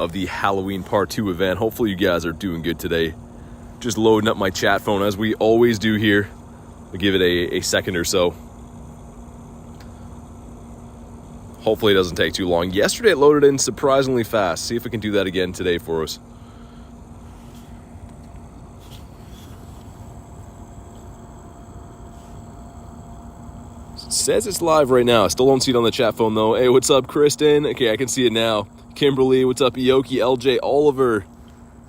of the Halloween Part 2 event. Hopefully you guys are doing good today. Just loading up my chat phone as we always do here. I'll give it a second or so. Hopefully it doesn't take too long. Yesterday it loaded in surprisingly fast. See if we can do that again today for us. It says it's live right now. I still don't see it on the chat phone though. Hey, what's up, Kristen? Okay, I can see it now. Kimberly, what's up, Ioki, LJ, Oliver,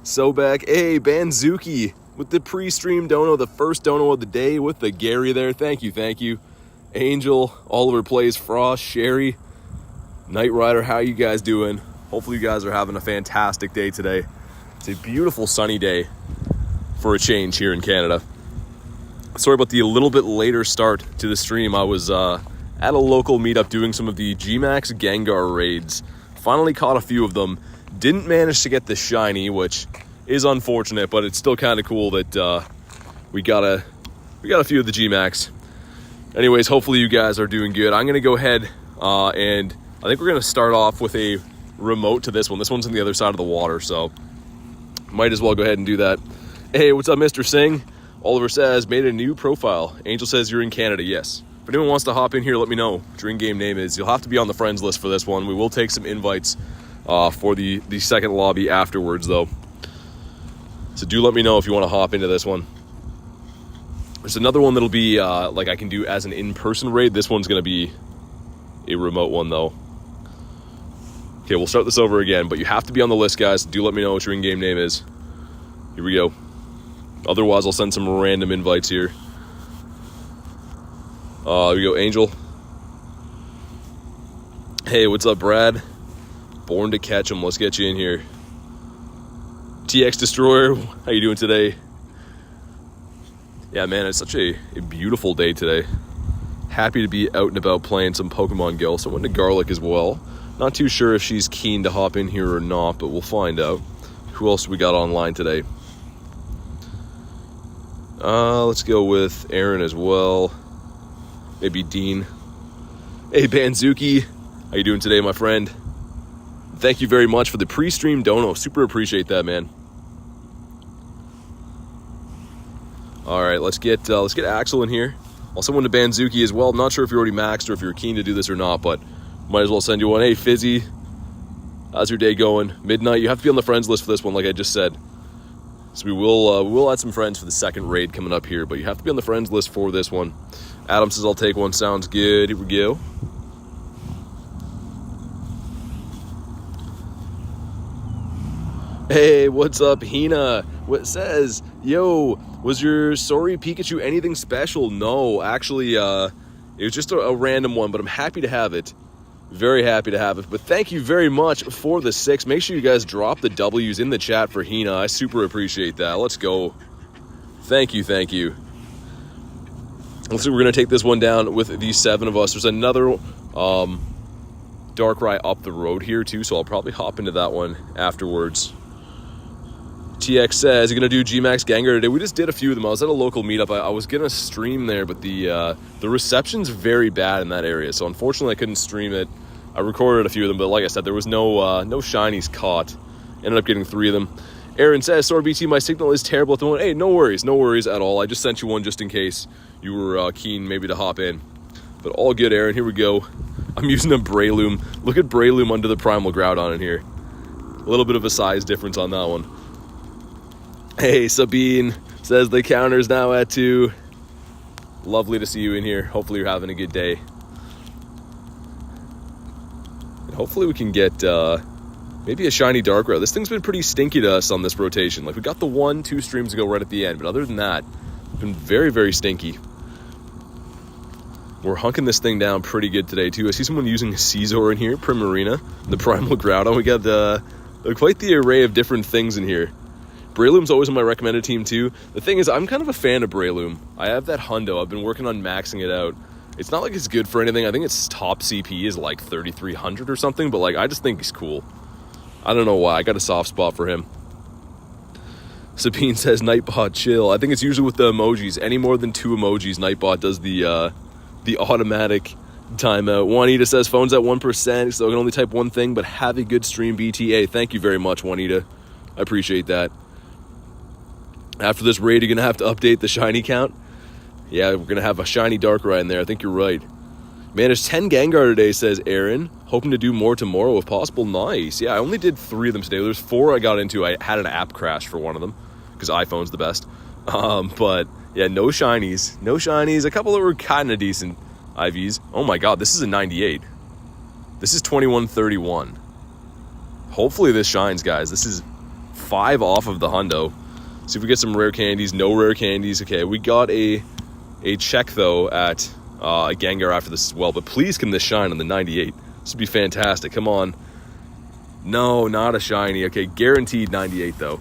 Sobek. Hey, Banzuki with the pre-stream dono, the first dono of the day with the Gary there. Thank you. Angel, Oliver Plays, Frost, Sherry, Knight Rider, how you guys doing? Hopefully you guys are having a fantastic day today. It's a beautiful sunny day for a change here in Canada. Sorry about the a little bit later start to the stream. I was at a local meetup doing some of the G-Max Gengar raids. Finally caught a few of them. Didn't manage to get the shiny, which is unfortunate, but it's still kind of cool that we got a few of the G-Max. Anyways, hopefully you guys are doing good. I'm going to go ahead and I think we're going to start off with a remote to this one. This one's on the other side of the water, so might as well go ahead and do that. Hey, what's up, Mr. Singh? Oliver says, made a new profile. Angel says you're in Canada. Yes. If anyone wants to hop in here, let me know what your in-game name is. You'll have to be on the friends list for this one. We will take some invites for the second lobby afterwards, though. So do let me know if you want to hop into this one. There's another one that'll be like I can do as an in-person raid. This one's going to be a remote one, though. Okay, we'll start this over again, but you have to be on the list, guys. Do let me know what your in-game name is. Here we go. Otherwise, I'll send some random invites here. Here we go, Angel. Hey, what's up, Brad? Born to catch 'em. Let's get you in here. TX Destroyer, how you doing today? Yeah, man, it's such a beautiful day today. Happy to be out and about playing some Pokemon Go. So I went to Garlic as well. Not too sure if she's keen to hop in here or not, but we'll find out. Who else we got online today? Let's go with Aaron as well. Maybe Dean. Hey, Banzuki. How you doing today, my friend? Thank you very much for the pre-stream dono. Super appreciate that, man. All right, let's get Axel in here. I'll send one to Banzuki as well. I'm not sure if you're already maxed or if you're keen to do this or not, but might as well send you one. Hey, Fizzy. How's your day going? Midnight. You have to be on the friends list for this one, like I just said. So we'll add some friends for the second raid coming up here, but you have to be on the friends list for this one. Adam says, I'll take one. Sounds good. Here we go. Hey, what's up, Hina? What says, yo, was your Sorry Pikachu anything special? No, actually, it was just a random one, but I'm happy to have it. Very happy to have it. But thank you very much for the 6. Make sure you guys drop the W's in the chat for Hina. I super appreciate that. Let's go. Thank you. Let's see, we're going to take this one down with the 7 of us. There's another Darkrai up the road here too, so I'll probably hop into that one afterwards. TX says, you're going to do G-Max Gengar today. We just did a few of them. I was at a local meetup. I was going to stream there, but the reception's very bad in that area, so unfortunately I couldn't stream it. I recorded a few of them, but like I said, there was no shinies caught. Ended up getting 3 of them. Aaron says, sorry, BT, my signal is terrible at the moment. Hey, no worries at all. I just sent you one just in case you were keen maybe to hop in. But all good, Aaron. Here we go. I'm using a Breloom. Look at Breloom under the Primal Groudon in here. A little bit of a size difference on that one. Hey, Sabine says the counter's now at 2. Lovely to see you in here. Hopefully you're having a good day. And hopefully we can get maybe a shiny Darkrai. This thing's been pretty stinky to us on this rotation. Like, we got the 1-2 streams ago right at the end, but other than that, it's been very, very stinky. We're hunking this thing down pretty good today, too. I see someone using a Caesar in here, Primarina, the Primal Groudon. We got quite the array of different things in here. Breloom's always on my recommended team, too. The thing is, I'm kind of a fan of Breloom. I have that hundo. I've been working on maxing it out. It's not like it's good for anything. I think its top CP is like 3,300 or something, but like I just think he's cool. I don't know why. I got a soft spot for him. Sabine says, Nightbot, chill. I think it's usually with the emojis. Any more than 2 emojis, Nightbot does the automatic Timeout. Juanita says phone's at 1%, so I can only type one thing, but have a good stream, BTA. Thank you very much, Juanita. I appreciate that. After this raid, you're going to have to update the shiny count. Yeah, we're going to have a shiny Darkrai in there. I think you're right. Man, there's 10 Gengar today, says Aaron. Hoping to do more tomorrow if possible. Nice. Yeah, I only did 3 of them today. There's 4 I got into. I had an app crash for one of them because iPhone's the best. But yeah, no shinies. No shinies. A couple that were kind of decent IVs. Oh my god, this is a 98. This is 2131. Hopefully this shines, guys. This is 5 off of the hundo. See if we get some rare candies. No rare candies. Okay, we got a check though at a Gengar after this as well. But please can this shine on the 98? This would be fantastic. Come on. No, not a shiny. Okay, guaranteed 98 though.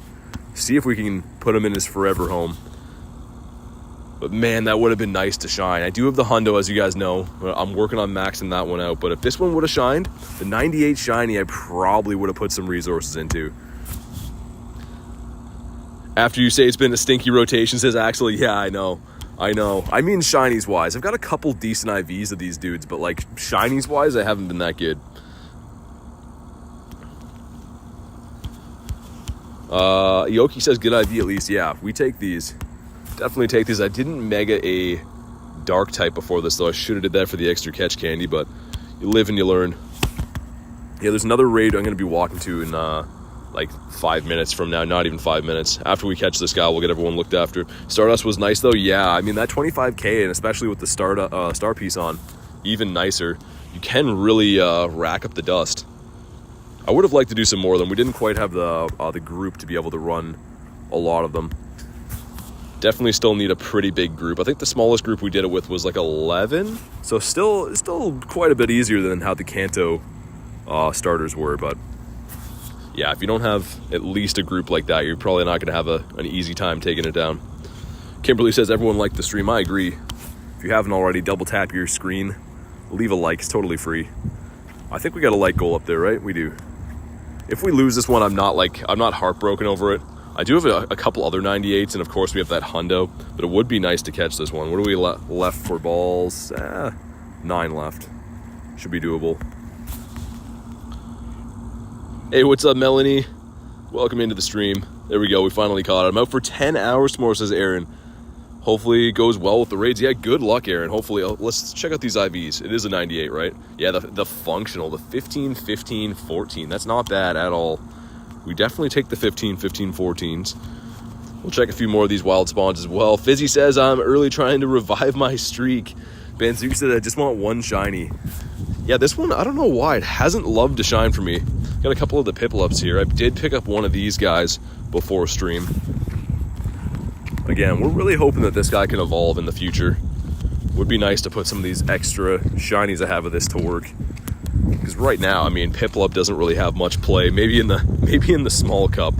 See if we can put him in his forever home. But man, that would have been nice to shine. I do have the hundo, as you guys know. I'm working on maxing that one out. But if this one would have shined, the 98 shiny, I probably would have put some resources into. After you say it's been a stinky rotation, says Axel, yeah, I know. I mean, shinies wise, I've got a couple decent IVs of these dudes, but like shinies wise, I haven't been that good. Yoki says good IV at least. Yeah, we take these. Definitely take these. I didn't mega a dark type before this, though. I should have did that for the extra catch candy, but you live and you learn. Yeah, there's another raid I'm going to be walking to in like 5 minutes from now. Not even 5 minutes. After we catch this guy, we'll get everyone looked after. Stardust was nice, though. Yeah, I mean, that 25k, and especially with the star piece on, even nicer. You can really rack up the dust. I would have liked to do some more of them. We didn't quite have the group to be able to run a lot of them. Definitely still need a pretty big group. I think the smallest group we did it with was like 11. So still quite a bit easier than how the Kanto starters were. But yeah, if you don't have at least a group like that, you're probably not going to have an easy time taking it down. Kimberly says everyone liked the stream. I agree. If you haven't already, double tap your screen. Leave a like. It's totally free. I think we got a like goal up there, right? We do. If we lose this one, I'm not heartbroken over it. I do have a couple other 98s, and of course we have that hundo, but it would be nice to catch this one. What do we left for balls? 9 left. Should be doable. Hey, what's up, Melanie? Welcome into the stream. There we go. We finally caught it. I'm out for 10 hours tomorrow, says Aaron. Hopefully it goes well with the raids. Yeah, good luck, Aaron. Hopefully, let's check out these IVs. It is a 98, right? Yeah, the functional, the 15, 15, 14. That's not bad at all. We definitely take the 15, 15, 14s. We'll check a few more of these wild spawns as well. Fizzy says, I'm early trying to revive my streak. Banzook said, I just want one shiny. Yeah, this one, I don't know why. It hasn't loved to shine for me. Got a couple of the Piplups here. I did pick up one of these guys before stream. Again, we're really hoping that this guy can evolve in the future. Would be nice to put some of these extra shinies I have of this to work. Because right now, I mean, Piplup doesn't really have much play. Maybe in the small cup.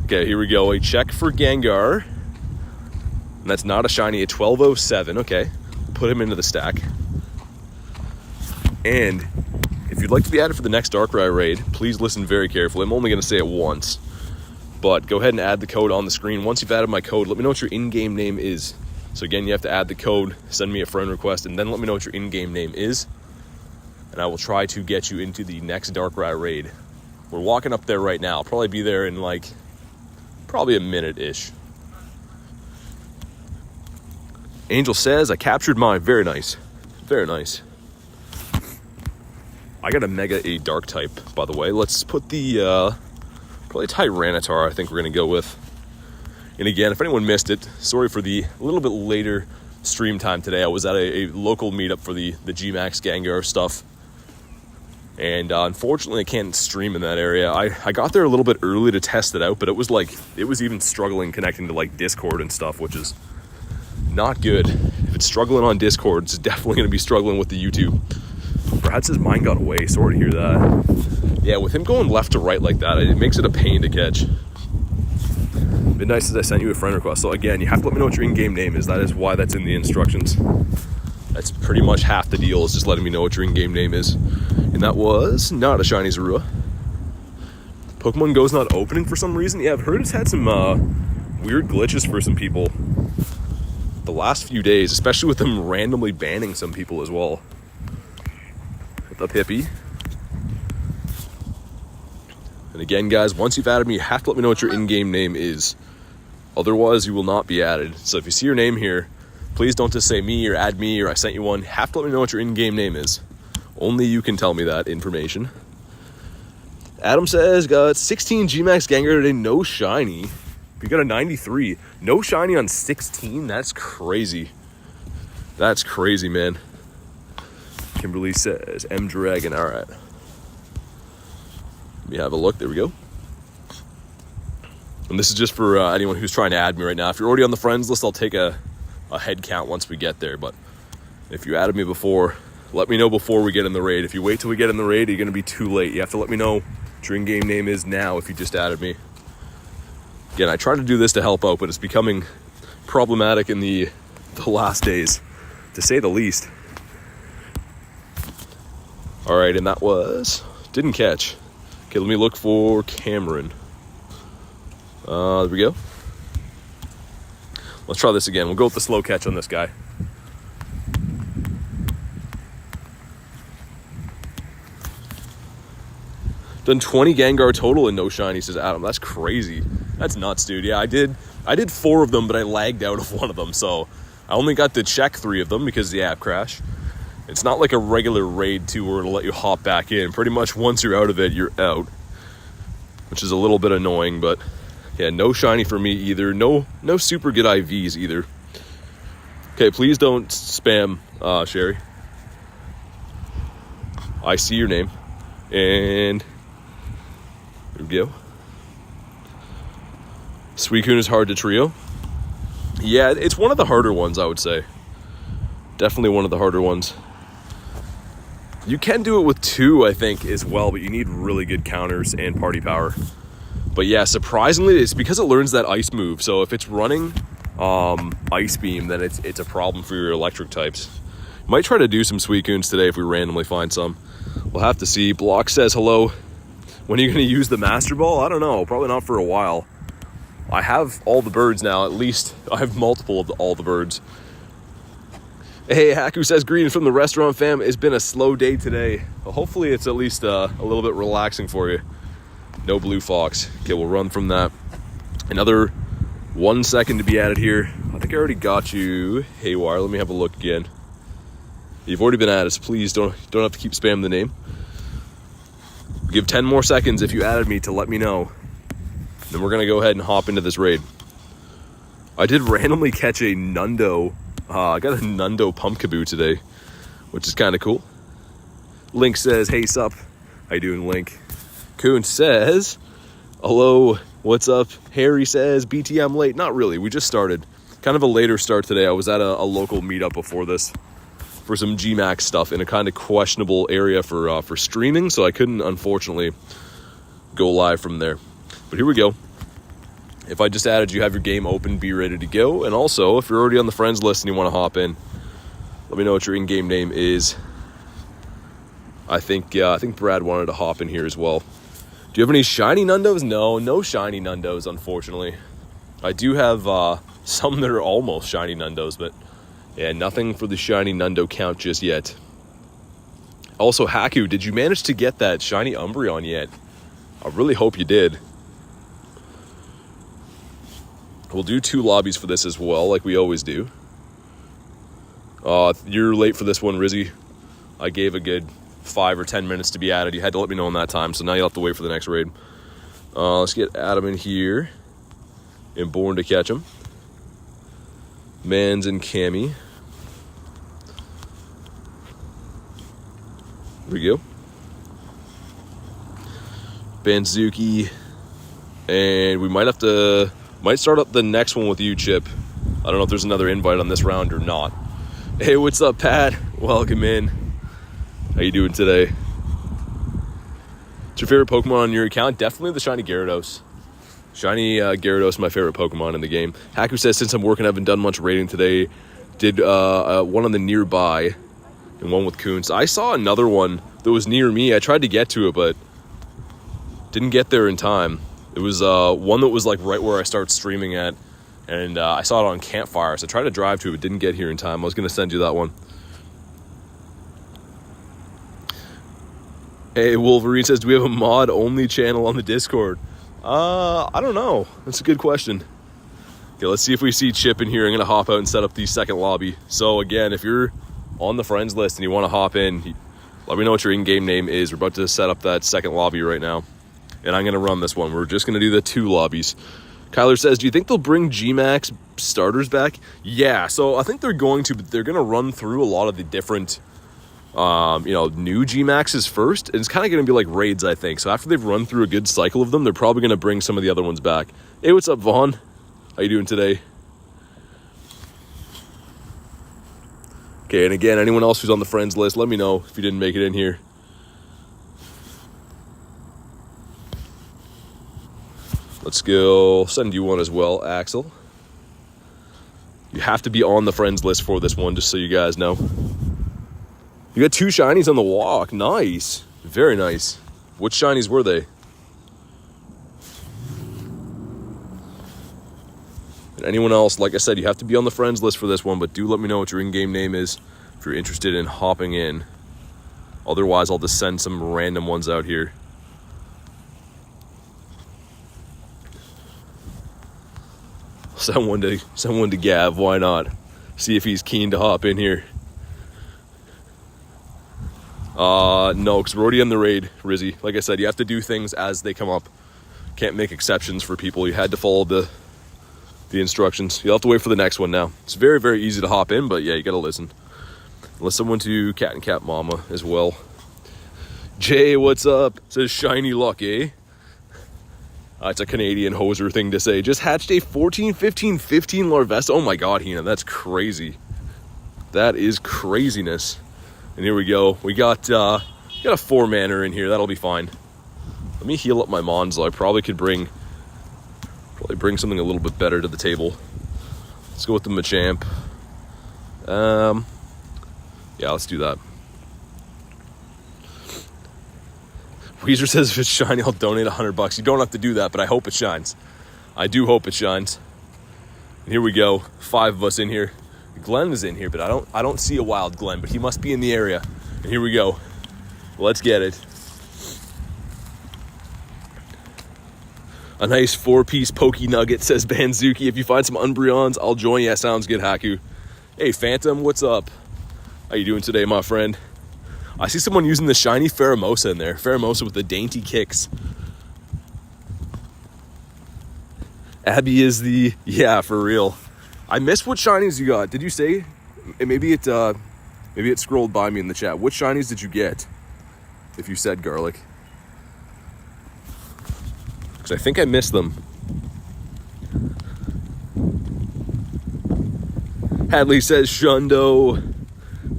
Okay, here we go. A check for Gengar. And that's not a shiny. A 1207. Okay, we'll put him into the stack. And if you'd like to be added for the next Darkrai raid, please listen very carefully. I'm only going to say it once. But go ahead and add the code on the screen. Once you've added my code, let me know what your in-game name is. So again, you have to add the code, send me a friend request, and then let me know what your in-game name is. And I will try to get you into the next Darkrai raid. We're walking up there right now. I'll probably be there in probably a minute-ish. Angel says, I captured mine. Very nice. Very nice. I got a mega a dark type, by the way. Let's put the probably Tyranitar, I think we're going to go with. And again, if anyone missed it, sorry for the little bit later stream time today. I was at a local meetup for the G-Max Gengar stuff. And unfortunately, I can't stream in that area. I got there a little bit early to test it out, but it was even struggling connecting to Discord and stuff, which is not good. If it's struggling on Discord, it's definitely going to be struggling with the YouTube. Brad says mine got away. Sorry to hear that. Yeah, with him going left to right like that, it makes it a pain to catch. Midnight says I sent you a friend request. So again, you have to let me know what your in-game name is. That is why that's in the instructions. That's pretty much half the deal, is just letting me know what your in-game name is. And that was not a shiny Zorua. Pokemon Go's not opening for some reason. Yeah, I've heard it's had some weird glitches for some people the last few days, especially with them randomly banning some people as well. the Pippi. And again, guys, once you've added me, you have to let me know what your in-game name is. Otherwise, you will not be added. So if you see your name here, please don't just say me or add me or I sent you one. You have to let me know what your in-game name is. Only you can tell me that information. Adam says, got 16 G-Max Gengar today, no shiny. We got a 93. No shiny on 16? That's crazy. That's crazy, man. Kimberly says, M Dragon, all right. Let me have a look, there we go. And this is just for anyone who's trying to add me right now. If you're already on the friends list, I'll take a head count once we get there. But if you added me before, let me know before we get in the raid. If you wait till we get in the raid, you're going to be too late. You have to let me know what your in-game name is now if you just added me. Again, I try to do this to help out, but it's becoming problematic in the last days, to say the least. All right, and that was... Didn't catch. Okay, let me look for Cameron. There we go. Let's try this again. We'll go with the slow catch on this guy. Done 20 Gengar total and no shiny, says Adam. That's crazy. That's nuts, dude. Yeah, I did 4 of them, but I lagged out of one of them. So I only got to check 3 of them because of the app crash. It's not like a regular raid, too, where it'll let you hop back in. Pretty much once you're out of it, you're out. Which is a little bit annoying, but... Yeah, no shiny for me either. No super good IVs either. Okay, please don't spam Sherry. I see your name. And there we go. Suicune is hard to trio. Yeah, it's one of the harder ones, I would say. Definitely one of the harder ones. You can do it with 2, I think, as well, but you need really good counters and party power. But yeah, surprisingly, it's because it learns that ice move. So if it's running Ice Beam, then it's a problem for your electric types. Might try to do some Suicunes today if we randomly find some. We'll have to see. Block says hello. When are you going to use the Master Ball? I don't know. Probably not for a while. I have all the birds now. At least I have multiple of all the birds. Hey, Haku says, greetings from the restaurant fam. It's been a slow day today. Well, hopefully it's at least a little bit relaxing for you. No Blue Fox. Okay, we'll run from that. Another 1 second to be added here. I think I already got you. Haywire. Let me have a look again. You've already been added, so please don't have to keep spamming the name. Give 10 more seconds if you added me to let me know. Then we're going to go ahead and hop into this raid. I did randomly catch a Nundo. I got a Nundo Pumpkaboo today, which is kind of cool. Link says, hey, sup. How you doing, Link? Coon says, hello, what's up? Harry says, BTM late. Not really, we just started. Kind of a later start today. I was at a local meetup before this for some G-Max stuff in a kind of questionable area for streaming, so I couldn't, unfortunately, go live from there. But here we go. If I just added you, have your game open, be ready to go. And also, if you're already on the friends list and you want to hop in, let me know what your in-game name is. I think Brad wanted to hop in here as well. Do you have any shiny Nundos? No shiny Nundos, unfortunately. I do have some that are almost shiny Nundos, but yeah, nothing for the shiny Nundo count just yet. Also, Haku, did you manage to get that shiny Umbreon yet? I really hope you did. We'll do 2 lobbies for this as well, like we always do. You're late for this one, Rizzy. I gave a good 5 or 10 minutes to be added. You had to let me know in that time, so now you'll have to wait for the next raid. Let's get Adam in here. And Born to catch him. Mans and Cammy. There we go. Banzuki. And we might start up the next one with you, Chip. I don't know if there's another invite on this round or not. Hey, what's up, Pat? Welcome in. How you doing today? What's your favorite Pokemon on your account? Definitely the shiny Gyarados. Shiny Gyarados is my favorite Pokemon in the game. Haku says, since I'm working, I haven't done much raiding today. Did one on the nearby and one with Coons. I saw another one that was near me. I tried to get to it, but didn't get there in time. It was one that was like right where I start streaming at, and I saw it on Campfire, so I tried to drive to it, but didn't get here in time. I was going to send you that one. Hey, Wolverine says, do we have a mod-only channel on the Discord? I don't know. That's a good question. Okay, let's see if we see Chip in here. I'm going to hop out and set up the second lobby. So, again, if you're on the friends list and you want to hop in, let me know what your in-game name is. We're about to set up that second lobby right now. And I'm going to run this one. We're just going to do the 2 lobbies. Kyler says, do you think they'll bring G-Max starters back? Yeah, so I think they're going to, but they're going to run through a lot of the different, new G-Maxes first. And it's kind of going to be like raids, I think. So after they've run through a good cycle of them, they're probably going to bring some of the other ones back. Hey, what's up, Vaughn? How you doing today? Okay, and again, anyone else who's on the friends list, let me know if you didn't make it in here. Let's go send you one as well, Axel. You have to be on the friends list for this one, just so you guys know. You got 2 shinies on the walk. Nice. Very nice. Which shinies were they? And anyone else, like I said, you have to be on the friends list for this one, but do let me know what your in-game name is if you're interested in hopping in. Otherwise, I'll just send some random ones out here. Someone to Gav, why not? See if he's keen to hop in here. No, because we're already in the raid, Rizzy. Like I said, you have to do things as they come up. Can't make exceptions for people. You had to follow the instructions. You'll have to wait for the next one now. It's very, very easy to hop in, but yeah, you gotta listen. Let's someone to Cat and Cat Mama as well. Jay, what's up? Says shiny luck, eh? It's a Canadian hoser thing to say. Just hatched a 14, 15, 15 Larvesta. Oh my god, Hina, that's crazy. That is craziness. And here we go. We got a 4-manner in here. That'll be fine. Let me heal up my Monzo. I probably could bring something a little bit better to the table. Let's go with the Machamp. Yeah, let's do that. Weezer says if it's shiny, I'll donate $100. You don't have to do that, but I hope it shines. I do hope it shines. And here we go. 5 of us in here. Glenn is in here, but I don't see a wild Glenn, but he must be in the area. And here we go. Let's get it. A nice 4-piece Pokey Nugget, says Banzuki. If you find some Umbreons, I'll join. Yeah, sounds good, Haku. Hey, Phantom, what's up? How you doing today, my friend? I see someone using the shiny Pheromosa in there. Pheromosa with the dainty kicks. Abby is the... Yeah, for real. I missed what shinies you got. Did you say? Maybe it scrolled by me in the chat. What shinies did you get? If you said Garlic. Because I think I missed them. Hadley says Shundo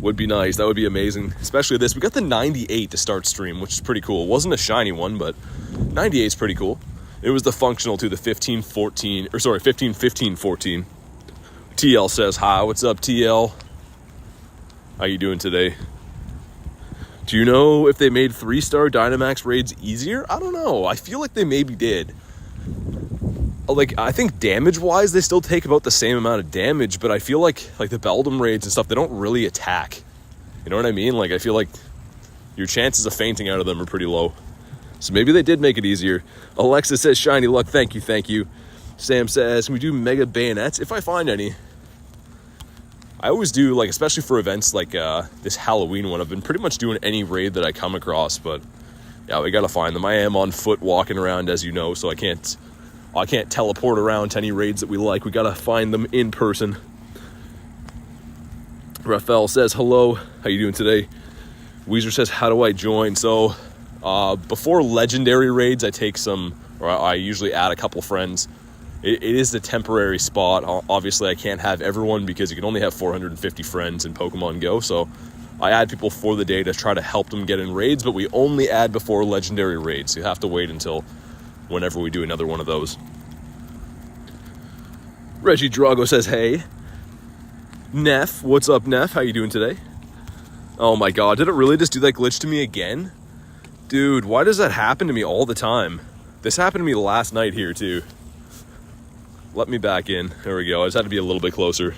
would be nice. That would be amazing. Especially this. We got the 98 to start stream, which is pretty cool. It wasn't a shiny one, but 98 is pretty cool. It was the functional to the 15, 14, or sorry, 15, 15, 14. TL says hi. What's up, TL? How you doing today? Do you know if they made 3-star Dynamax raids easier? I don't know. I feel like they maybe did. Like, I think damage-wise, they still take about the same amount of damage, but I feel like the Beldum raids and stuff, they don't really attack. You know what I mean? Like, I feel like your chances of fainting out of them are pretty low. So maybe they did make it easier. Alexa says, shiny luck. Thank you, thank you. Sam says, can we do Mega Bayonets? If I find any. I always do, like, especially for events like this Halloween one. I've been pretty much doing any raid that I come across, but yeah, we gotta find them. I am on foot walking around, as you know, so I can't teleport around to any raids that we like. We gotta find them in person. Raphael says, hello. How you doing today? Weezer says, how do I join? So, before legendary raids, I usually add a couple friends. It is the temporary spot. Obviously, I can't have everyone because you can only have 450 friends in Pokemon Go. So I add people for the day to try to help them get in raids, but we only add before legendary raids. So you have to wait until whenever we do another one of those. Reggie Drago says, hey. Neff, what's up, Neff? How you doing today? Oh my god, did it really just do that glitch to me again? Dude, why does that happen to me all the time? This happened to me last night here, too. Let me back in. There we go. I just had to be a little bit closer.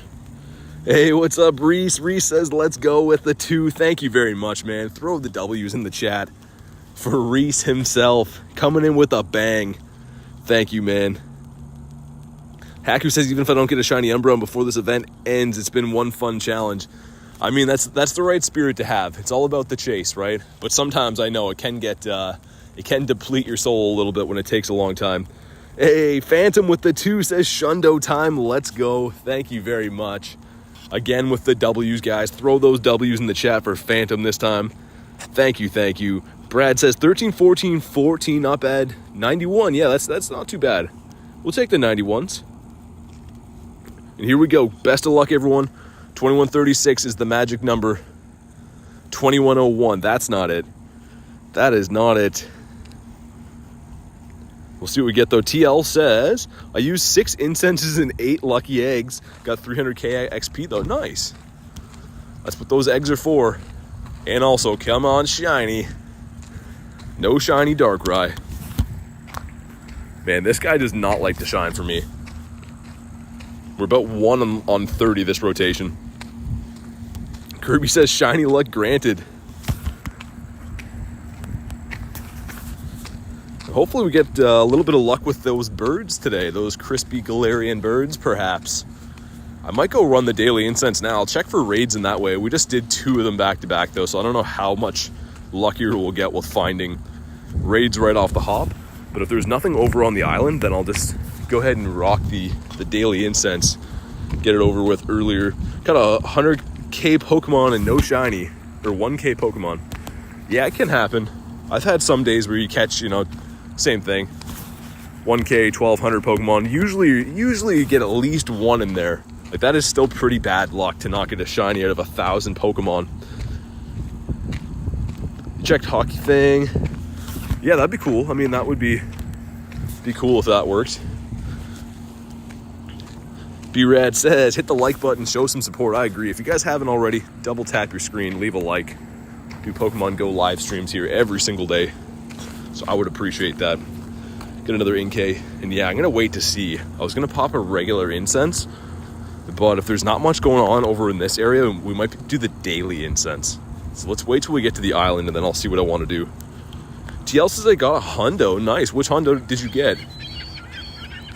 Hey, what's up, Reese? Reese says, let's go with the 2. Thank you very much, man. Throw the W's in the chat. for Reese himself, coming in with a bang. Thank you, man. Haku says, even if I don't get a shiny Umbreon before this event ends, it's been one fun challenge. I mean, that's the right spirit to have. It's all about the chase, right? But sometimes I know it can deplete your soul a little bit when it takes a long time. Hey, Phantom with the 2 says, Shundo time, let's go. Thank you very much. Again with the W's, guys. Throw those W's in the chat for Phantom this time. Thank you. Brad says 13, 14, 14 up at 91. Yeah, that's not too bad. We'll take the 91s. And here we go. Best of luck, everyone. 2136 is the magic number. 2101, that's not it. That is not it. We'll see what we get, though. TL says, I used 6 incenses and 8 lucky eggs. Got 300k XP, though. Nice. That's what those eggs are for. And also, come on, shiny. No shiny Darkrai. Man, this guy does not like to shine for me. We're about 1 on 30 this rotation. Kirby says, shiny luck granted. Hopefully we get a little bit of luck with those birds today. Those crispy Galarian birds, perhaps. I might go run the daily incense now. I'll check for raids in that way. We just did 2 of them back to back, though, so I don't know how much luckier we'll get with finding raids right off the hop. But if there's nothing over on the island, then I'll just go ahead and rock the daily incense. Get it over with earlier. Got a 100k Pokemon and no shiny. Or 1k Pokemon. Yeah, it can happen. I've had some days where you catch, same thing. 1k, 1200 Pokemon. Usually you get at least 1 in there. Like, that is still pretty bad luck to not get a shiny out of 1,000 Pokemon. Checked hockey thing. Yeah, that'd be cool. I mean, that would be cool if that worked. B-Rad says, hit the like button, show some support. I agree. If you guys haven't already, double tap your screen, leave a like. Do Pokemon Go live streams here every single day. So I would appreciate that. Get another Inkay. And yeah, I'm going to wait to see. I was going to pop a regular incense. But if there's not much going on over in this area, we might do the daily incense. So let's wait till we get to the island, and then I'll see what I want to do. TL says I got a hundo. Nice. Which hundo did you get?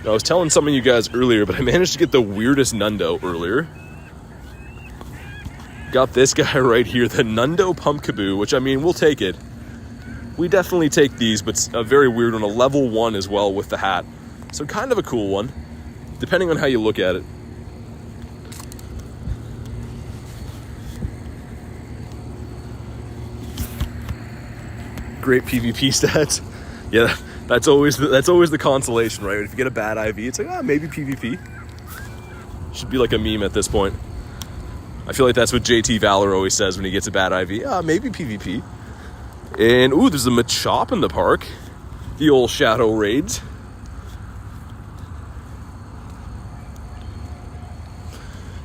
I was telling some of you guys earlier, but I managed to get the weirdest Nundo earlier. Got this guy right here, the Nundo Pumpkaboo, which, I mean, we'll take it. We definitely take these, but it's a very weird one, a level 1 as well with the hat. So kind of a cool one, depending on how you look at it. Great PvP stats. Yeah, that's always the consolation, right? If you get a bad IV, it's like, maybe PvP. Should be like a meme at this point. I feel like that's what JT Valor always says when he gets a bad IV. Maybe PvP. And, ooh, there's a Machop in the park. The old Shadow Raids.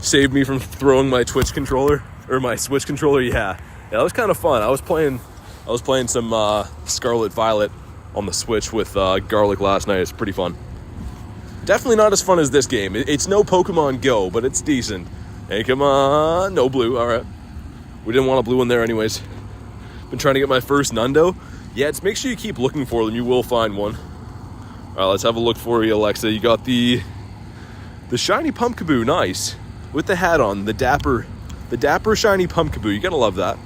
Saved me from throwing my Twitch controller, or my Switch controller, yeah. That was kind of fun. I was playing some Scarlet Violet on the Switch with Garlic last night. It's pretty fun. Definitely not as fun as this game. It's no Pokemon Go, but it's decent. Hey, come on. No blue. All right. We didn't want a blue one there anyways. Been trying to get my first Nundo. Yeah, make sure you keep looking for them. You will find one. All right, let's have a look for you, Alexa. You got the shiny Pumpkaboo. Nice. With the hat on. The dapper shiny Pumpkaboo. You got to love that.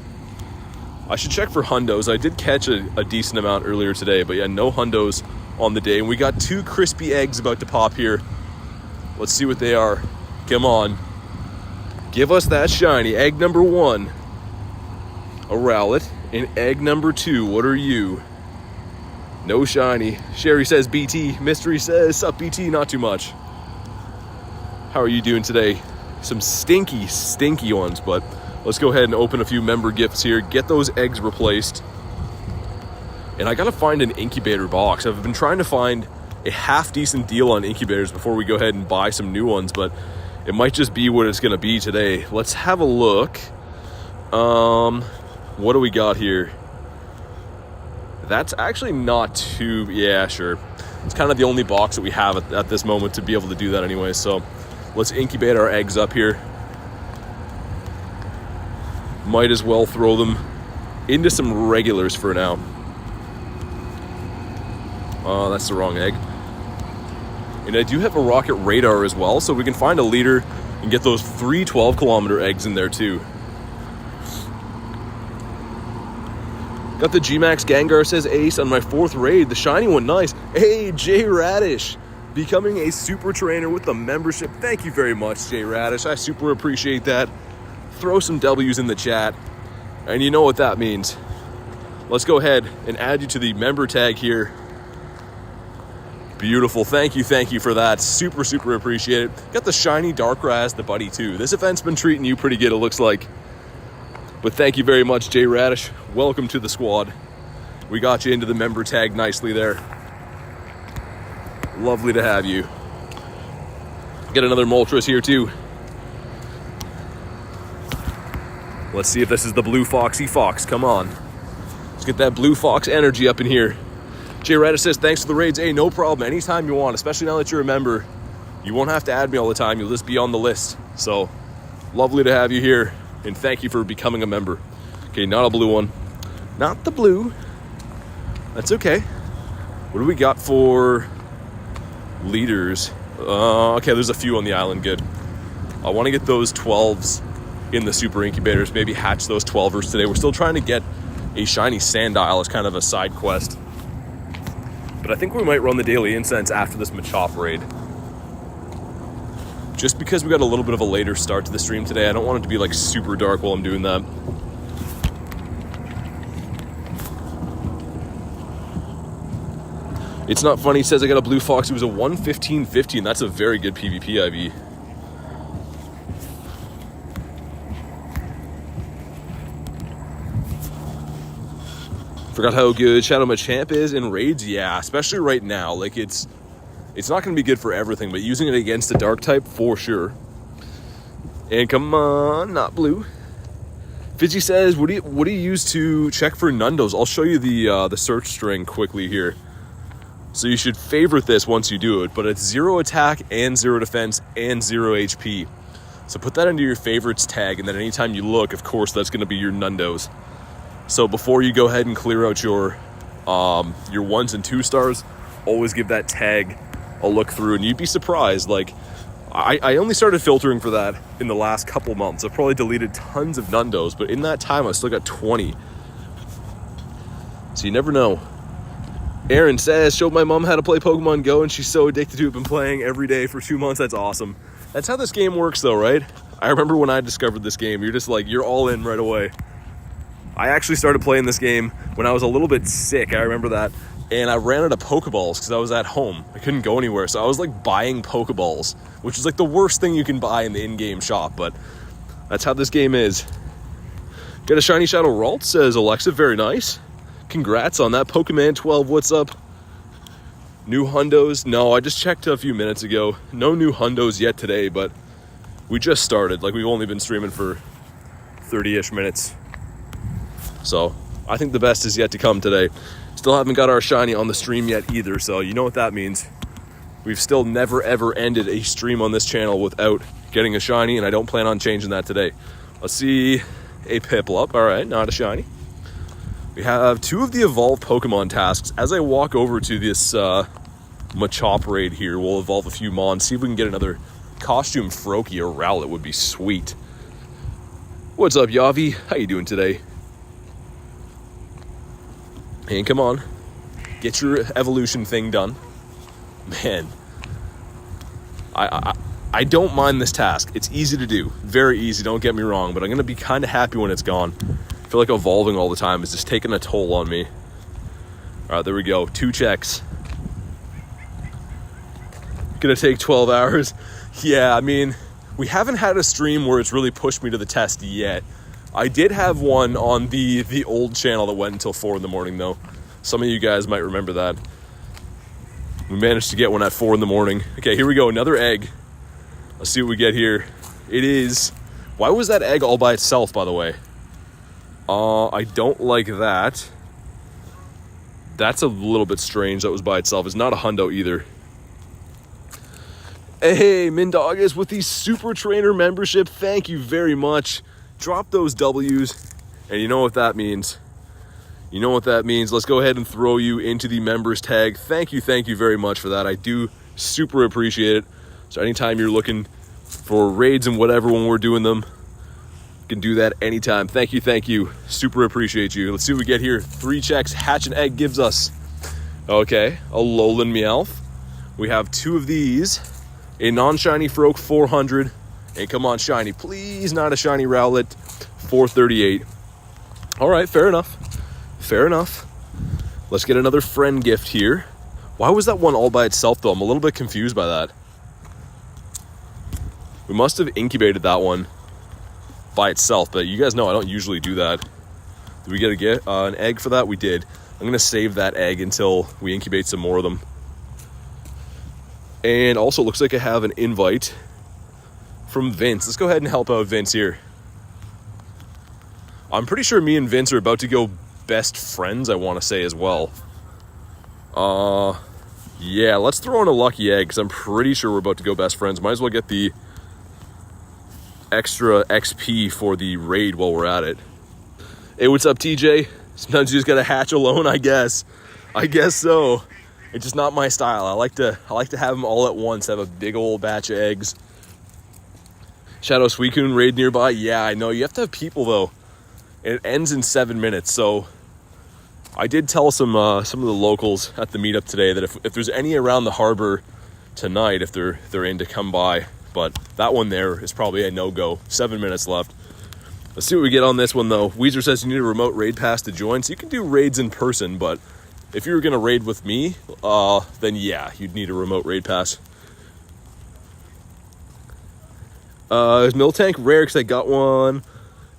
I should check for hundos. I did catch a decent amount earlier today, but yeah, no hundos on the day. And we got 2 crispy eggs about to pop here. Let's see what they are. Come on. Give us that shiny. Egg number 1. A Rowlet. And egg number 2. What are you? No shiny. Sherry says BT. Mystery says, sup BT? Not too much. How are you doing today? Some stinky ones, but let's go ahead and open a few member gifts here. Get those eggs replaced. And I gotta find an incubator box. I've been trying to find a half-decent deal on incubators before we go ahead and buy some new ones, but it might just be what it's gonna be today. Let's have a look. What do we got here? That's actually not too... Yeah, sure. It's kind of the only box that we have at this moment to be able to do that anyway, so let's incubate our eggs up here. Might as well throw them into some regulars for now. Oh, that's the wrong egg. And I do have a rocket radar as well, so we can find a leader and get those 3 12-kilometer eggs in there too. Got the G-Max Gengar says ace on my 4th raid. The shiny one, nice. Hey, Jay Radish, becoming a super trainer with the membership. Thank you very much, Jay Radish. I super appreciate that. Throw some W's in the chat. And you know what that means. Let's go ahead and add you to the member tag here. Beautiful. Thank you for that. Super, super appreciate it. Got the shiny Darkrai as the buddy too. This event's been treating you pretty good, it looks like. But thank you very much, Jay Radish. Welcome to the squad. We got you into the member tag nicely there. Lovely to have you. Get another Moltres here too. Let's see if this is the Blue Foxy Fox. Come on. Let's get that Blue Fox energy up in here. Jay Radish says, thanks for the raids. Hey, no problem. Anytime you want, especially now that you're a member. You won't have to add me all the time. You'll just be on the list. So, lovely to have you here. And thank you for becoming a member. Okay, not a blue one. Not the blue. That's okay. What do we got for leaders? Okay, there's a few on the island. Good. I want to get those 12s in the super incubators. Maybe hatch those 12ers today. We're still trying to get a shiny Sandile as kind of a side quest. But I think we might run the daily incense after this Machop raid. Just because we got a little bit of a later start to the stream today, I don't want it to be like super dark while I'm doing that. It's not funny, he says I got a Blue Fox. It was a 115.50, and that's a very good PvP IV. Forgot how good Shadow Machamp is in raids. Yeah, especially right now. Like it's not going to be good for everything, but using it against a dark type for sure. And come on, not blue. Fizzy says, what do you use to check for Nundos? I'll show you the search string quickly here. So you should favorite this once you do it, but it's 0 attack and 0 defense and 0 HP. So put that into your favorites tag, and then anytime you look, of course, that's going to be your Nundos. So before you go ahead and clear out your 1s and 2 stars, always give that tag a look through, and you'd be surprised. Like, I only started filtering for that in the last couple months. I've probably deleted tons of Nundos, but in that time, I still got 20. So you never know. Aaron says, showed my mom how to play Pokemon Go, and she's so addicted to it. Been playing every day for 2 months. That's awesome. That's how this game works, though, right? I remember when I discovered this game, you're just like, you're all in right away. I actually started playing this game when I was a little bit sick. I remember that. And I ran out of Pokeballs because I was at home. I couldn't go anywhere. So I was like buying Pokeballs, which is like the worst thing you can buy in the in-game shop. But that's how this game is. Got a shiny Shadow Ralt, says Alexa. Very nice. Congrats on that. Pokemon 12, what's up? New hundos? No, I just checked a few minutes ago. No new hundos yet today, but we just started. Like, we've only been streaming for 30-ish minutes. So I think the best is yet to come today. Still haven't got our shiny on the stream yet either, so you know what that means. We've still never ever ended a stream on this channel without getting a shiny, and I don't plan on changing that today. Let's see, a Piplup. All right, not a shiny. We have 2 of the evolved Pokemon tasks. As I walk over to this Machop raid here, we'll evolve a few Mons, see if we can get another costume Froakie or Rowlet. Would be sweet. What's up, Yavi? How you doing today? And come on, get your evolution thing done. Man, I don't mind this task. It's easy to do, very easy, don't get me wrong, but I'm going to be kind of happy when it's gone. I feel like evolving all the time is just taking a toll on me. All right, there we go, 2 checks. Gonna take 12 hours. Yeah, I mean, we haven't had a stream where it's really pushed me to the test yet. I did have one on the old channel that went until 4 in the morning, though. Some of you guys might remember that. We managed to get one at 4 in the morning. Okay, here we go, another egg. Let's see what we get here. It is... Why was that egg all by itself, by the way? I don't like that. That's a little bit strange that was by itself. It's not a hundo either. Hey, Mindogus with the Super Trainer membership. Thank you very much. Drop those W's, and you know what that means. You know what that means. Let's go ahead and throw you into the members tag. Thank you very much for that. I do super appreciate it. So anytime you're looking for raids and whatever when we're doing them, you can do that anytime. Thank you. Super appreciate you. Let's see what we get here. 3 checks, Hatch and Egg gives us. Okay, a Alolan Meowth. We have 2 of these. A non-shiny Froak 400. And come on, shiny. Please, not a shiny Rowlet 438. All right, fair enough. Let's get another friend gift here. Why was that one all by itself, though? I'm a little bit confused by that. We must have incubated that one by itself, but you guys know I don't usually do that. Did we get an egg for that? We did. I'm going to save that egg until we incubate some more of them. And also, looks like I have an invite from Vince. Let's go ahead and help out Vince here. I'm pretty sure me and Vince are about to go best friends, I want to say, as well. Yeah, let's throw in a lucky egg, because I'm pretty sure we're about to go best friends. Might as well get the extra XP for the raid while we're at it. Hey, what's up, TJ? Sometimes you just gotta hatch alone, I guess. I guess so. It's just not my style. I like to have them all at once, have a big old batch of eggs. Shadow Suicune raid nearby. Yeah, I know. You have to have people, though. And it ends in 7 minutes, so I did tell some of the locals at the meetup today that if there's any around the harbor tonight, if they're in, to come by. But that one there is probably a no-go. 7 minutes left. Let's see what we get on this one, though. Weezer says you need a remote raid pass to join, so you can do raids in person, but if you were going to raid with me, then yeah, you'd need a remote raid pass. Is Miltank rare? Because I got one.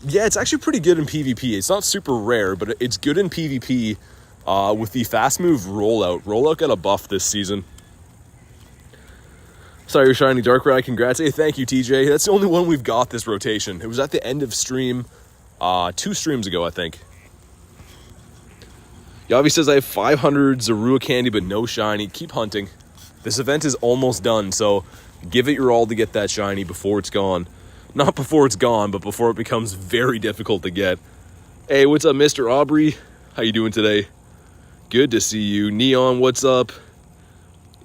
Yeah, it's actually pretty good in PvP. It's not super rare, but it's good in PvP with the fast move rollout. Rollout got a buff this season. Sorry, you're shiny Darkrai. Congrats. Hey, thank you, TJ. That's the only one we've got this rotation. It was at the end of stream 2 streams ago, I think. Yavi says, I have 500 Zorua candy, but no shiny. Keep hunting. This event is almost done, so give it your all to get that shiny before it's gone. Not before it's gone, but before it becomes very difficult to get. Hey, what's up, Mr. Aubrey? How you doing today? Good to see you. Neon, what's up?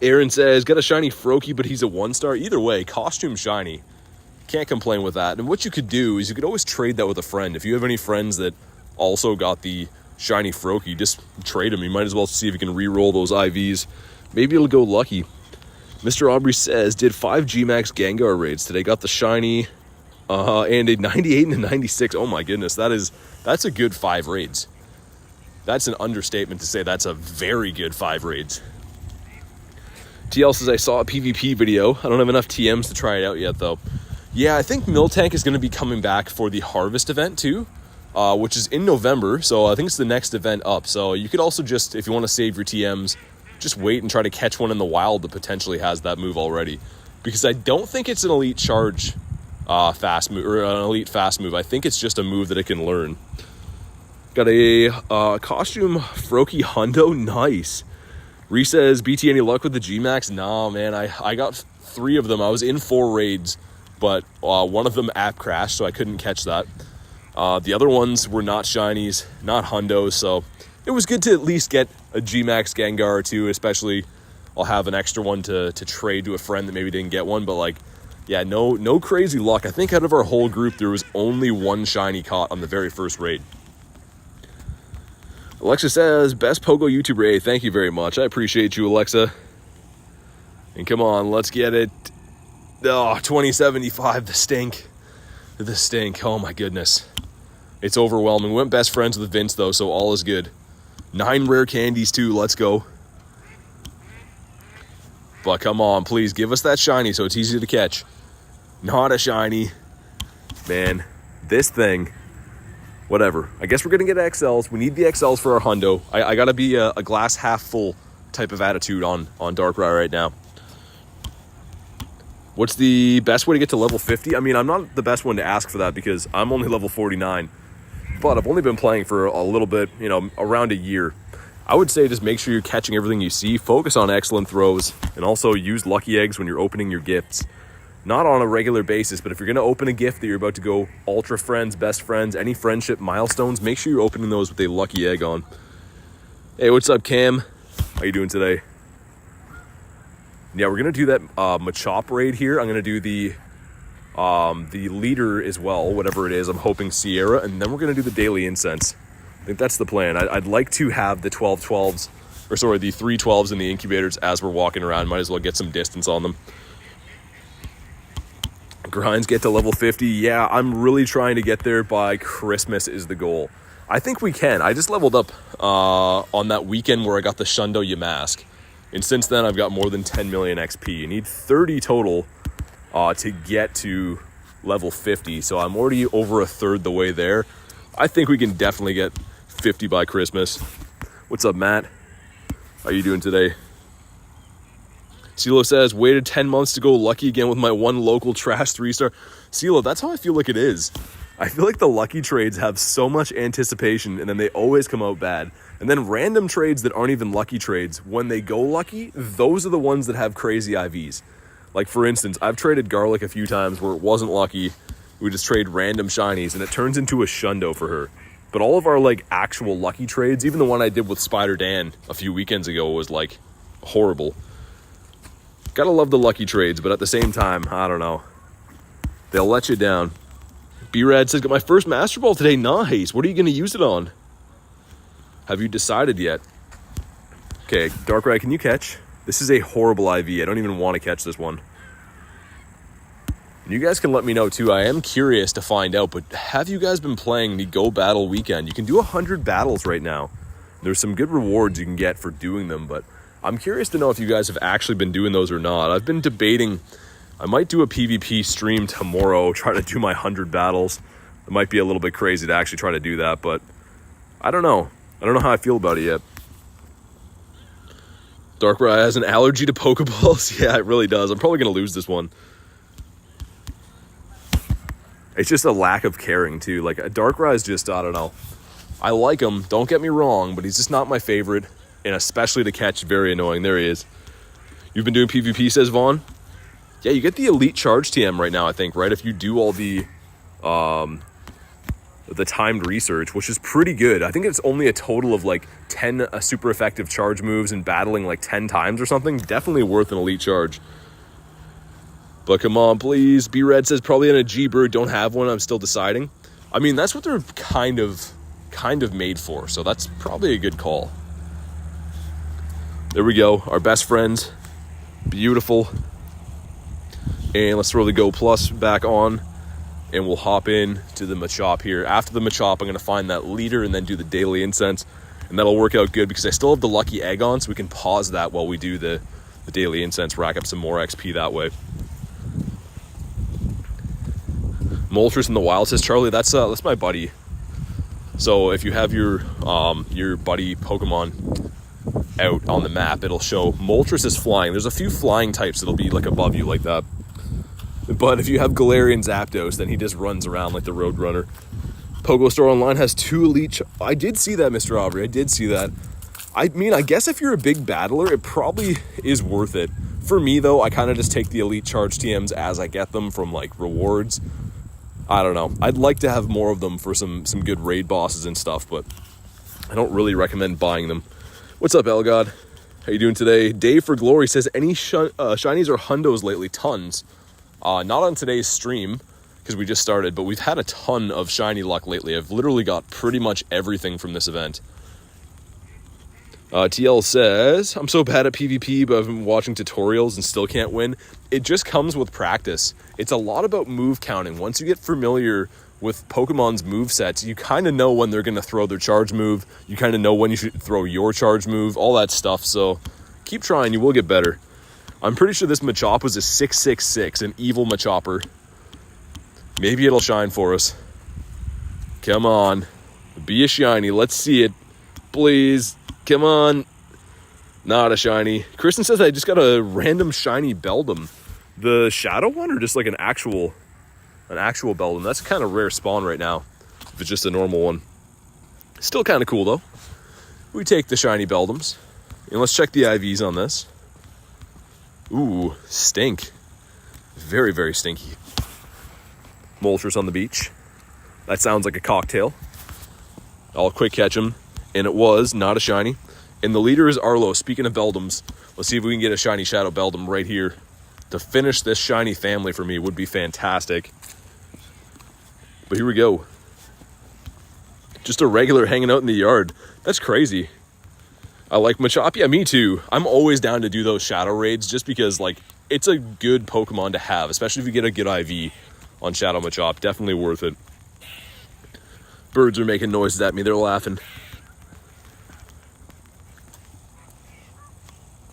Aaron says, got a shiny Froakie, but he's a 1-star. Either way, costume shiny. Can't complain with that. And what you could do is you could always trade that with a friend. If you have any friends that also got the shiny Froakie, just trade them. You might as well see if you can re-roll those IVs. Maybe it'll go lucky. Mr. Aubrey says, did 5 Gmax Gengar raids today. Got the shiny and a 98 and a 96. Oh my goodness, that's a good 5 raids. That's an understatement to say that's a very good 5 raids. TL says, I saw a PvP video. I don't have enough TMs to try it out yet, though. Yeah, I think Miltank is going to be coming back for the Harvest event, too, which is in November, so I think it's the next event up. So you could also just, if you want to save your TMs, just wait and try to catch one in the wild that potentially has that move already. Because I don't think it's an elite charge fast move, or an elite fast move. I think it's just a move that it can learn. Got a costume Froakie Hundo. Nice. Reese says, BT, any luck with the Gmax? Nah, man, I got 3 of them. I was in 4 raids, but one of them app crashed, so I couldn't catch that. The other ones were not shinies, not hundos, so it was good to at least get a Gmax Gengar or 2, especially I'll have an extra one to trade to a friend that maybe didn't get one, but like, yeah, no crazy luck. I think out of our whole group, there was only 1 shiny caught on the very first raid. Alexa says, best Pogo YouTuber. Hey, thank you very much. I appreciate you, Alexa. And come on, let's get it. Oh, 2075, the stink. The stink, oh my goodness. It's overwhelming. We went best friends with Vince, though, so all is good. 9 rare candies, too. Let's go. But come on, please, give us that shiny so it's easy to catch. Not a shiny. Man, this thing... Whatever. I guess we're going to get XLs. We need the XLs for our hundo. I got to be a glass half full type of attitude on Darkrai right now. What's the best way to get to level 50? I mean, I'm not the best one to ask for that because I'm only level 49. But I've only been playing for a little bit, around a year. I would say just make sure you're catching everything you see. Focus on excellent throws. And also use lucky eggs when you're opening your gifts. not on a regular basis, but if you're going to open a gift that you're about to go ultra friends, best friends, any friendship milestones, make sure you're opening those with a lucky egg on. Hey, what's up, Cam? How you doing today? Yeah, we're going to do that Machop raid here. I'm going to do the leader as well, whatever it is. I'm hoping Sierra, and then we're going to do the daily incense. I think that's the plan. I'd like to have the 12-12s, or sorry, the 3-12s in the incubators as we're walking around. Might as well get some distance on them. Grinds get to level 50. Yeah, I'm really trying to get there by Christmas is the goal. I think we can. I just leveled up on that weekend where I got the Shundo Yamask. And since then, I've got more than 10 million XP. You need 30 total to get to level 50. So I'm already over a third the way there. I think we can definitely get 50 by Christmas. What's up, Matt? How you doing today? CeeLo says, waited 10 months to go lucky again with my one local trash 3-star. CeeLo, that's how I feel like it is. I feel like the lucky trades have so much anticipation and then they always come out bad. And then random trades that aren't even lucky trades, when they go lucky, those are the ones that have crazy IVs. Like, for instance, I've traded Garlic a few times where it wasn't lucky. We just trade random shinies and it turns into a Shundo for her. But all of our, like, actual lucky trades, even the one I did with Spider Dan a few weekends ago was, like, horrible. Gotta love the lucky trades, but at the same time, I don't know. They'll let you down. B-Rad says, got my first Master Ball today. Nice. What are you going to use it on? Have you decided yet? Okay, Darkrai, can you catch? This is a horrible IV. I don't even want to catch this one. You guys can let me know too. I am curious to find out, but have you guys been playing the Go Battle Weekend? You can do 100 battles right now. There's some good rewards you can get for doing them, but I'm curious to know if you guys have actually been doing those or not. I've been debating. I might do a PvP stream tomorrow, try to do my 100 battles. It might be a little bit crazy to actually try to do that, but I don't know. I don't know how I feel about it yet. Darkrai has an allergy to Pokeballs. Yeah, it really does. I'm probably going to lose this one. It's just a lack of caring, too. Like, Darkrai is just, I don't know. I like him, don't get me wrong, but he's just not my favorite. And especially to catch, very annoying. There he is. You've been doing PvP, says Vaughn? Yeah, you get the Elite Charge TM right now, I think, right? If you do all the timed research, which is pretty good. I think it's only a total of like 10 super effective charge moves and battling like 10 times or something. Definitely worth an Elite Charge. But come on, please. B-Red says probably in a G-Bird. Don't have one. I'm still deciding. I mean, that's what they're kind of made for. So that's probably a good call. There we go. Our best friends. Beautiful. And let's throw the Go Plus back on. And we'll hop in to the Machop here. After the Machop, I'm going to find that leader and then do the daily incense. And that'll work out good because I still have the lucky egg on, so we can pause that while we do the daily incense, rack up some more XP that way. Moltres in the wild, says Charlie. That's my buddy. So if you have your buddy Pokemon out on the map, it'll show Moltres is flying. There's a few flying types that'll be like above you like that. But if you have Galarian Zapdos, then he just runs around like the Roadrunner. Pogo Store Online has 2 Elite... I did see that, Mr. Aubrey. I did see that. I mean, I guess if you're a big battler, it probably is worth it. For me, though, I kind of just take the Elite Charge TMs as I get them from, like, rewards. I don't know. I'd like to have more of them for some good raid bosses and stuff, but I don't really recommend buying them. What's up, Elgod? How you doing today? Dave for Glory says, any shinies or hundos lately? Tons. Not on today's stream, because we just started, but we've had a ton of shiny luck lately. I've literally got pretty much everything from this event. TL says, I'm so bad at PvP, but I've been watching tutorials and still can't win. It just comes with practice. It's a lot about move counting. Once you get familiar with Pokemon's move sets, you kind of know when they're going to throw their charge move. You kind of know when you should throw your charge move, all that stuff. So keep trying, you will get better. I'm pretty sure this Machop was a 666, an evil Machopper. Maybe it'll shine for us. Come on. Be a shiny. Let's see it. Please. Come on. Not a shiny. Kristen says I just got a random shiny Beldum. The shadow one or just like an actual Beldum? That's a kind of rare spawn right now. If it's just a normal one. Still kind of cool though. We take the shiny Beldums. And let's check the IVs on this. Ooh, stink. Very, very stinky. Moltres on the beach. That sounds like a cocktail. I'll quick catch him, and it was not a shiny. And the leader is Arlo. Speaking of Beldums, let's see if we can get a shiny Shadow Beldum right here. To finish this shiny family for me would be fantastic. But here we go. Just a regular hanging out in the yard. That's crazy. I like Machop. Yeah, me too. I'm always down to do those shadow raids just because, like, it's a good Pokemon to have, especially if you get a good IV on Shadow Machop. Definitely worth it. Birds are making noises at me. They're laughing.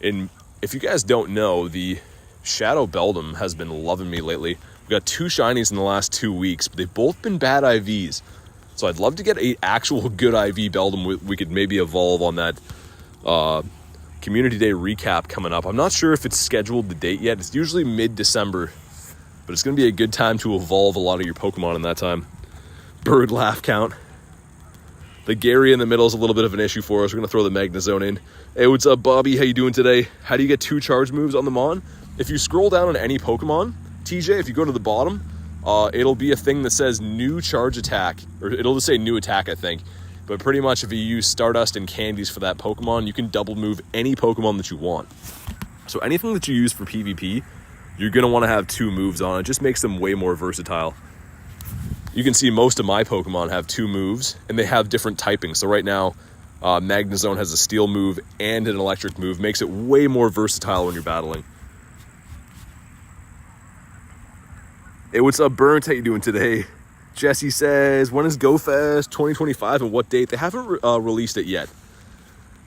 And if you guys don't know, the Shadow Beldum has been loving me lately. We've got 2 shinies in the last 2 weeks, but they've both been bad IVs. So I'd love to get a actual good IV Beldum. We could maybe evolve on that Community Day recap coming up. I'm not sure if it's scheduled the date yet. It's usually mid-December, but it's going to be a good time to evolve a lot of your Pokemon in that time. Bird laugh count. The Gary in the middle is a little bit of an issue for us. We're going to throw the Magnezone in. Hey, what's up, Bobby? How you doing today? How do you get 2 charge moves on the Mon? If you scroll down on any Pokemon, TJ, if you go to the bottom, it'll be a thing that says new charge attack, or it'll just say new attack, I think. But pretty much if you use Stardust and Candies for that Pokemon, you can double move any Pokemon that you want. So anything that you use for PvP, you're going to want to have 2 moves on. It just makes them way more versatile. You can see most of my Pokemon have 2 moves, and they have different typings. So right now, Magnezone has a Steel move and an Electric move. Makes it way more versatile when you're battling. Hey, what's up, Burnt? How you doing today? Jesse says, when is GoFest 2025 and what date? They haven't released it yet.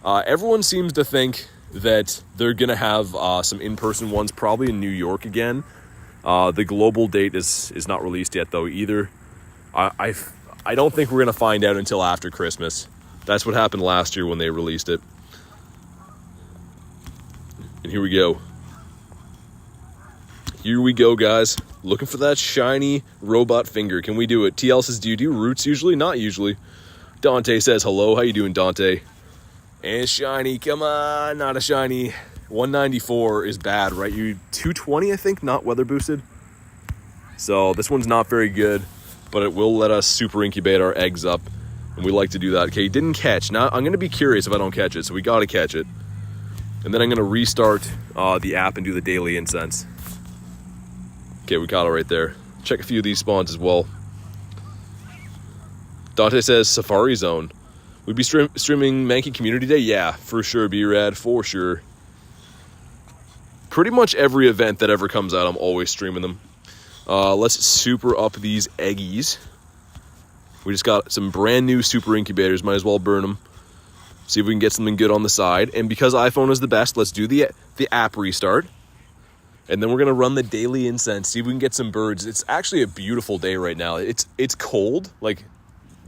Everyone seems to think that they're going to have some in-person ones, probably in New York again. The global date is not released yet, though, either. I don't think we're going to find out until after Christmas. That's what happened last year when they released it. And here we go. Here we go, guys. Looking for that shiny robot finger. Can we do it? TL says, do you do roots usually? Not usually. Dante says, hello. How you doing, Dante? And shiny. Come on. Not a shiny. 194 is bad, right? You 220, I think, not weather boosted. So this one's not very good, but it will let us super incubate our eggs up. And we like to do that. Okay, didn't catch. Now I'm going to be curious if I don't catch it. So we got to catch it. And then I'm going to restart the app and do the daily incense. Okay, we got it right there. Check a few of these spawns as well. Dante says Safari Zone. We'd be streaming Mankey Community Day? Yeah, for sure, B-Rad, for sure. Pretty much every event that ever comes out, I'm always streaming them. Let's super up these eggies. We just got some brand new super incubators. Might as well burn them. See if we can get something good on the side. And because iPhone is the best, let's do the app restart. And then we're going to run the daily incense, see if we can get some birds. It's actually a beautiful day right now. It's cold, like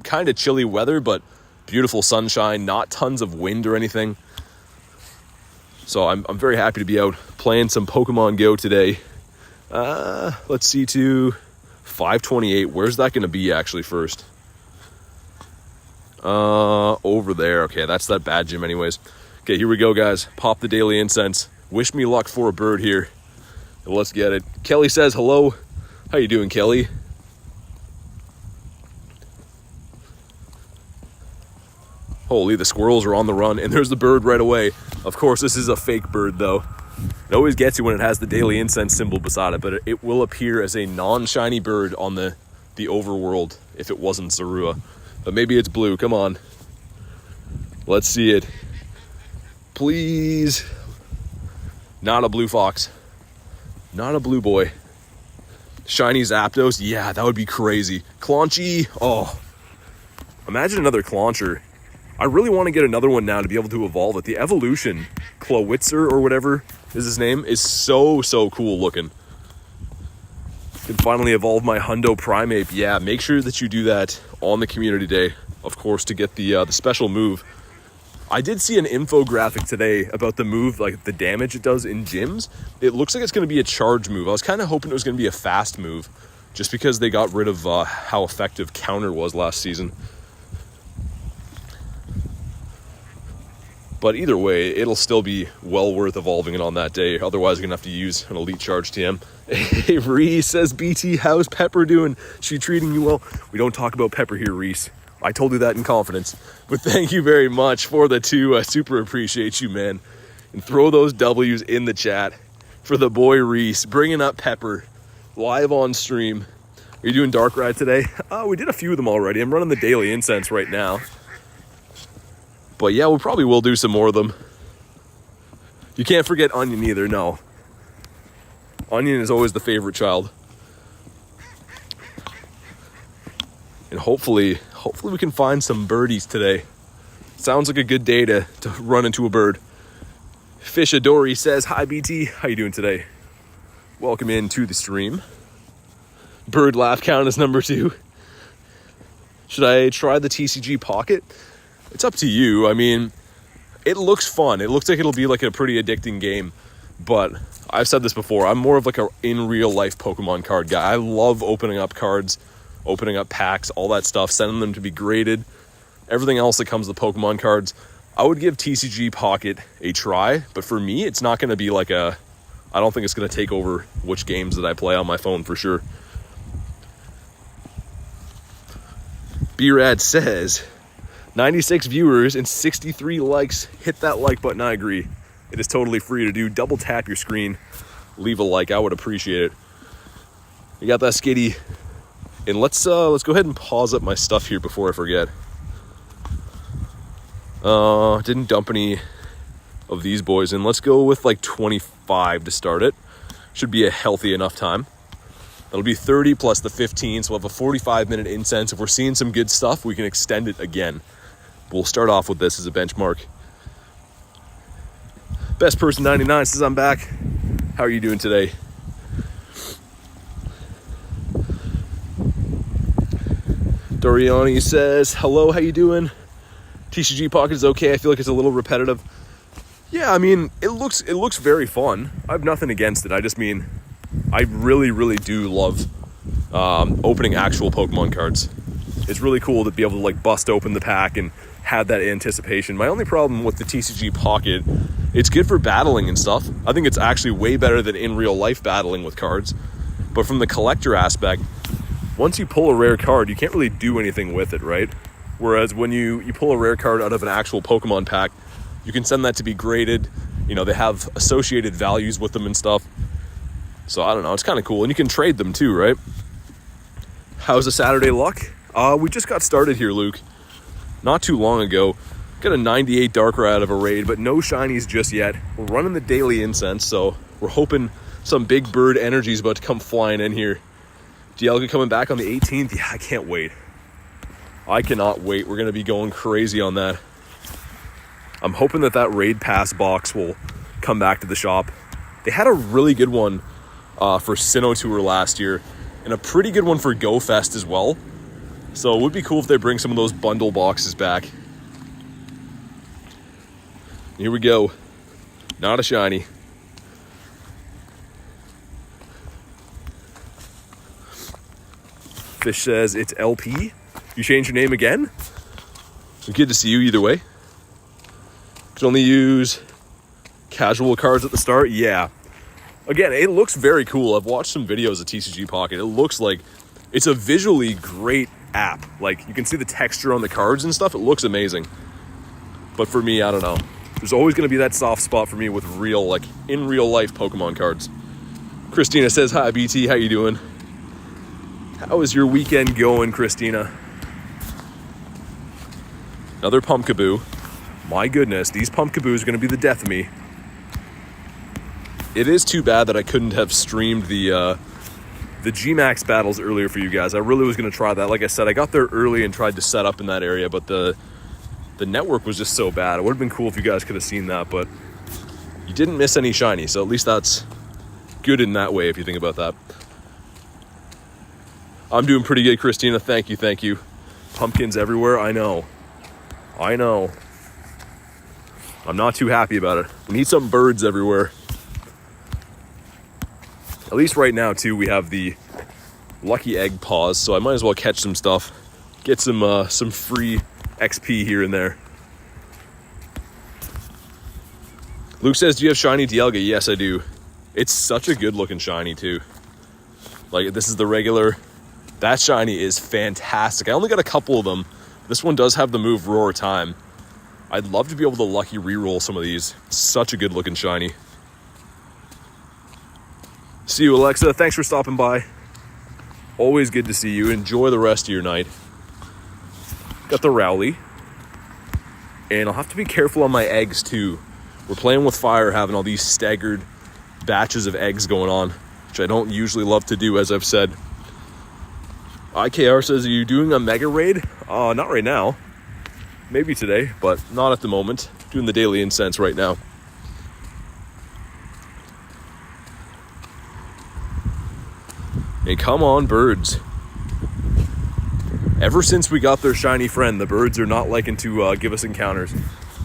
kind of chilly weather, but beautiful sunshine, not tons of wind or anything. So I'm very happy to be out playing some Pokemon Go today. Let's see to 528. Where's that going to be actually first? Over there. Okay, that's that bad gym anyways. Okay, here we go, guys. Pop the daily incense. Wish me luck for a bird here. Let's get it. Kelly says hello. How you doing, Kelly? Holy, the squirrels are on the run, and there's the bird right away. Of course, this is a fake bird, though. It always gets you when it has the daily incense symbol beside it, but it will appear as a non-shiny bird on the overworld if it wasn't Zorua. But maybe it's blue. Come on. Let's see it. Please. Not a blue fox. Not a blue boy. Shiny Zapdos. Yeah, that would be crazy. Claunchy. Oh. Imagine another Clauncher. I really want to get another one now to be able to evolve it. The evolution, Klawitzer or whatever is his name, is so cool looking. Can finally evolve my Hundo Primeape. Yeah, make sure that you do that on the community day, of course, to get the special move. I did see an infographic today about the move, like the damage it does in gyms. It looks like it's going to be a charge move. I was kind of hoping it was going to be a fast move, just because they got rid of how effective Counter was last season. But either way, it'll still be well worth evolving it on that day. Otherwise, you're going to have to use an Elite Charge TM. Hey, Reese says, BT, how's Pepper doing? She treating you well? We don't talk about Pepper here, Reese. I told you that in confidence. But thank you very much for the 2. I super appreciate you, man. And throw those W's in the chat for the boy Reese, bringing up Pepper live on stream. Are you doing Darkrai today? We did a few of them already. I'm running the daily incense right now. But yeah, we probably will do some more of them. You can't forget Onion either, no. Onion is always the favorite child. And hopefully we can find some birdies today. Sounds like a good day to run into a bird. Fishadori says, hi BT, how you doing today? Welcome into the stream. Bird laugh count is number 2. Should I try the TCG Pocket? It's up to you. I mean, it looks fun. It looks like it'll be like a pretty addicting game. But I've said this before. I'm more of like a in real life Pokemon card guy. I love opening up cards, opening up packs, all that stuff, sending them to be graded. Everything else that comes with Pokemon cards. I would give TCG Pocket a try. But for me, it's not going to be like I don't think it's going to take over which games that I play on my phone for sure. B-Rad says, 96 viewers and 63 likes. Hit that like button. I agree. It is totally free to do. Double tap your screen. Leave a like. I would appreciate it. You got that, Skitty? And let's go ahead and pause up my stuff here before I forget. Didn't dump any of these boys in. Let's go with like 25 to start it. Should be a healthy enough time. That'll be 30 plus the 15, so we'll have a 45-minute incense. If we're seeing some good stuff, we can extend it again. We'll start off with this as a benchmark. Best Person 99 says, I'm back. How are you doing today? Doriani says, hello, how you doing? TCG Pocket is okay. I feel like it's a little repetitive. Yeah, I mean, it looks very fun. I have nothing against it. I just mean, I really, really do love opening actual Pokemon cards. It's really cool to be able to like bust open the pack and have that anticipation. My only problem with the TCG Pocket, it's good for battling and stuff. I think it's actually way better than in real life battling with cards. But from the collector aspect, once you pull a rare card, you can't really do anything with it, right? Whereas when you pull a rare card out of an actual Pokemon pack, you can send that to be graded. You know, they have associated values with them and stuff. So I don't know, it's kind of cool. And you can trade them too, right? How's the Saturday luck? We just got started here, Luke. Not too long ago. Got a 98 Darkrai out of a raid, but no shinies just yet. We're running the daily incense, so we're hoping some big bird energy is about to come flying in here. Dialga coming back on the 18th. Yeah, I can't wait. I cannot wait. We're going to be going crazy on that. I'm hoping that raid pass box will come back to the shop. They had a really good one for Sinnoh Tour last year, and a pretty good one for Go Fest as well. So it would be cool if they bring some of those bundle boxes back. Here we go. Not a shiny. Fish says it's LP. You changed your name again? Good to see you either way. Could only use casual cards at the start. Yeah. Again, it looks very cool. I've watched some videos of TCG Pocket. It looks like it's a visually great app. Like, you can see the texture on the cards and stuff. It looks amazing. But for me, I don't know. There's always going to be that soft spot for me with real, like, in real life Pokemon cards. Christina says, hi, BT. How you doing? How is your weekend going, Christina? Another Pumpkaboo. My goodness, these Pumpkaboos are going to be the death of me. It is too bad that I couldn't have streamed the G-Max battles earlier for you guys. I really was going to try that. Like I said, I got there early and tried to set up in that area, but the network was just so bad. It would have been cool if you guys could have seen that, but you didn't miss any shiny, so at least that's good in that way if you think about that. I'm doing pretty good, Christina. Thank you. Pumpkins everywhere. I know. I'm not too happy about it. We need some birds everywhere. At least right now, too, we have the Lucky Egg pause, so I might as well catch some stuff. Get some free XP here and there. Luke says, do you have shiny Dialga? Yes, I do. It's such a good looking shiny too. Like, this is the regular. That shiny is fantastic. I only got a couple of them. This one does have the move Roar Time. I'd love to be able to lucky reroll some of these. Such a good looking shiny. See you, Alexa. Thanks for stopping by. Always good to see you. Enjoy the rest of your night. Got the Rowley. And I'll have to be careful on my eggs too. We're playing with fire, having all these staggered batches of eggs going on, which I don't usually love to do, as I've said. IKR says, are you doing a mega raid? Not right now. Maybe today, but not at the moment. Doing the daily incense right now. And come on, birds. Ever since we got their shiny friend, the birds are not liking to give us encounters.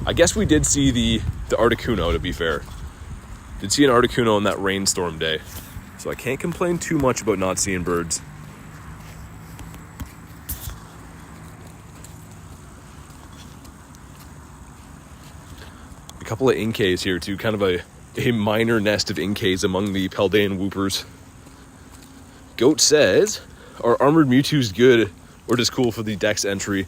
I guess we did see the Articuno, to be fair. Did see an Articuno on that rainstorm day. So I can't complain too much about not seeing birds. A couple of Inkays here too, kind of a minor nest of Inkays among the Paldean Whoopers. Goat says, are Armored Mewtwo's good or just cool for the Dex entry?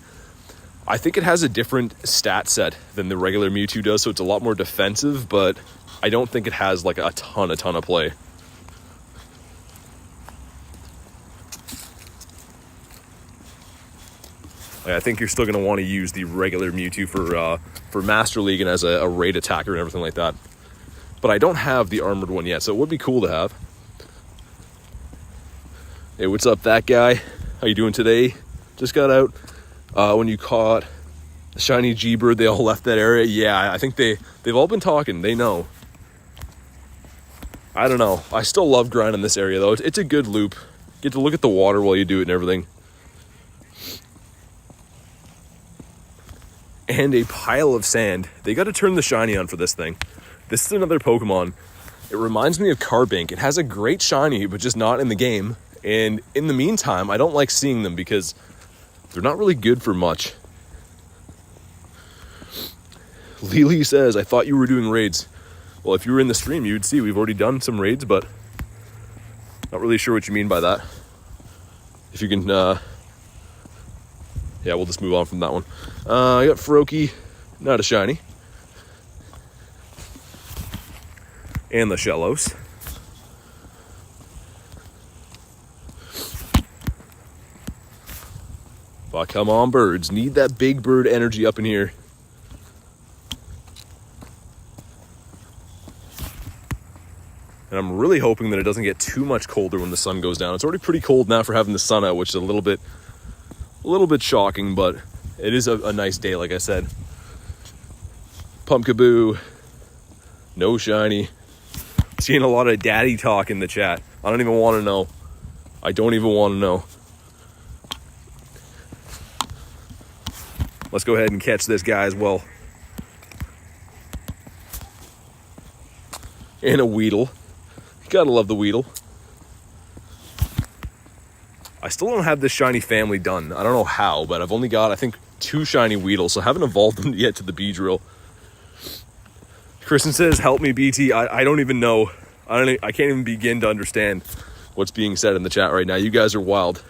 I think it has a different stat set than the regular Mewtwo does, so it's a lot more defensive, but I don't think it has like a ton of play. I think you're still going to want to use the regular Mewtwo for Master League and as a raid attacker and everything like that. But I don't have the armored one yet, so it would be cool to have. Hey, what's up, that guy? How you doing today? Just got out. When you caught the shiny G-Bird, they all left that area. Yeah, I think they've all been talking. They know. I don't know. I still love grinding this area, though. It's a good loop. Get to look at the water while you do it and everything. And a pile of sand. They got to turn the shiny on for this thing. This is another Pokemon. It reminds me of Carbink. It has a great shiny, but just not in the game. And in the meantime, I don't like seeing them because they're not really good for much. Lily says, I thought you were doing raids. Well, if you were in the stream, you'd see we've already done some raids, but not really sure what you mean by that. If you can, yeah, we'll just move on from that one. I got Froakie, not a shiny. And the Shellos. But come on, birds. Need that big bird energy up in here. And I'm really hoping that it doesn't get too much colder when the sun goes down. It's already pretty cold now for having the sun out, which is a little bit shocking, but it is a nice day, like I said. Pumpkaboo. No shiny. Seeing a lot of daddy talk in the chat. I don't even want to know. I don't even want to know. Let's go ahead and catch this guy as well. And a Weedle. Gotta love the Weedle. I still don't have this shiny family done. I don't know how, but I've only got, I think, 2 shiny Weedles, so I haven't evolved them yet to the Beedrill. Kristen says, help me, BT. I don't even know. I can't even begin to understand what's being said in the chat right now. You guys are wild.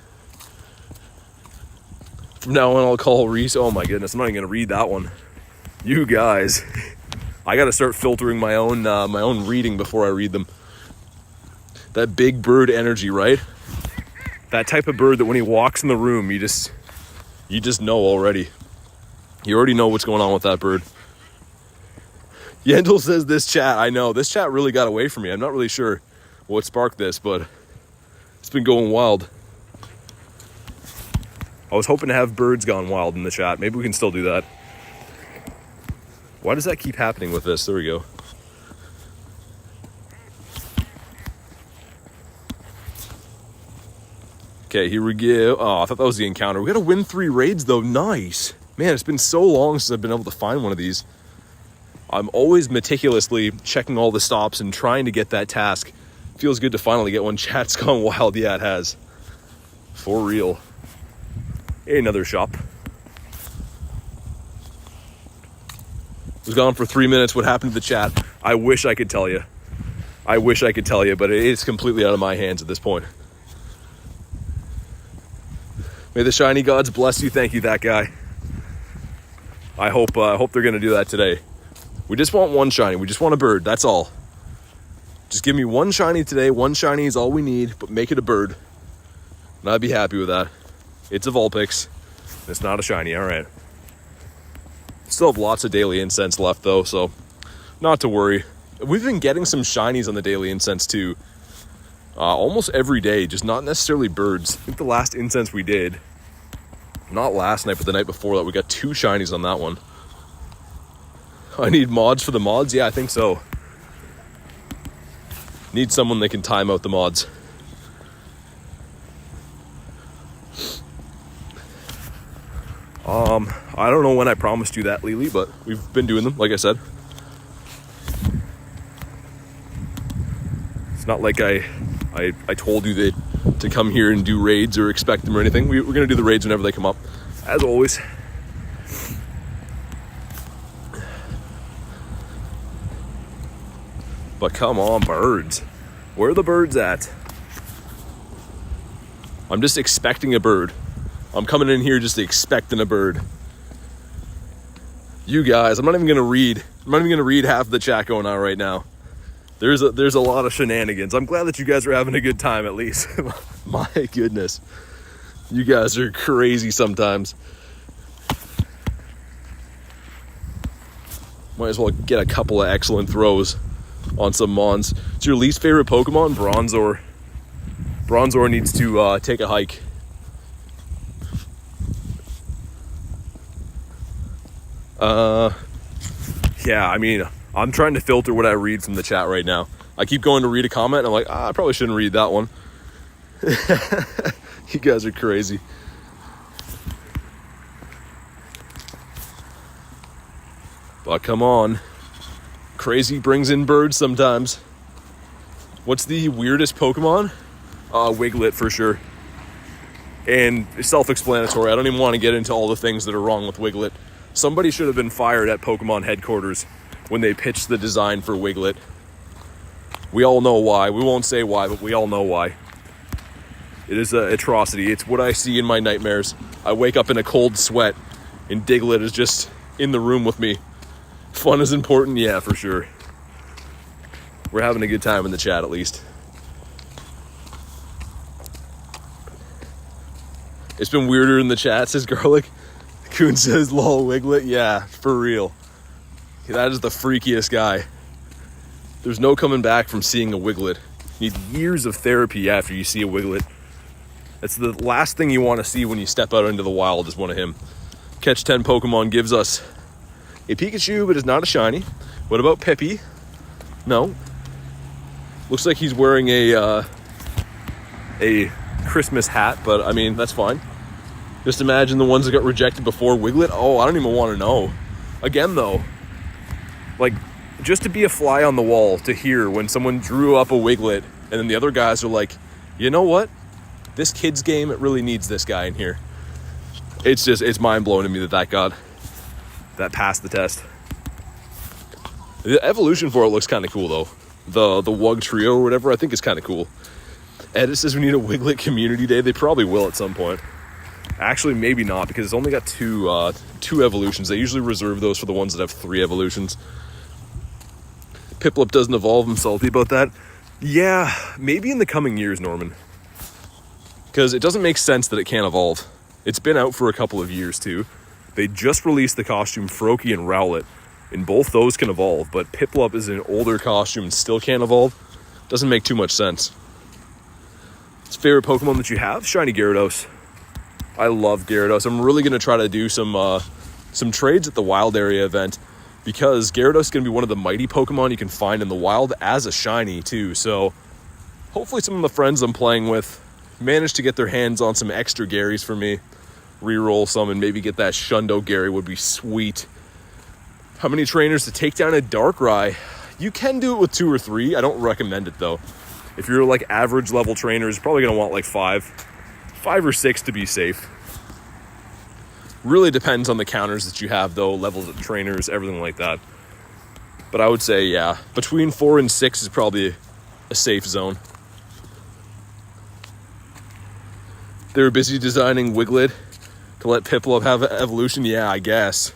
From now on, I'll call Reese. Oh my goodness, I'm not even gonna read that one. You guys, I gotta start filtering my own reading before I read them. That big bird energy, right? That type of bird that when he walks in the room, you just know already. You already know what's going on with that bird. Yendel says, this chat, I know, this chat really got away from me. I'm not really sure what sparked this, but it's been going wild. I was hoping to have birds gone wild in the chat. Maybe we can still do that. Why does that keep happening with this? There we go. Okay, here we go. Oh, I thought that was the encounter. We got to win 3 raids, though. Nice. Man, it's been so long since I've been able to find one of these. I'm always meticulously checking all the stops and trying to get that task. Feels good to finally get one. Chat's gone wild. Yeah, it has. For real. Another shop. Was gone for 3 minutes. What happened to the chat? I wish I could tell you. But it's completely out of my hands at this point. May the shiny gods bless you. Thank you, that guy. I hope they're going to do that today. We just want one shiny. We just want a bird. That's all. Just give me one shiny today. One shiny is all we need, but make it a bird. And I'd be happy with that. It's a Vulpix. It's not a shiny. All right. Still have lots of daily incense left, though, so not to worry. We've been getting some shinies on the daily incense, too. Almost every day, just not necessarily birds. I think the last incense we did, not last night, but the night before that, we got 2 shinies on that one. I need mods for the mods? Yeah, I think so. Need someone that can time out the mods. I don't know when I promised you that, Lily, but we've been doing them, like I said. It's not like I told you that to come here and do raids or expect them or anything. We're going to do the raids whenever they come up, as always. But come on, birds. Where are the birds at? I'm just expecting a bird. I'm coming in here just expecting a bird. You guys, I'm not even gonna read half of the chat going on right now. There's a lot of shenanigans. I'm glad that you guys are having a good time at least. My goodness. You guys are crazy sometimes. Might as well get a couple of excellent throws on some Mons. It's your least favorite Pokemon? Bronzor. Bronzor needs to take a hike. Yeah, I mean, I'm trying to filter what I read from the chat right now. I keep going to read a comment and I'm like, I probably shouldn't read that one. You guys are crazy. But come on. Crazy brings in birds sometimes. What's the weirdest Pokemon? Wiglet for sure. And self-explanatory. I don't even want to get into all the things that are wrong with Wiglet. Somebody should have been fired at Pokemon headquarters when they pitched the design for Wiglet. We all know why. We won't say why, but we all know why. It is an atrocity. It's what I see in my nightmares. I wake up in a cold sweat and Diglett is just in the room with me. Fun is important? Yeah, for sure. We're having a good time in the chat at least. It's been weirder in the chat, says Garlic. Coon says, lol, Wiglet. Yeah, for real. That is the freakiest guy. There's no coming back from seeing a Wiglet. You need years of therapy after you see a Wiglet. That's the last thing you want to see when you step out into the wild is one of him. Catch 10 Pokemon gives us a Pikachu, but it's not a shiny. What about Pippi? No. Looks like he's wearing a Christmas hat, but I mean, that's fine. Just imagine the ones that got rejected before Wiglet. Oh, I don't even want to know. Again, though, like, just to be a fly on the wall to hear when someone drew up a Wiglet and then the other guys are like, you know what? This kid's game, it really needs this guy in here. It's mind-blowing to me that passed the test. The evolution for it looks kind of cool, though. The Wug Trio or whatever, I think is kind of cool. Edit says we need a Wiglet community day. They probably will at some point. Actually, maybe not, because it's only got two evolutions. They usually reserve those for the ones that have 3 evolutions. Piplup doesn't evolve. I'm salty about that. Yeah, maybe in the coming years, Norman. Because it doesn't make sense that it can't evolve. It's been out for a couple of years, too. They just released the costume Froakie and Rowlet, and both those can evolve, but Piplup is an older costume and still can't evolve. Doesn't make too much sense. What's your favorite Pokemon that you have? Shiny Gyarados. I love Gyarados. I'm really going to try to do some trades at the wild area event, because Gyarados is going to be one of the mighty Pokemon you can find in the wild as a shiny, too. So hopefully some of the friends I'm playing with manage to get their hands on some extra Garys for me. Reroll some and maybe get that Shundo Gary would be sweet. How many trainers to take down a Darkrai? You can do it with 2 or 3. I don't recommend it, though. If you're like average level trainers, you're probably going to want like 5 or 6 to be safe. Really depends on the counters that you have, though, levels of trainers, everything like that. But I would say, yeah, between 4 and 6 is probably a safe zone. They were busy designing Wiglet to let Piplup have evolution. Yeah, I guess.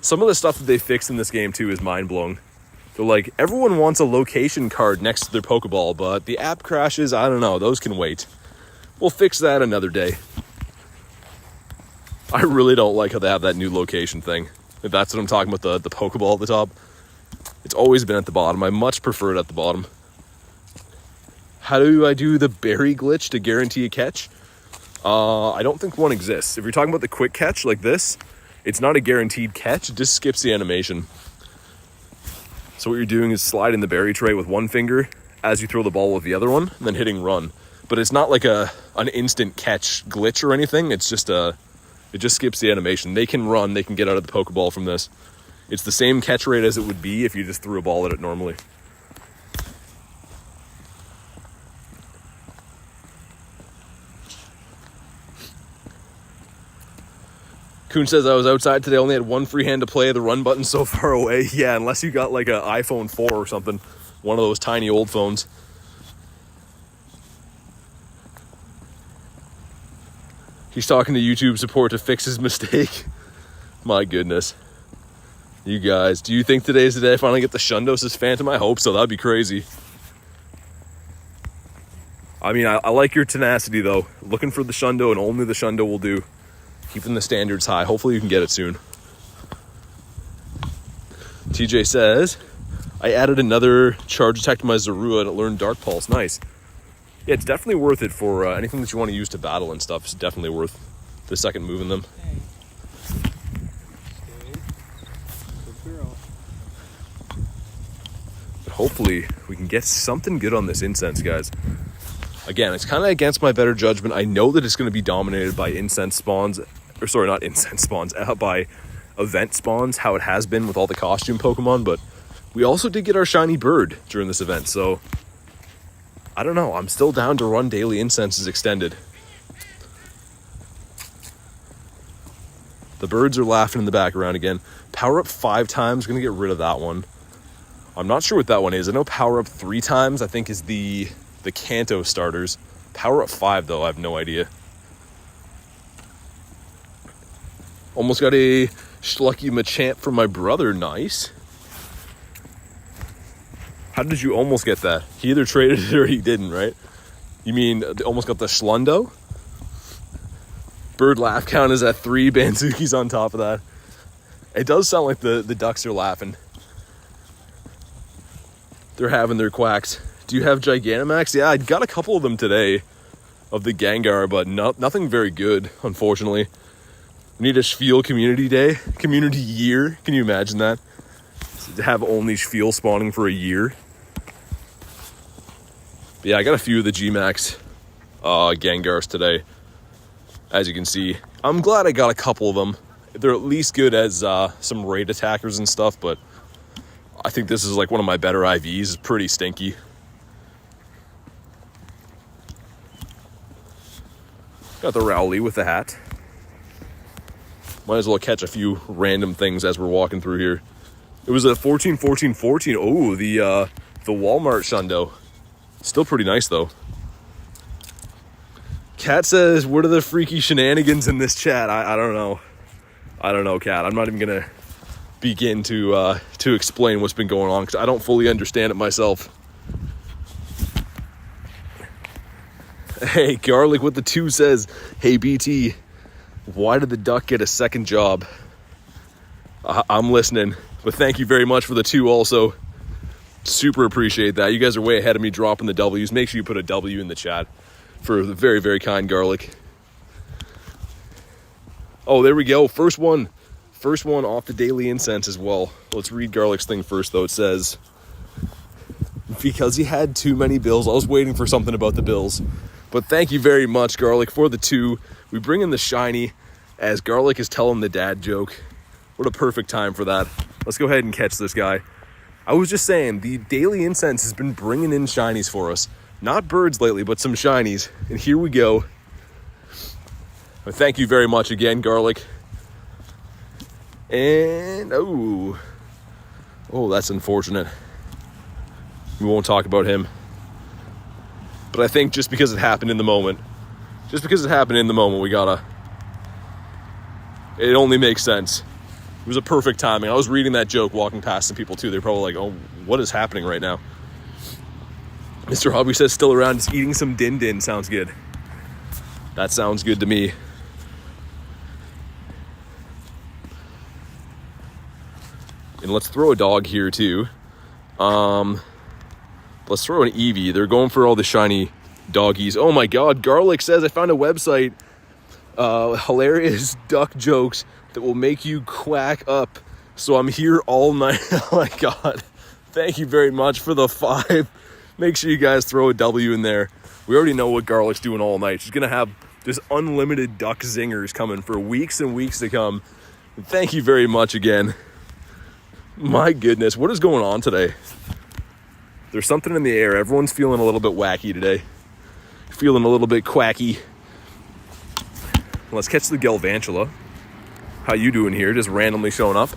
Some of the stuff that they fixed in this game, too, is mind-blowing. They're like, everyone wants a location card next to their Pokeball, but the app crashes, I don't know, those can wait. We'll fix that another day. I really don't like how they have that new location thing. If that's what I'm talking about, the Pokeball at the top. It's always been at the bottom. I much prefer it at the bottom. How do I do the berry glitch to guarantee a catch? I don't think one exists. If you're talking about the quick catch like this, it's not a guaranteed catch. It just skips the animation. So what you're doing is sliding the berry tray with one finger as you throw the ball with the other one, and then hitting run. But it's not like an instant catch glitch or anything. It's just it just skips the animation. They can run. They can get out of the Pokeball from this. It's the same catch rate as it would be if you just threw a ball at it normally. Kuhn says, I was outside today, only had one free hand to play, the run button's so far away. Yeah, unless you got like an iPhone 4 or something. One of those tiny old phones. He's talking to YouTube support to fix his mistake. My goodness. You guys, do you think today's the day I finally get the Shundosis Phantom? I hope so, that'd be crazy. I mean, I like your tenacity though. Looking for the Shundo and only the Shundo will do. Keeping the standards high. Hopefully you can get it soon. TJ says, I added another charge attack to my Zorua and it learned Dark Pulse. Nice. Yeah, it's definitely worth it for anything that you want to use to battle and stuff. It's definitely worth the second move in them. But hopefully we can get something good on this incense, guys. Again, it's kind of against my better judgment. I know that it's going to be dominated by incense spawns. Or sorry, not incense spawns, by event spawns, how it has been with all the costume Pokemon, but we also did get our shiny bird during this event, so I don't know. I'm still down to run daily incenses extended. The birds are laughing in the background again. Power up 5 times, gonna get rid of that one. I'm not sure what that one is. I know power up 3 times, I think is the Kanto starters. Power up 5 though, I have no idea. Almost got a Schlucky Machamp from my brother. Nice. How did you almost get that? He either traded it or he didn't, right? You mean almost got the Schlundo? Bird laugh count is at 3. Banzuki's on top of that. It does sound like the ducks are laughing. They're having their quacks. Do you have Gigantamax? Yeah, I got a couple of them today of the Gengar, but nothing very good, unfortunately. We need a Shfeel community day, community year. Can you imagine that? To have only Shfeel spawning for a year. But yeah, I got a few of the Gmax Gengars today. As you can see, I'm glad I got a couple of them. They're at least good as some raid attackers and stuff, but I think this is like one of my better IVs. It's pretty stinky. Got the Rowley with the hat. Might as well catch a few random things as we're walking through here. It was a 14, 14, 14. Oh, the Walmart Shundo. Still pretty nice, though. Kat says, what are the freaky shenanigans in this chat? I don't know. I don't know, Kat. I'm not even going to begin to explain what's been going on because I don't fully understand it myself. Hey, Garlic with the 2 says, hey, BT, why did the duck get a second job? I'm listening, but thank you very much for the 2 also. Super appreciate that. You guys are way ahead of me dropping the W's. Make sure you put a W in the chat for the very, very kind Garlic. Oh, there we go. First one off the daily incense as well. Let's read Garlic's thing first, though. It says, because he had too many bills. I was waiting for something about the bills. But thank you very much, Garlic, for the 2. We bring in the shiny as Garlic is telling the dad joke. What a perfect time for that. Let's go ahead and catch this guy. I was just saying, the daily incense has been bringing in shinies for us. Not birds lately, but some shinies. And here we go. But thank you very much again, Garlic. And, oh, Oh, that's unfortunate. We won't talk about him. But I think just because it happened in the moment, we gotta... It only makes sense. It was a perfect timing. I was reading that joke walking past some people too. They're probably like, oh, what is happening right now? Mr. Hobby says still around, just eating some din din. Sounds good. That sounds good to me. And let's throw a dog here too. Let's throw an Eevee. They're going for all the shiny doggies. Oh my god, Garlic says I found a website. Hilarious duck jokes that will make you quack up. So I'm here all night. Oh my god. Thank you very much for the 5. Make sure you guys throw a W in there. We already know what Garlic's doing all night. She's going to have just unlimited duck zingers coming for weeks and weeks to come. Thank you very much again. My goodness, what is going on today? There's something in the air. Everyone's feeling a little bit wacky today. Feeling a little bit quacky. Let's catch the Galvantula. How you doing here? Just randomly showing up.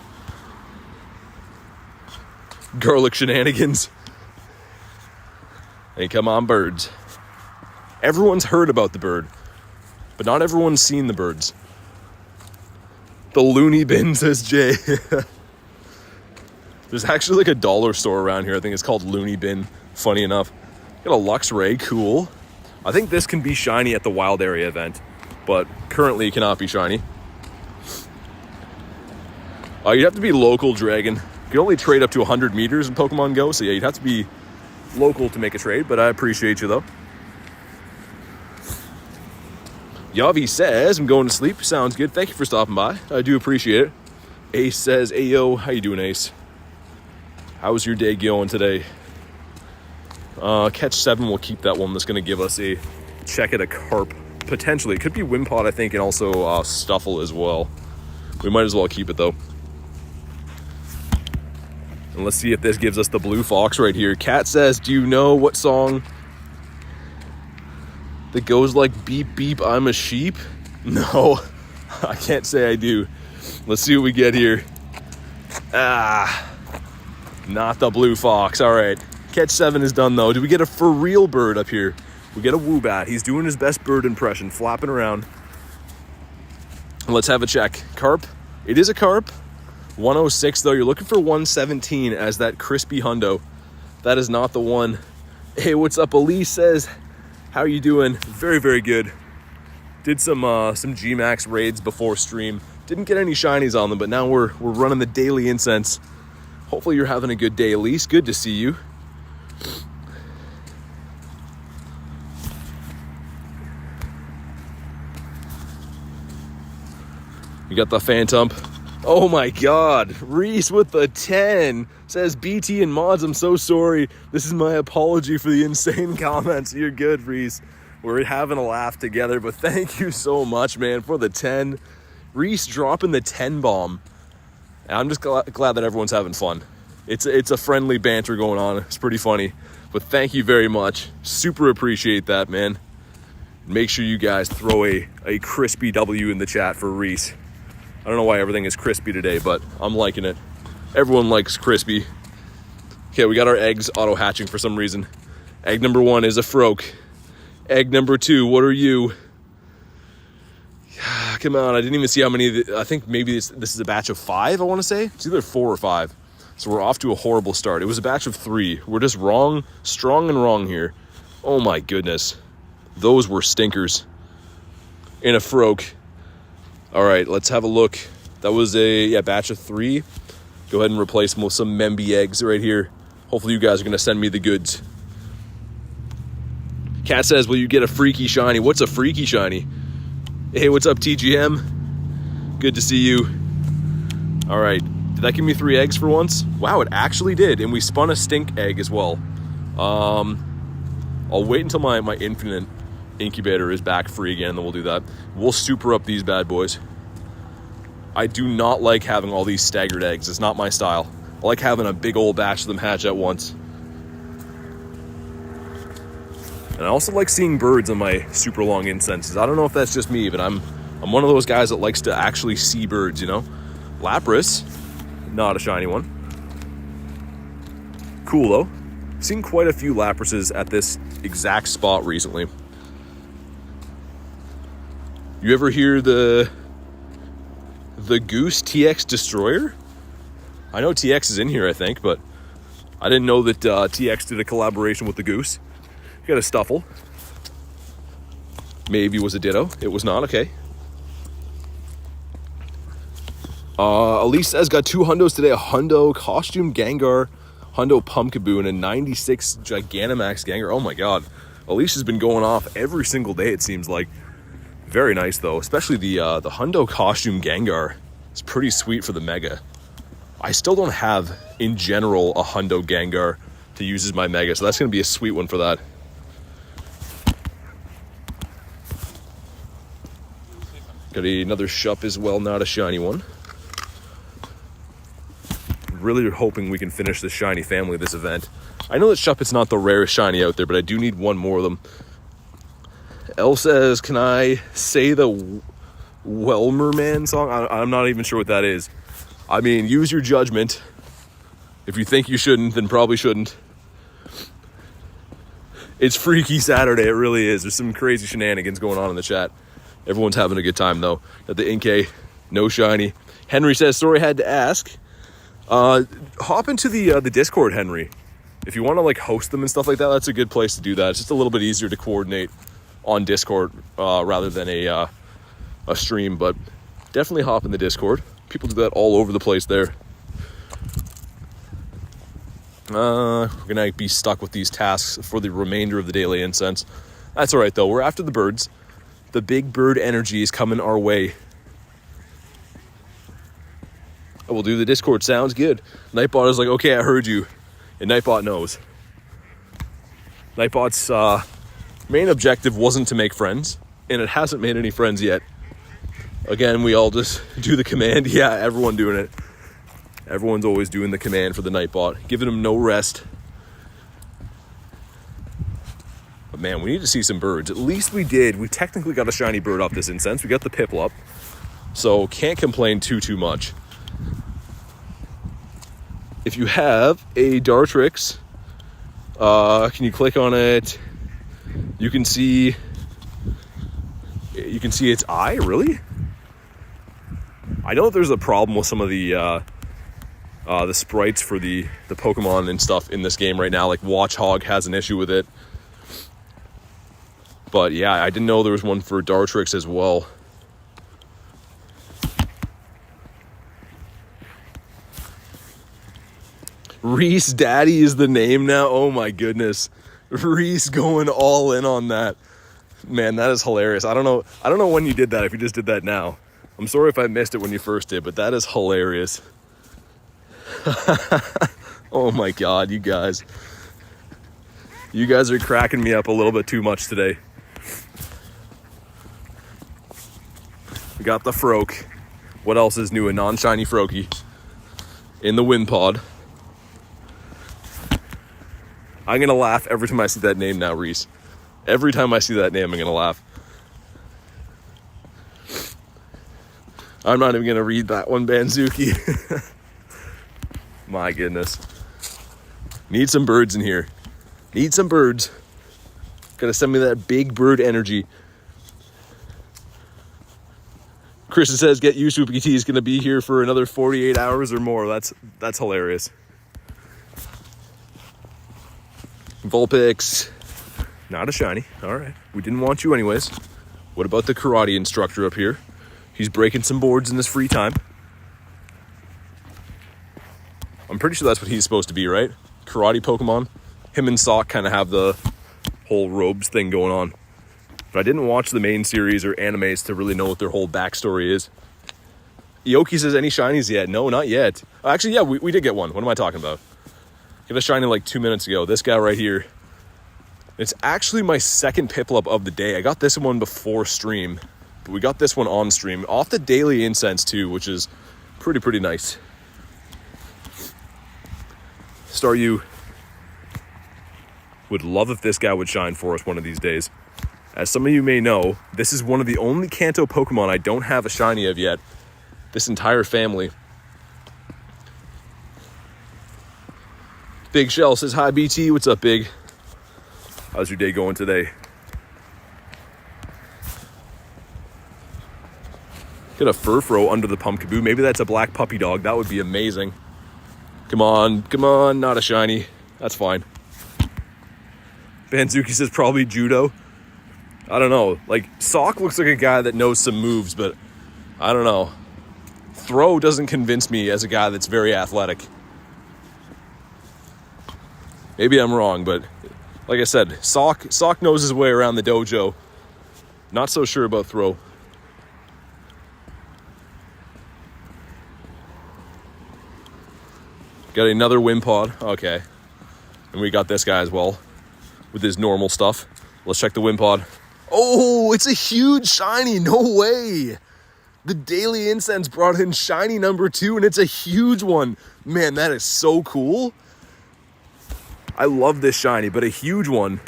Garlic shenanigans. Hey, come on, birds. Everyone's heard about the bird, but not everyone's seen the birds. The loony bin, says Jay. There's actually like a dollar store around here. I think it's called Loony Bin. Funny enough. Got a Luxray, cool. I think this can be shiny at the wild area event, but currently it cannot be shiny. You'd have to be local, Dragon. You can only trade up to 100 meters in Pokemon Go, so yeah, you'd have to be local to make a trade, but I appreciate you though. Yavi says, I'm going to sleep. Sounds good. Thank you for stopping by. I do appreciate it. Ace says, hey yo, how you doing, Ace? How's your day going today? Catch 7, we'll keep that one. That's going to give us a check at a carp. Potentially. It could be Wimpod, I think, and also Stuffle as well. We might as well keep it, though. And let's see if this gives us the blue fox right here. Kat says, do you know what song that goes like beep beep, I'm a sheep? No, I can't say I do. Let's see what we get here. Not the blue fox. All right. Catch 7 is done, though. Do we get a for real bird up here? We get a Woobat. He's doing his best bird impression, flapping around. Let's have a check. Carp. It is a carp. 106, though. You're looking for 117 as that crispy hundo. That is not the one. Hey, what's up? Elise says, how are you doing? Very, very good. Did some G-Max raids before stream. Didn't get any shinies on them, but now we're running the daily incense. Hopefully you're having a good day, Elise. Good to see you. You got the Phantom. Oh my god. Reese with the 10 says, BT and mods, I'm so sorry. This is my apology for the insane comments. You're good, Reese. We're having a laugh together, but thank you so much, man, for the 10. Reese dropping the 10 bomb. And I'm just glad that everyone's having fun. It's a friendly banter going on. It's pretty funny. But thank you very much. Super appreciate that, man. Make sure you guys throw a crispy W in the chat for Reese. I don't know why everything is crispy today, but I'm liking it. Everyone likes crispy. Okay, we got our eggs auto-hatching for some reason. Egg number 1 is a Froak. Egg number 2, what are you? Come on, I didn't even see how many. I think maybe this is a batch of 5, I want to say. It's either 4 or 5. So we're off to a horrible start. It was a batch of 3. We're just wrong, strong and wrong here. Oh my goodness. Those were stinkers. In a Froak. All right, let's have a look. That was a batch of 3. Go ahead and replace them with some Memby eggs right here. Hopefully you guys are going to send me the goods. Kat says, will you get a freaky shiny? What's a freaky shiny? Hey, what's up, TGM? Good to see you. All right. Did that give me 3 eggs for once? Wow, it actually did. And we spun a stink egg as well. I'll wait until my infinite incubator is back free again, and then we'll do that. We'll super up these bad boys. I do not like having all these staggered eggs. It's not my style. I like having a big old batch of them hatch at once. And I also like seeing birds on my super long incenses. I don't know if that's just me, but I'm one of those guys that likes to actually see birds, you know? Lapras, not a shiny one. Cool though. Seen quite a few Laprases at this exact spot recently. You ever hear the Goose TX Destroyer? I know TX is in here, I think, but I didn't know that TX did a collaboration with the Goose. You got a Stuffle. Maybe it was a Ditto. It was not. Okay. Elise says got 2 hundos today. A hundo Costume Gengar, hundo Pumpkaboo, and a 96 Gigantamax Gengar. Oh my god. Elise has been going off every single day, it seems like. Very nice though, especially the hundo Costume Gengar. It's pretty sweet for the Mega. I still don't have, in general, a hundo Gengar to use as my Mega, so that's going to be a sweet one for that. Got another Shup as well, not a shiny one. Really hoping we can finish the shiny family this event. I know that Shuppet's not the rarest shiny out there, but I do need one more of them. Elle says, can I say the Welmer Man song? I'm not even sure what that is. I mean, use your judgment. If you think you shouldn't, then probably shouldn't. It's Freaky Saturday, it really is. There's some crazy shenanigans going on in the chat. Everyone's having a good time, though. At the Inkay, no shiny. Henry says, sorry, had to ask. Hop into the Discord, Henry. If you want to like host them and stuff like that, that's a good place to do that. It's just a little bit easier to coordinate on Discord rather than a stream, but definitely hop in the Discord. People do that all over the place there. We're gonna be stuck with these tasks for the remainder of the daily incense. That's all right though. We're after the birds. The big bird energy is coming our way. We'll do the Discord. Sounds good. Nightbot is like, okay, I heard you. And Nightbot knows. Nightbot's main objective wasn't to make friends, and it hasn't made any friends yet. Again, we all just do the command. Yeah, everyone doing it. Everyone's always doing the command for the Nightbot, giving him no rest. But man, we need to see some birds. At least we did. We technically got a shiny bird off this incense. We got the Piplup, so can't complain too much. If you have a Dartrix, can you click on it? You can see its eye, really? I know there's a problem with some of the sprites for the Pokemon and stuff in this game right now. Like Watchhog has an issue with it. But yeah, I didn't know there was one for Dartrix as well. Reese Daddy is the name now. Oh my goodness. Reese going all in on that. Man, that is hilarious. I don't know when you did that, if you just did that now. I'm sorry if I missed it when you first did, but that is hilarious. Oh my god, you guys. You guys are cracking me up a little bit too much today. We got the Froak. What else is new? A non-shiny Froakie in the Wind Pod. I'm going to laugh every time I see that name now, Reese. Every time I see that name, I'm going to laugh. I'm not even going to read that one, Banzuki. My goodness. Need some birds in here. Need some birds. Gotta send me that big bird energy. Kristen says, get used to it. PT is going to be here for another 48 hours or more. That's hilarious. Vulpix. Not a shiny. All right. We didn't want you anyways. What about the karate instructor up here? He's breaking some boards in his free time. I'm pretty sure that's what he's supposed to be, right? Karate Pokemon. Him and Sock kind of have the whole robes thing going on. But I didn't watch the main series or animes to really know what their whole backstory is. Ioki says, any shinies yet? No, not yet. Actually, yeah, we did get one. What am I talking about? Get a shiny like 2 minutes ago. This guy right here. It's actually my second Piplup of the day. I got this one before stream, but we got this one on stream. Off the daily incense too, which is pretty nice. Staryu. Would love if this guy would shine for us one of these days. As some of you may know, this is one of the only Kanto Pokemon I don't have a shiny of yet. This entire family. Big Shell says, hi, BT. What's up, Big? How's your day going today? Got a Furfro under the Pumpkaboo. Maybe that's a black puppy dog. That would be amazing. Come on, come on. Not a shiny. That's fine. Banzuki says probably judo. I don't know. Like, Sock looks like a guy that knows some moves, but I don't know. Throw doesn't convince me as a guy that's very athletic. Maybe I'm wrong, but like I said, Sock knows his way around the dojo. Not so sure about Throw. Got another Wimpod. Okay. And we got this guy as well with his normal stuff. Let's check the Wimpod. Oh, it's a huge shiny. No way. The Daily Incense brought in shiny number 2, and it's a huge one. Man, that is so cool. I love this shiny, but a huge one.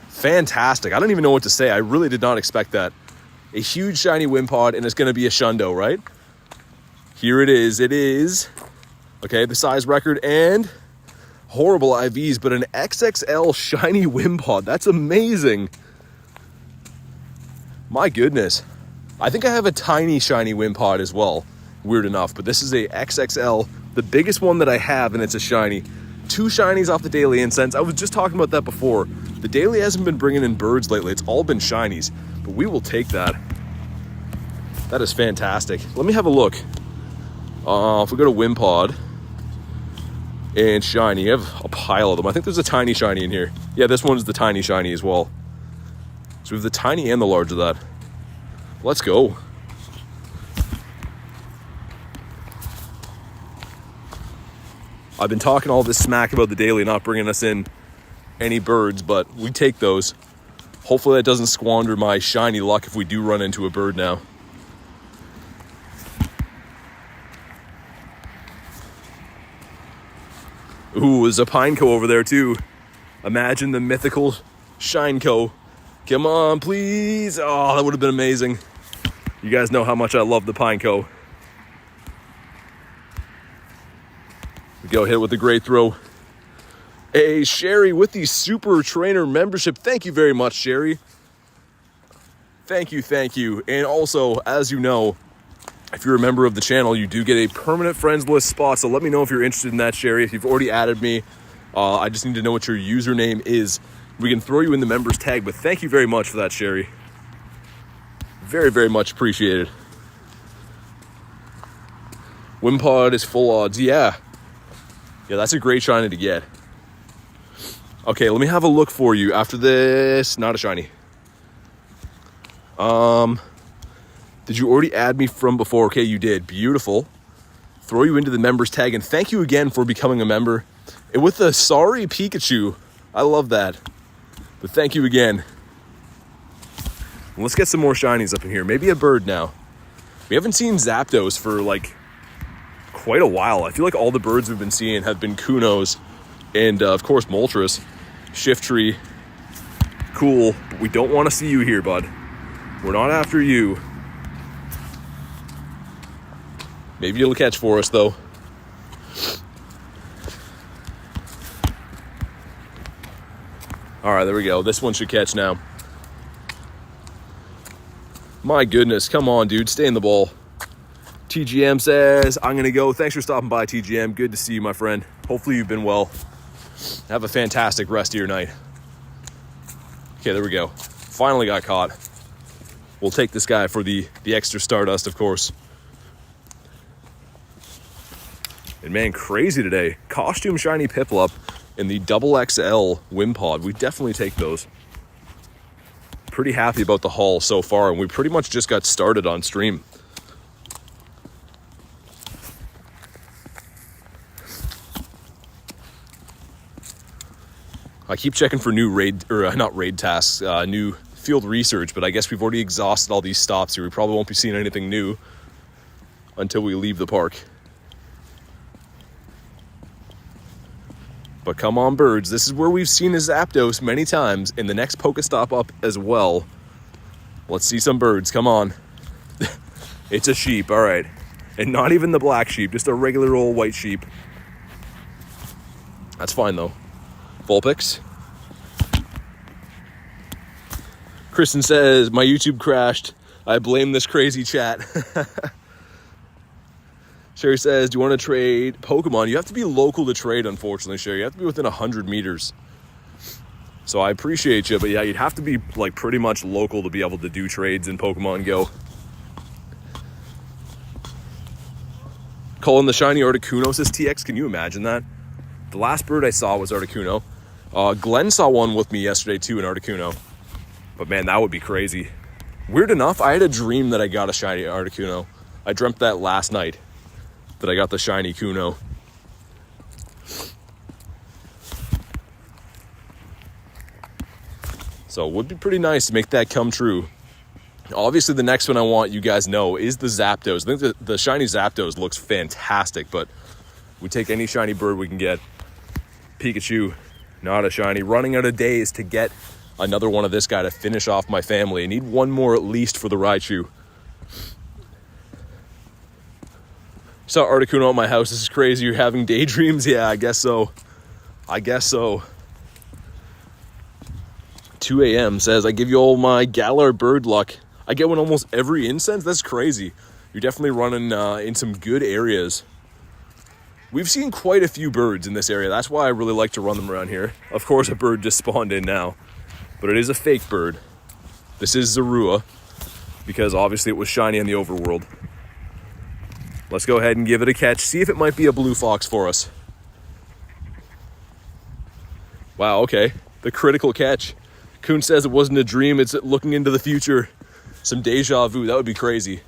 Fantastic. I don't even know what to say. I really did not expect that. A huge shiny Wimpod, and it's going to be a Shundo, right? Here it is. It is. Okay, the size record and horrible IVs, but an XXL shiny Wimpod. That's amazing. My goodness. I think I have a tiny shiny Wimpod as well. Weird enough, but this is a XXL, the biggest one that I have, and it's a shiny. 2 shinies off the Daily Incense. I was just talking about that before. The Daily hasn't been bringing in birds lately. It's all been shinies, but we will take that. That is fantastic. Let me have a look. If we go to Wimpod and shiny, you have a pile of them. I think there's a tiny shiny in here. Yeah, this one's the tiny shiny as well. So we have the tiny and the large of that. Let's go. I've been talking all this smack about the Daily not bringing us in any birds, but we take those. Hopefully that doesn't squander my shiny luck if we do run into a bird now. Ooh, there's a Pineco over there too. Imagine the mythical Shineco. Come on, please. Oh, that would have been amazing. You guys know how much I love the Pineco. We go hit it with a great throw. Hey, Sherry with the Super Trainer membership. Thank you very much, Sherry. Thank you, thank you. And also, as you know, if you're a member of the channel, you do get a permanent friends list spot. So let me know if you're interested in that, Sherry. If you've already added me, I just need to know what your username is. We can throw you in the members tag, but thank you very much for that, Sherry. Very, very much appreciated. Wimpod is full odds. Yeah, that's a great shiny to get. Okay, let me have a look for you after this. Not a shiny. Did you already add me from before? Okay, you did. Beautiful. Throw you into the members tag, and thank you again for becoming a member. And with the sorry Pikachu, I love that. But thank you again. Let's get some more shinies up in here. Maybe a bird now. We haven't seen Zapdos for like quite a while. I feel like all the birds we've been seeing have been Kunos and of course Moltres. Shiftry. Cool. But we don't want to see you here, bud. We're not after you. Maybe you'll catch for us though. All right, there we go. This one should catch now. My goodness, come on, dude. Stay in the ball. TGM says, I'm going to go. Thanks for stopping by, TGM. Good to see you, my friend. Hopefully you've been well. Have a fantastic rest of your night. Okay, there we go. Finally got caught. We'll take this guy for the extra Stardust, of course. And man, crazy today. Costume shiny Piplup and the XXL Wimpod. We definitely take those. Pretty happy about the haul so far, and we pretty much just got started on stream. I keep checking for new new field research, but I guess we've already exhausted all these stops here. We probably won't be seeing anything new until we leave the park. But come on, birds. This is where we've seen a Zapdos many times, in the next Pokestop up as well. Let's see some birds. Come on. It's a sheep. All right. And not even the black sheep, just a regular old white sheep. That's fine, though. Vulpix. Kristen says, my YouTube crashed. I blame this crazy chat. Sherry says, do you want to trade Pokemon? You have to be local to trade, unfortunately, Sherry. You have to be within 100 meters. So I appreciate you, but yeah, you'd have to be like pretty much local to be able to do trades in Pokemon Go. Calling the shiny Articuno, says TX. Can you imagine that? The last bird I saw was Articuno. Glenn saw one with me yesterday too, an Articuno. But man, that would be crazy. Weird enough, I had a dream that I got a shiny Articuno. I dreamt that last night, that I got the shiny Kuno. So it would be pretty nice to make that come true. Obviously, the next one I want you guys know is the Zapdos. I think the shiny Zapdos looks fantastic, but we take any shiny bird we can get. Pikachu, not a shiny. Running out of days to get another one of this guy to finish off my family. I need one more at least for the Raichu. Saw Articuno at my house. This is crazy. You're having daydreams? Yeah, I guess so. 2 a.m. says, I give you all my Galar bird luck. I get one almost every incense? That's crazy. You're definitely running in some good areas. We've seen quite a few birds in this area. That's why I really like to run them around here. Of course, a bird just spawned in now, but it is a fake bird. This is Zorua, because obviously it was shiny in the overworld. Let's go ahead and give it a catch. See if it might be a blue fox for us. Wow, okay. The critical catch. Kuhn says it wasn't a dream, it's looking into the future. Some deja vu, that would be crazy.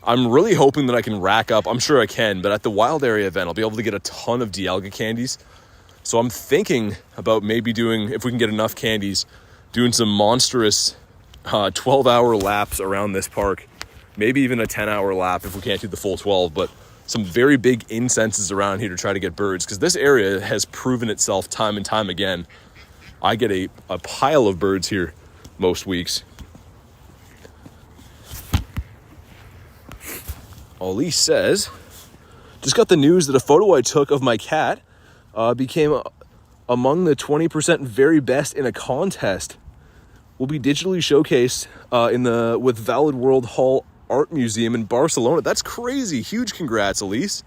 I'm really hoping that I can rack up, I'm sure I can, but at the wild area event, I'll be able to get a ton of Dialga candies. So I'm thinking about maybe doing, if we can get enough candies, doing some monstrous 12-hour laps around this park. Maybe even a 10-hour lap if we can't do the full 12, but some very big incenses around here to try to get birds, because this area has proven itself time and time again. I get a pile of birds here most weeks. Elise says, just got the news that a photo I took of my cat became among the 20% very best in a contest. Will be digitally showcased with Valid World Hall Art Museum in Barcelona. That's crazy. Huge congrats, Elise.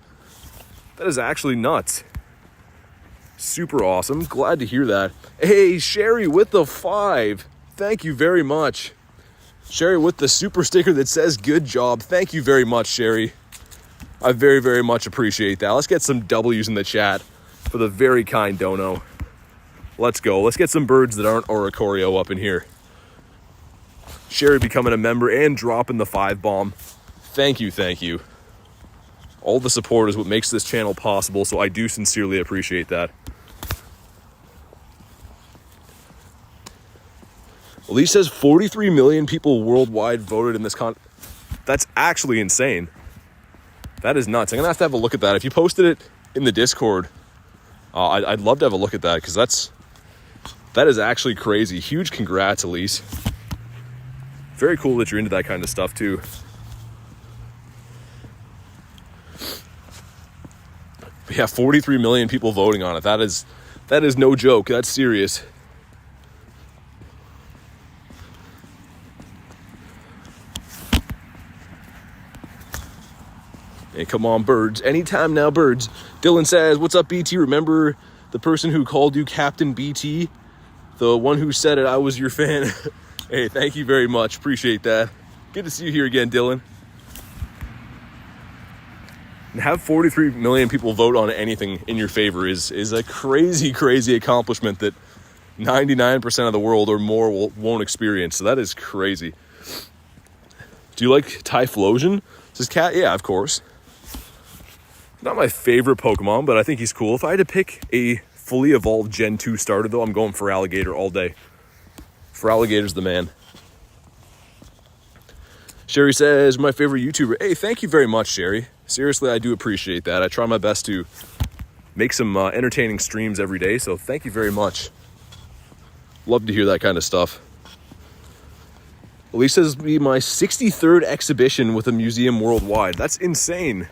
That is actually nuts. Super awesome. Glad to hear that. Hey, Sherry with the 5. Thank you very much. Sherry with the super sticker that says good job. Thank you very much, Sherry. I very, very much appreciate that. Let's get some W's in the chat for the very kind dono. Let's go. Let's get some birds that aren't Oricorio up in here. Sherry becoming a member and dropping the 5 bomb. Thank you, thank you. All the support is what makes this channel possible, so I do sincerely appreciate that. Elise says 43 million people worldwide voted in this That's actually insane. That is nuts. I'm going to have a look at that. If you posted it in the Discord, I'd love to have a look at that, because that is actually crazy. Huge congrats, Elise. Very cool that you're into that kind of stuff too. But yeah, 43 million people voting on it. That is no joke. That's serious. Hey, come on, birds. Anytime now, birds. Dylan says, what's up, BT? Remember the person who called you Captain BT? The one who said it, I was your fan. Hey, thank you very much. Appreciate that. Good to see you here again, Dylan. And have 43 million people vote on anything in your favor is a crazy, crazy accomplishment that 99% of the world or more won't experience. So that is crazy. Do you like Typhlosion? Says Cat, yeah, of course. Not my favorite Pokemon, but I think he's cool. If I had to pick a fully evolved Gen 2 starter, though, I'm going for Alligator all day. For Alligator's the man. Sherry says, my favorite YouTuber. Hey, thank you very much, Sherry. Seriously, I do appreciate that. I try my best to make some entertaining streams every day, so thank you very much. Love to hear that kind of stuff. Elise says, be my 63rd exhibition with a museum worldwide. That's insane.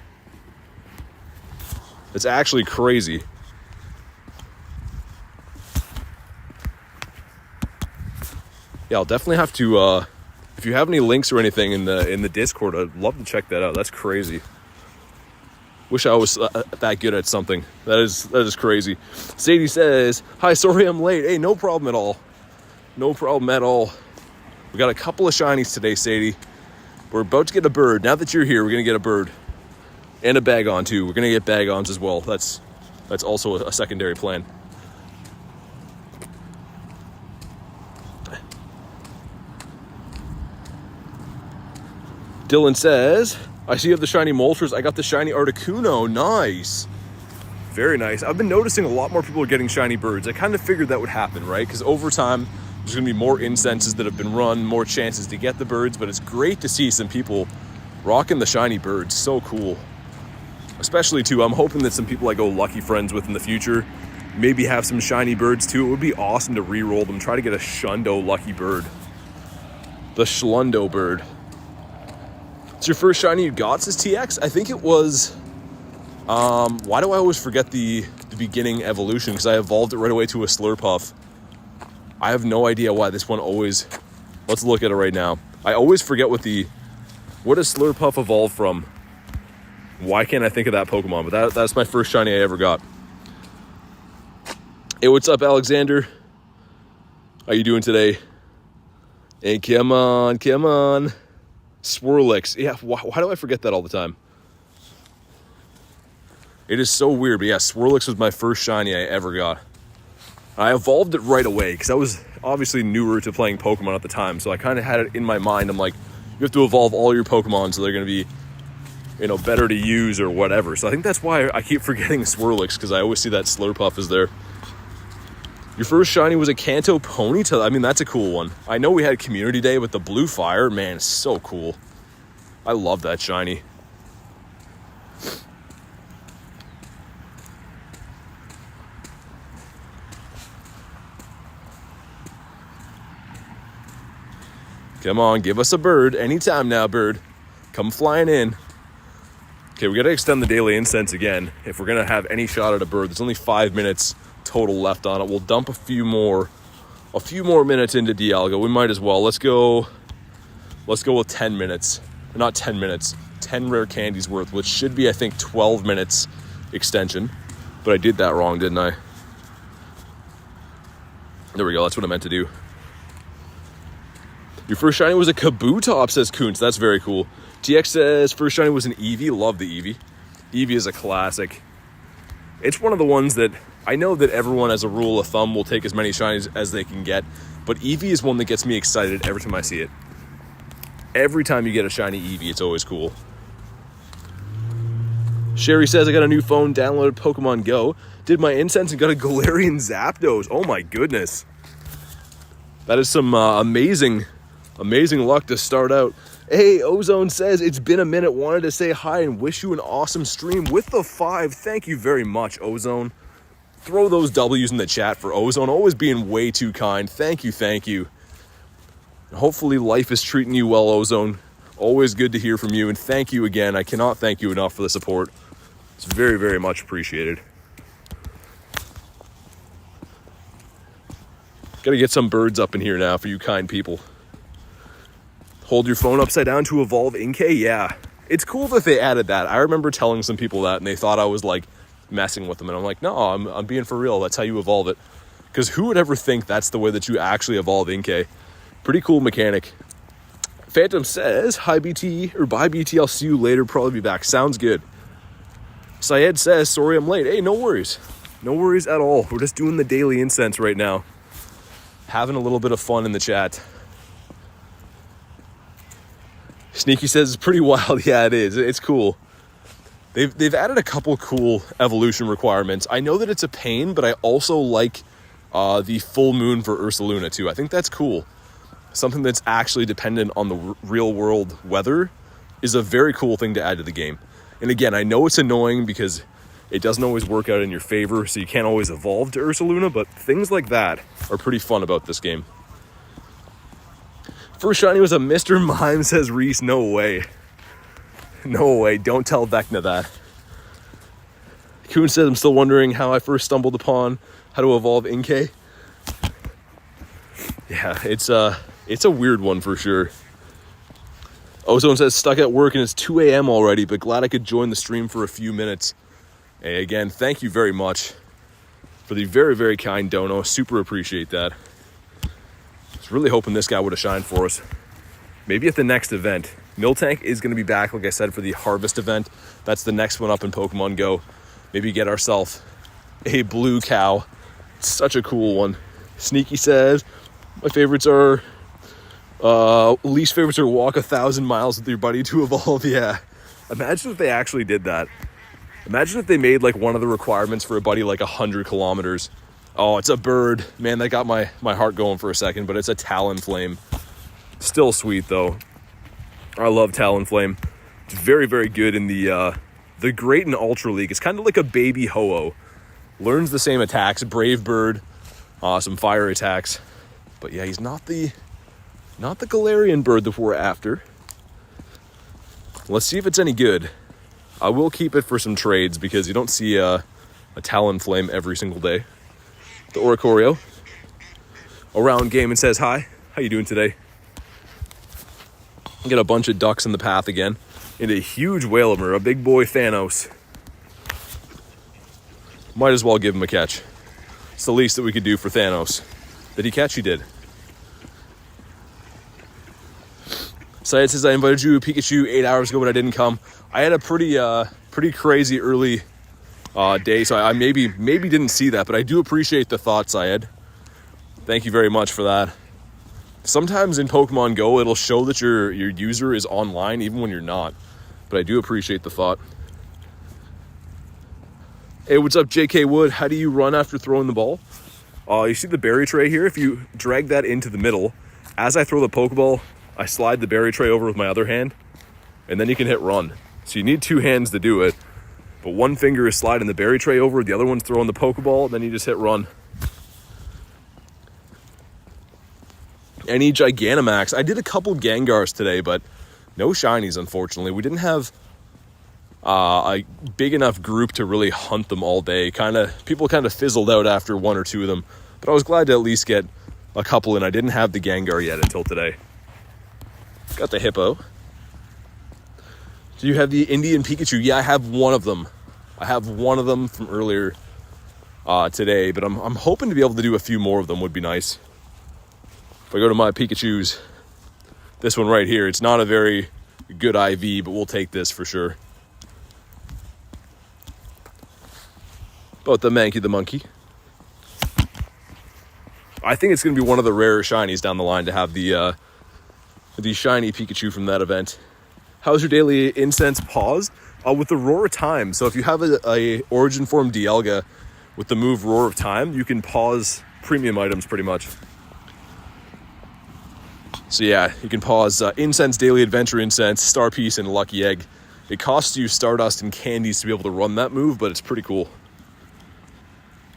It's actually crazy. Yeah, I'll definitely have to, if you have any links or anything in the Discord, I'd love to check that out. That's crazy. Wish I was that good at something. That is crazy. Sadie says, "Hi, sorry I'm late." Hey, no problem at all. No problem at all. We got a couple of shinies today, Sadie. We're about to get a bird. Now that you're here, we're going to get a bird. And a bag-on, too. We're going to get bag-ons as well. That's also a secondary plan. Dylan says, "I see you have the shiny Moltres. I got the shiny Articuno." Nice. Very nice. I've been noticing a lot more people are getting shiny birds. I kind of figured that would happen, right? Because over time, there's going to be more incenses that have been run, more chances to get the birds. But it's great to see some people rocking the shiny birds. So cool. Especially, too, I'm hoping that some people I go lucky friends with in the future maybe have some shiny birds, too. It would be awesome to re-roll them. Try to get a Shundo lucky bird. The Schlundo bird. It's your first shiny you got, says TX? I think it was... why do I always forget the beginning evolution? Because I evolved it right away to a Slurpuff. I have no idea why this one always... Let's look at it right now. I always forget what does Slurpuff evolve from? Why can't I think of that Pokemon? But that's my first shiny I ever got. Hey, what's up, Alexander? How you doing today? Hey, come on. Swirlix. Yeah, why do I forget that all the time? It is so weird, but yeah, Swirlix was my first shiny I ever got. I evolved it right away because I was obviously newer to playing Pokemon at the time, so I kind of had it in my mind. I'm like, you have to evolve all your Pokemon so they're going to be, better to use or whatever. So I think that's why I keep forgetting Swirlix, because I always see that Slurpuff is there. Your first shiny was a Kanto Ponytail. I mean, that's a cool one. I know we had Community Day with the Blue Fire. Man, it's so cool. I love that shiny. Come on, give us a bird. Anytime now, bird. Come flying in. Okay, we got to extend the daily incense again if we're going to have any shot at a bird. There's only 5 minutes total left on it. We'll dump a few more minutes into Dialga. We might as well. Let's go with 10 minutes. Not 10 minutes. 10 rare candies worth, which should be, I think, 12 minutes extension. But I did that wrong, didn't I? There we go. That's what I meant to do. Your first shiny was a Kabutops, says Kuntz. That's very cool. TX says first shiny was an Eevee. Love the Eevee. Eevee is a classic. It's one of the ones that I know that everyone, as a rule of thumb, will take as many shinies as they can get. But Eevee is one that gets me excited every time I see it. Every time you get a shiny Eevee, it's always cool. Sherry says, I got a new phone, downloaded Pokemon Go, did my incense, and got a Galarian Zapdos. Oh my goodness. That is some amazing luck to start out. Hey, Ozone says, it's been a minute, wanted to say hi and wish you an awesome stream with the 5. Thank you very much, Ozone. Throw those W's in the chat for Ozone, always being way too kind. Thank you. Hopefully life is treating you well, Ozone. Always good to hear from you, and thank you again. I cannot thank you enough for the support. It's very, very much appreciated. Gotta get some birds up in here now for you kind people. Hold your phone upside down to evolve Inkay? Yeah. It's cool that they added that. I remember telling some people that, and they thought I was, like, messing with them. And I'm like, no, I'm being for real. That's how you evolve it. Because who would ever think that's the way that you actually evolve Inkay? Pretty cool mechanic. Phantom says, hi BT, or bye BT, I'll see you later, probably be back. Sounds good. Syed says, sorry I'm late. Hey, no worries. No worries at all. We're just doing the daily incense right now. Having a little bit of fun in the chat. Sneaky says, it's pretty wild. Yeah, it is. It's cool. They've added a couple cool evolution requirements. I know that it's a pain, but I also like the full moon for Ursaluna too. I think that's cool. Something that's actually dependent on the real world weather is a very cool thing to add to the game. And again, I know it's annoying because it doesn't always work out in your favor, so you can't always evolve to Ursaluna, but things like that are pretty fun about this game. First shiny was a Mr. Mime, says Reese. No way. No way. Don't tell Vecna that. Kuhn says, I'm still wondering how I first stumbled upon how to evolve Inkay. Yeah, it's a weird one for sure. Ozone says, stuck at work and it's 2 a.m. already, but glad I could join the stream for a few minutes. Hey, again, thank you very much for the very, very kind dono. Super appreciate that. I was really hoping this guy would have shined for us. Maybe at the next event. Miltank is going to be back, like I said, for the Harvest event. That's the next one up in Pokemon Go. Maybe get ourselves a blue cow. It's such a cool one. Sneaky says, my favorites are, least favorites are walk 1,000 miles with your buddy to evolve. Yeah. Imagine if they actually did that. Imagine if they made like one of the requirements for a buddy like 100 kilometers. Oh, it's a bird. Man, that got my heart going for a second, but it's a Talonflame. Still sweet though. I love Talonflame. It's very, very good in the Great and Ultra League. It's kind of like a baby Ho-Oh. Learns the same attacks. Brave Bird, some fire attacks. But yeah, he's not the Galarian bird that we're after. Let's see if it's any good. I will keep it for some trades because you don't see a Talonflame every single day. The Oricorio around game and says hi. How you doing today? Get a bunch of ducks in the path again. And a huge Whalmer, a big boy Thanos. Might as well give him a catch. It's the least that we could do for Thanos. Did he catch? He did. Syed says, I invited you Pikachu 8 hours ago, but I didn't come. I had a pretty crazy early day, so I maybe didn't see that, but I do appreciate the thought, Syed. Thank you very much for that. Sometimes in Pokemon Go, it'll show that your user is online, even when you're not. But I do appreciate the thought. Hey, what's up, JK Wood? How do you run after throwing the ball? You see the berry tray here? If you drag that into the middle, as I throw the Pokeball, I slide the berry tray over with my other hand, and then you can hit run. So you need 2 hands to do it, but one finger is sliding the berry tray over, the other one's throwing the Pokeball, and then you just hit run. Any Gigantamax? I did a couple Gengars today, but no shinies, unfortunately. We didn't have a big enough group to really hunt them all day. People kind of fizzled out after 1 or 2 of them, but I was glad to at least get a couple in. I didn't have the Gengar yet until today. Got the Hippo. Do you have the Indian Pikachu? Yeah, I have one of them. I have one of them from earlier today, but I'm hoping to be able to do a few more of them. Would be nice. If I go to my Pikachus, this one right here, it's not a very good IV, but we'll take this for sure. About the Mankey the Monkey. I think it's going to be one of the rarer shinies down the line to have the shiny Pikachu from that event. How's your daily incense paused? With the Roar of Time. So if you have a Origin Form Dialga with the move Roar of Time, you can pause premium items pretty much. So yeah, you can pause Incense, Daily Adventure Incense, Star Piece, and Lucky Egg. It costs you Stardust and candies to be able to run that move, but it's pretty cool.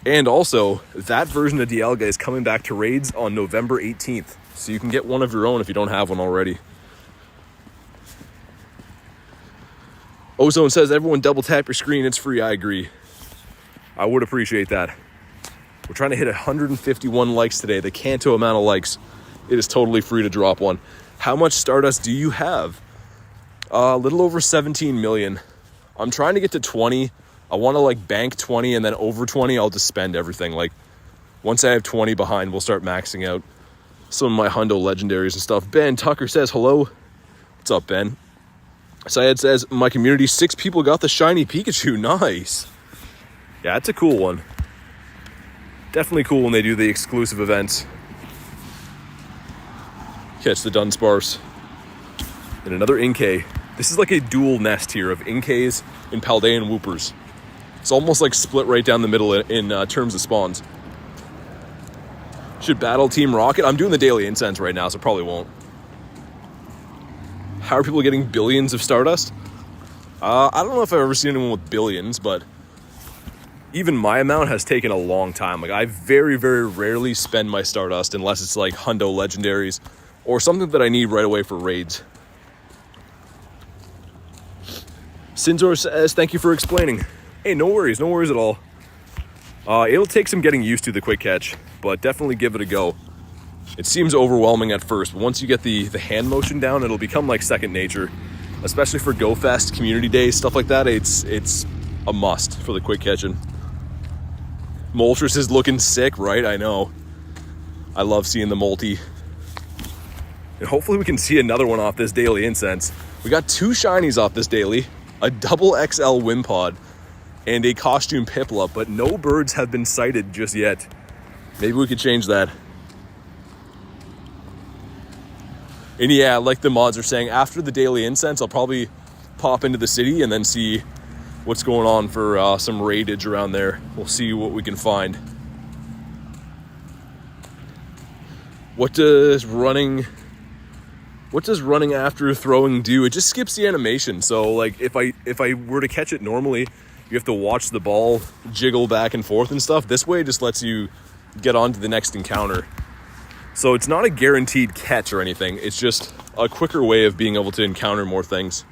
And also, that version of Dialga is coming back to raids on November 18th. So you can get one of your own if you don't have one already. Ozone says, everyone double tap your screen, it's free. I agree. I would appreciate that. We're trying to hit 151 likes today, the Kanto amount of likes. It is totally free to drop one. How much Stardust do you have? A little over 17 million. I'm trying to get to 20. I want to bank 20, and then over 20, I'll just spend everything. Once I have 20 behind, we'll start maxing out some of my hundo legendaries and stuff. Ben Tucker says, hello. What's up, Ben? Syed says, my community, 6 people got the shiny Pikachu. Nice. Yeah, it's a cool one. Definitely cool when they do the exclusive events. Catch the Dunsparce. And another Inkay. This is like a dual nest here of Inkays and Paldean Whoopers. It's almost like split right down the middle in terms of spawns. Should Battle Team Rocket? I'm doing the daily incense right now, so probably won't. How are people getting billions of Stardust? I don't know if I've ever seen anyone with billions, but even my amount has taken a long time. I very, very rarely spend my Stardust unless it's hundo legendaries or something that I need right away for raids. Sinzor says, thank you for explaining. Hey, no worries at all. It'll take some getting used to the quick catch, but definitely give it a go. It seems overwhelming at first, but once you get the hand motion down, it'll become like second nature. Especially for Go Fest, community days, stuff like that, it's a must for the quick catching. Moltres is looking sick, right? I know. I love seeing the multi. And hopefully we can see another one off this daily incense. We got 2 shinies off this daily, a double XL Wimpod, and a costume Piplup, but no birds have been sighted just yet. Maybe we could change that. And yeah, like the mods are saying, after the daily incense, I'll probably pop into the city and then see what's going on for some raidage around there. We'll see what we can find. What does running after throwing do? It just skips the animation. So like if I were to catch it normally, you have to watch the ball jiggle back and forth and stuff. This way it just lets you get on to the next encounter. So it's not a guaranteed catch or anything. It's just a quicker way of being able to encounter more things.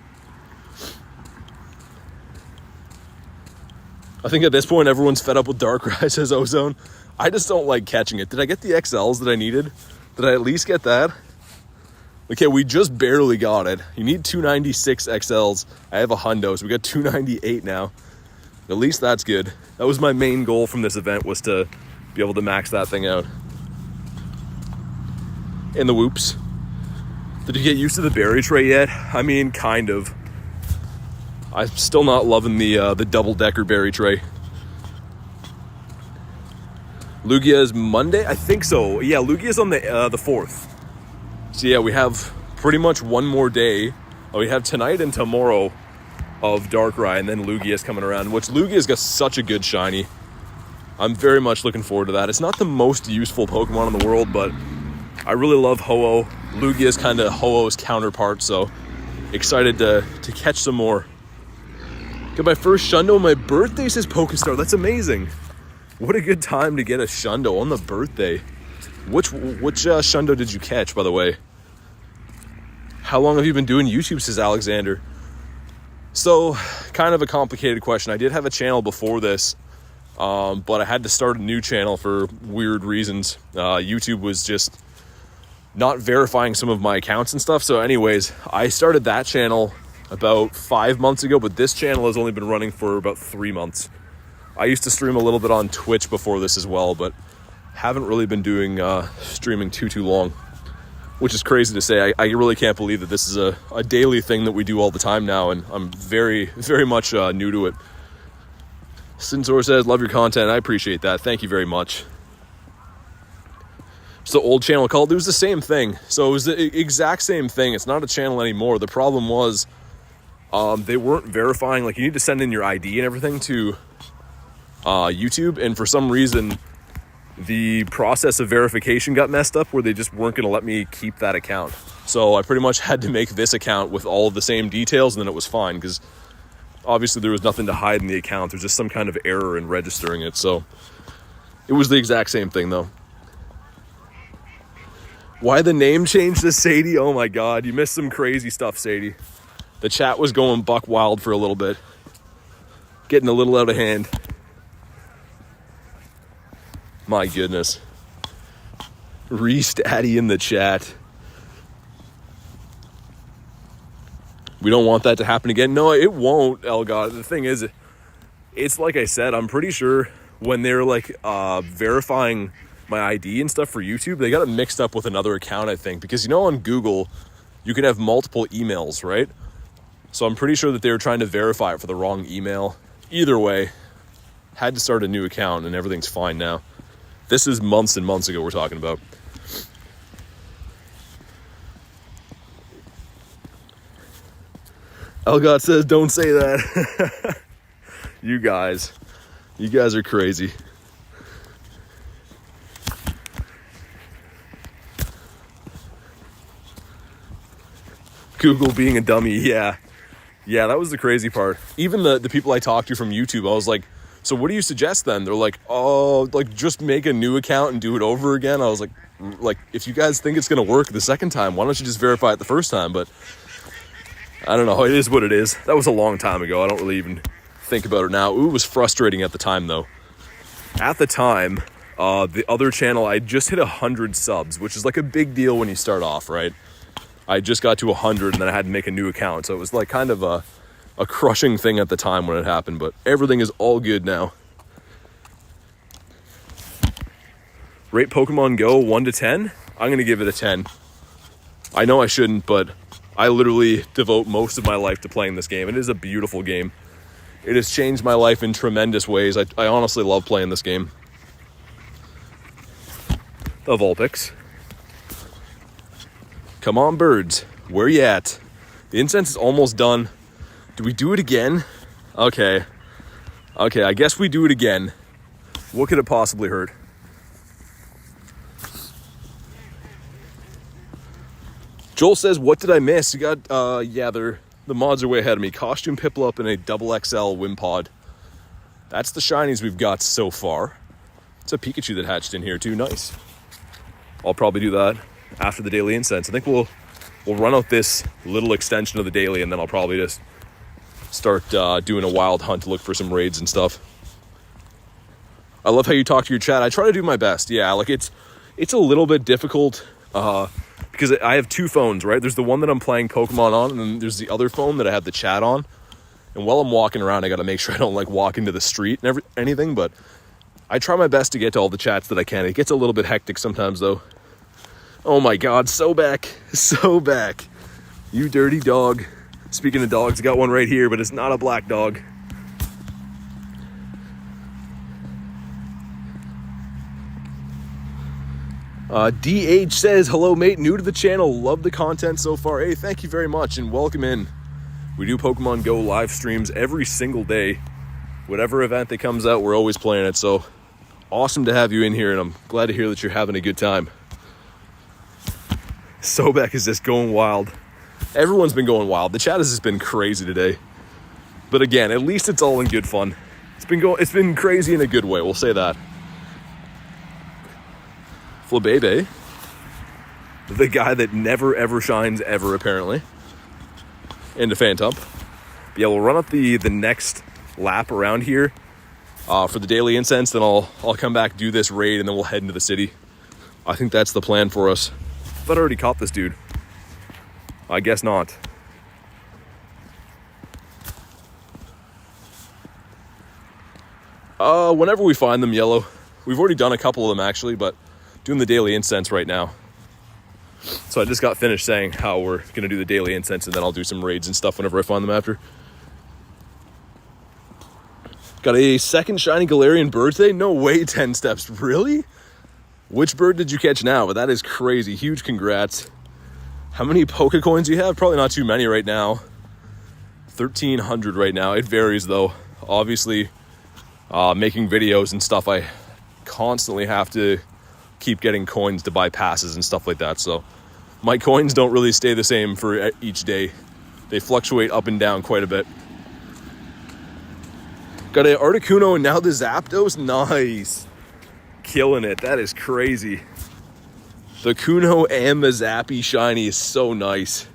I think at this point everyone's fed up with Darkrai, says Ozone. I just don't like catching it. Did I get the XLs that I needed? Did I at least get that? Okay, we just barely got it. You need 296 XLs. I have a hundo, so we got 298 now. At least that's good. That was my main goal from this event, was to be able to max that thing out. And the whoops. Did you get used to the berry tray yet? I mean, kind of. I'm still not loving the double-decker berry tray. Lugia is Monday? I think so. Yeah, Lugia is on the 4th. So yeah, we have pretty much one more day. We have tonight and tomorrow of Darkrai, and then Lugia's coming around, which Lugia's got such a good shiny. I'm very much looking forward to that. It's not the most useful Pokemon in the world, but I really love Ho-Oh. Lugia's kind of Ho-Oh's counterpart, so excited to catch some more. Got my first Shundo on my birthday, says Pokestar. That's amazing. What a good time to get a Shundo on the birthday. Which Shundo did you catch, by the way? How long have you been doing YouTube, says Alexander? So, kind of a complicated question. I did have a channel before this, but I had to start a new channel for weird reasons. YouTube was just not verifying some of my accounts and stuff. So anyways, I started that channel about 5 months ago, but this channel has only been running for about 3 months. I used to stream a little bit on Twitch before this as well, but haven't really been doing streaming too long, which is crazy to say. I really can't believe that this is a daily thing that we do all the time now, and I'm very, very much new to it. Sinsor says, love your content. I appreciate that. Thank you very much. So the old channel called, it was the same thing. So it was the exact same thing. It's not a channel anymore. The problem was they weren't verifying. Like, you need to send in your ID and everything to YouTube, and for some reason the process of verification got messed up where they just weren't going to let me keep that account. So I pretty much had to make this account with all of the same details, and then it was fine, because obviously there was nothing to hide in the account. There's just some kind of error in registering it. So it was the exact same thing though. Why the name change to Sadie? Oh my god, you missed some crazy stuff, Sadie. The chat was going buck wild for a little bit, getting a little out of hand. My goodness. Re-statty in the chat. We don't want that to happen again. No, it won't, Elgod. The thing is, it's like I said, I'm pretty sure when they're like verifying my ID and stuff for YouTube, they got it mixed up with another account, I think. Because, you know, on Google, you can have multiple emails, right? So I'm pretty sure that they were trying to verify it for the wrong email. Either way, had to start a new account, and everything's fine now. This is months and months ago we're talking about. Elgott says, don't say that. You guys are crazy. Google being a dummy, yeah. Yeah, that was the crazy part. Even the people I talked to from YouTube, I was like, so what do you suggest then? They're like, oh, like just make a new account and do it over again. I was like, if you guys think it's going to work the second time, why don't you just verify it the first time? But I don't know. It is what it is. That was a long time ago. I don't really even think about it now. Ooh, it was frustrating at the time, though. At the time, the other channel, I just hit 100 subs, which is like a big deal when you start off, right? I just got to 100 and then I had to make a new account. So it was like kind of a crushing thing at the time when it happened, but everything is all good now. Rate Pokemon Go 1 to 10? I'm going to give it a 10. I know I shouldn't, but I literally devote most of my life to playing this game. It is a beautiful game. It has changed my life in tremendous ways. I honestly love playing this game. The Vulpix. Come on, birds. Where you at? The incense is almost done. Do we do it again? Okay. Okay, I guess we do it again. What could it possibly hurt? Joel says, what did I miss? You got, yeah, the mods are way ahead of me. Costume Piplup and a double XL Wimpod. That's the shinies we've got so far. It's a Pikachu that hatched in here too, nice. I'll probably do that after the daily incense. I think we'll run out this little extension of the daily and then I'll probably just start doing a wild hunt to look for some raids and stuff. I love how you talk to your chat. I try to do my best. Yeah, like it's a little bit difficult, because I have two phones, right? There's the one that I'm playing Pokemon on, and then there's the other phone that I have the chat on. And while I'm walking around, I got to make sure I don't like walk into the street and anything, but I try my best to get to all the chats that I can. It gets a little bit hectic sometimes, though. Oh my God, Sobek, Sobek, you dirty dog. Speaking of dogs, I got one right here, but it's not a black dog. DH says, hello mate, new to the channel, love the content so far. Hey, thank you very much and welcome in. We do Pokemon Go live streams every single day. Whatever event that comes out, we're always playing it. So awesome to have you in here, and I'm glad to hear that you're having a good time. Sobek is just going wild. Everyone's been going wild. The chat has just been crazy today. But again, at least it's all in good fun. It's been crazy in a good way, we'll say that. Flabebe, the guy that never ever shines ever apparently, and a Phantump. Yeah, we'll run up the next lap around here for the daily incense, then I'll come back, do this raid, and then we'll head into the city. I think that's the plan for us. I thought I already caught this dude. I guess not. Whenever we find them, yellow. We've already done a couple of them actually, but doing the daily incense right now. So I just got finished saying how we're gonna do the daily incense and then I'll do some raids and stuff whenever I find them after. Got a second shiny Galarian bird today? No way, 10 steps, really? Which bird did you catch now? But that is crazy, huge congrats. How many Pokecoins do you have? Probably not too many right now. 1,300 right now, it varies though. Obviously, making videos and stuff, I constantly have to keep getting coins to buy passes and stuff like that, so my coins don't really stay the same for each day. They fluctuate up and down quite a bit. Got an Articuno and now the Zapdos. Nice, killing it. That is crazy. The Kuno and the Zappy shiny is so nice.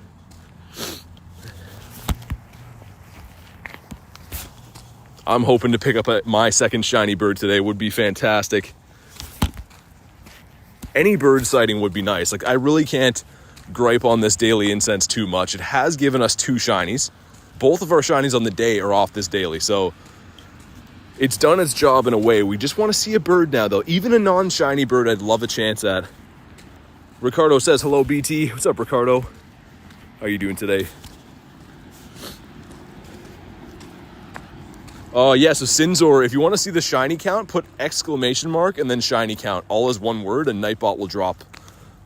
I'm hoping to pick up my second shiny bird today. Would be fantastic. Any bird sighting would be nice. Like, I really can't gripe on this daily incense too much. It has given us 2 shinies. Both of our shinies on the day are off this daily, so it's done its job in a way. We just want to see a bird now, though. Even a non-shiny bird, I'd love a chance at. Ricardo says, hello, BT. What's up, Ricardo? How are you doing today? Yeah, so Sinzor, if you want to see the shiny count, put exclamation mark and then shiny count, all as one word, and Nightbot will drop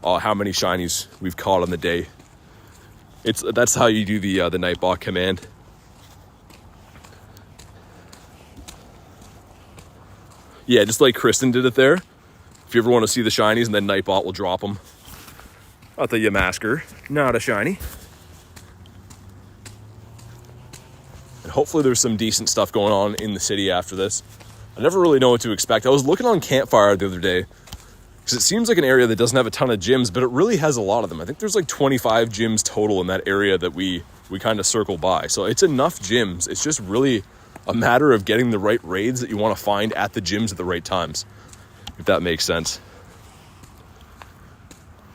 how many shinies we've caught on the day. That's how you do the Nightbot command. Yeah, just like Kristen did it there. If you ever want to see the shinies, and then Nightbot will drop them. Not the Yamasker, not a shiny. And hopefully there's some decent stuff going on in the city after this. I never really know what to expect. I was looking on Campfire the other day, because it seems like an area that doesn't have a ton of gyms, but it really has a lot of them. I think there's like 25 gyms total in that area that we kind of circle by. So it's enough gyms. It's just really a matter of getting the right raids that you want to find at the gyms at the right times, if that makes sense.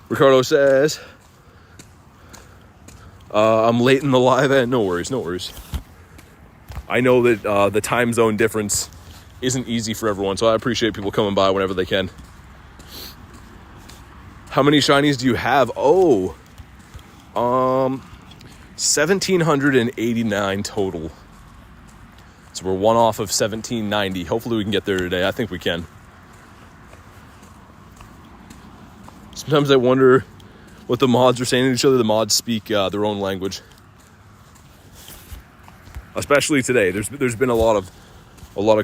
Ricardo says, I'm late in the live end. No worries, no worries. I know that the time zone difference isn't easy for everyone, so I appreciate people coming by whenever they can. How many shinies do you have? 1,789 total. So we're one off of 1,790. Hopefully we can get there today. I think we can. Sometimes I wonder what the mods are saying to each other. The mods speak their own language. Especially today. There's been a lot of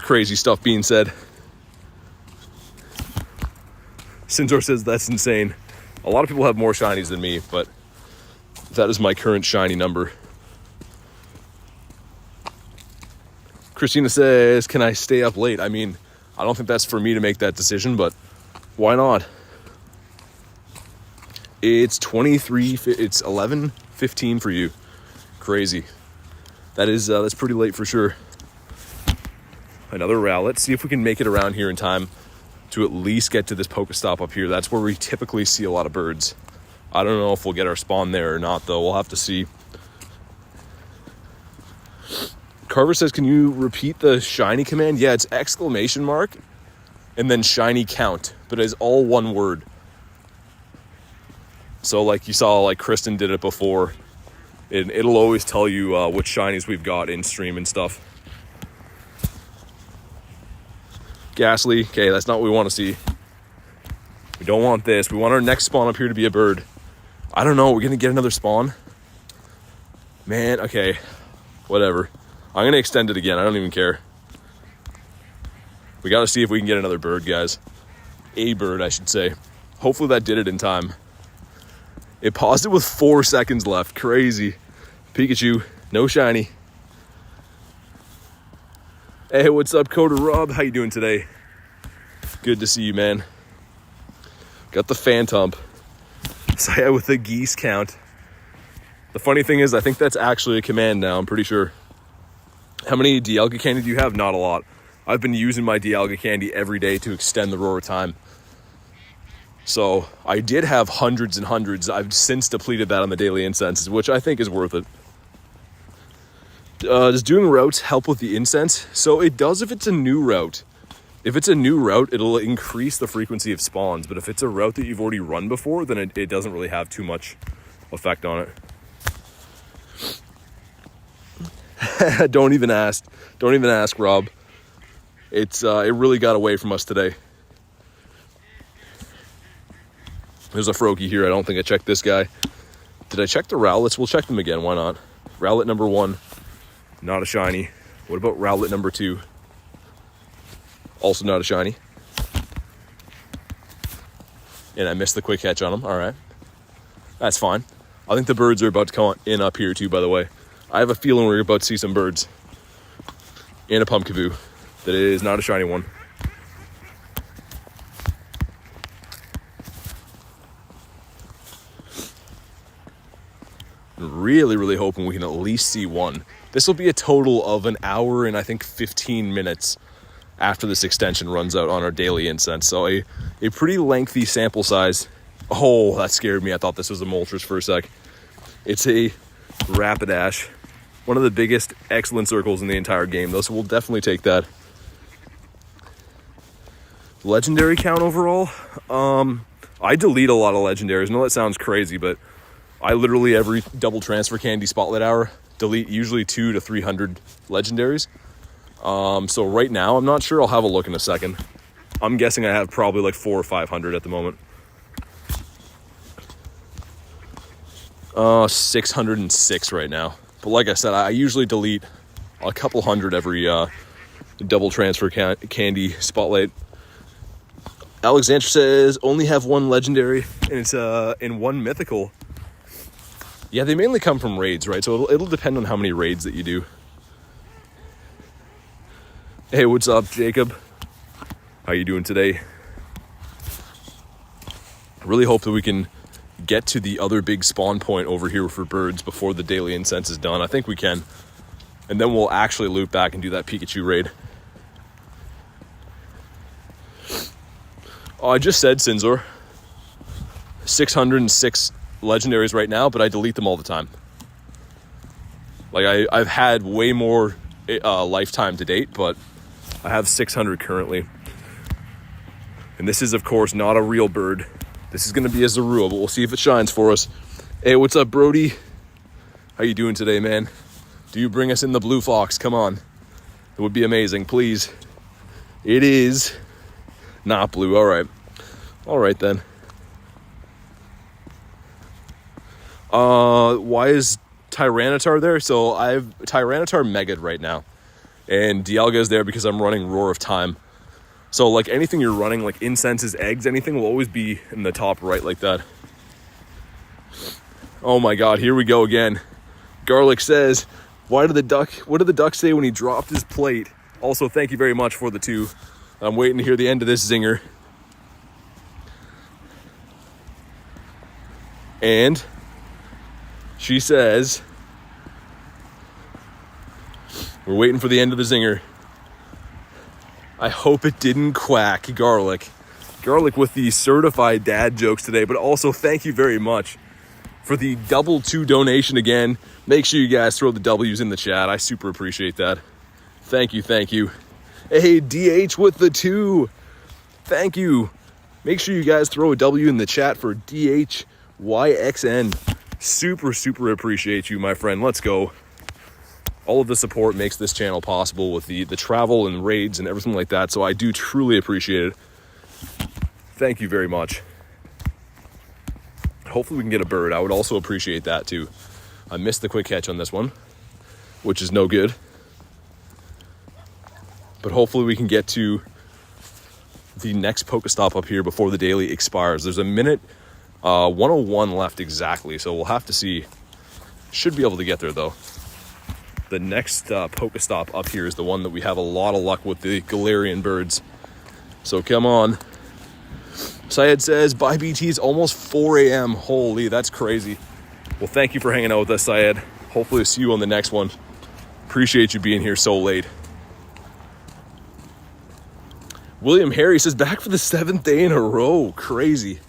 crazy stuff being said. Sinzor says that's insane. A lot of people have more shinies than me, but that is my current shiny number. Christina says, can I stay up late? I mean, I don't think that's for me to make that decision, but why not? It's 11:15 for you. Crazy. That's pretty late for sure. Another route. Let's see if we can make it around here in time to at least get to this Pokestop up here. That's where we typically see a lot of birds. I don't know if we'll get our spawn there or not, though. We'll have to see. Carver says, can you repeat the shiny command? Yeah, it's exclamation mark and then shiny count, but it's all one word. So like you saw, like Kristen did it before. It'll always tell you which shinies we've got in stream and stuff. Ghastly, okay, that's not what we want to see. We don't want this. We want our next spawn up here to be a bird. I don't know, we're gonna get another spawn? Man, okay, whatever. I'm gonna extend it again, I don't even care. We gotta see if we can get another bird, guys. A bird, I should say. Hopefully that did it in time. It paused it with 4 seconds left, crazy. Pikachu, no shiny. Hey, what's up, Coda Rob? How you doing today? Good to see you, man. Got the Phantom. Saya with the geese count. The funny thing is, I think that's actually a command now, I'm pretty sure. How many Dialga candy do you have? Not a lot. I've been using my Dialga candy every day to extend the roar time. So I did have hundreds and hundreds. I've since depleted that on the daily incenses, which I think is worth it. Does doing routes help with the incense? So it does if it's a new route. If it's a new route, it'll increase the frequency of spawns. But if it's a route that you've already run before, then it doesn't really have too much effect on it. Don't even ask, Rob. It really got away from us today. There's a Froakie here. I don't think I checked this guy. Did I check the Rowlets? We'll check them again. Why not? Rowlet number 1. Not a shiny. What about Rowlet number 2? Also not a shiny. And I missed the quick catch on him. All right. That's fine. I think the birds are about to come in up here too, by the way. I have a feeling we're about to see some birds. And a Pumpkaboo. That is not a shiny one. Really, really hoping we can at least see one. This will be a total of an hour and I think 15 minutes after this extension runs out on our daily incense. So a pretty lengthy sample size. Oh, that scared me. I thought this was a Moltres for a sec. It's a Rapidash. One of the biggest excellent circles in the entire game, though, so we'll definitely take that. Legendary count overall? I delete a lot of legendaries. I know that sounds crazy, but I literally every double transfer candy spotlight hour delete usually 200 to 300 legendaries. So right now, I'm not sure. I'll have a look in a second. I'm guessing I have probably like 400 or 500 at the moment. 606 right now. But like I said, I usually delete a couple hundred every double transfer candy spotlight. Alexander says, only have 1 legendary, and it's in 1 mythical. Yeah, they mainly come from raids, right? So it'll depend on how many raids that you do. Hey, what's up, Jacob? How you doing today? I really hope that we can get to the other big spawn point over here for birds before the daily incense is done. I think we can. And then we'll actually loop back and do that Pikachu raid. Oh, I just said Sinzor. 606 legendaries right now, but I delete them all the time. Like, I've had way more lifetime to date, but I have 600 currently. And this is, of course, not a real bird. This is going to be a Zorua, but we'll see if it shines for us. Hey, what's up, Brody? How you doing today, man? Do you bring us in the blue fox? Come on. It would be amazing, please. It is not blue. All right. All right, then. Why is Tyranitar there? So I have Tyranitar Mega'd right now. And Dialga's there because I'm running Roar of Time. So, like, anything you're running, like incenses, eggs, anything will always be in the top right like that. Oh my god, here we go again. Garlic says, what did the duck say when he dropped his plate? Also, thank you very much for the 2. I'm waiting to hear the end of this zinger. And she says, we're waiting for the end of the zinger. I hope it didn't quack. Garlic with the certified dad jokes today, but also thank you very much for the double 2 donation again. Make sure you guys throw the W's in the chat. I super appreciate that. Thank you. Hey, DH with the 2. Thank you. Make sure you guys throw a W in the chat for DHYXN. Super appreciate you, my friend. Let's go. All of the support makes this channel possible with the travel and raids and everything like that, so I do truly appreciate it. Thank you very much. Hopefully we can get a bird. I would also appreciate that too. I missed the quick catch on this one, which is no good. But hopefully we can get to the next Pokestop up here before the daily expires. There's a minute 101 left exactly, so we'll have to see. Should be able to get there though. The next Pokestop up here is the one that we have a lot of luck with the Galarian birds. So come on. Syed says, bye BT, it's almost 4 a.m. Holy, that's crazy. Well, thank you for hanging out with us, Syed. Hopefully I'll see you on the next one. Appreciate you being here so late. William Harry says, back for the 7th day in a row. Crazy.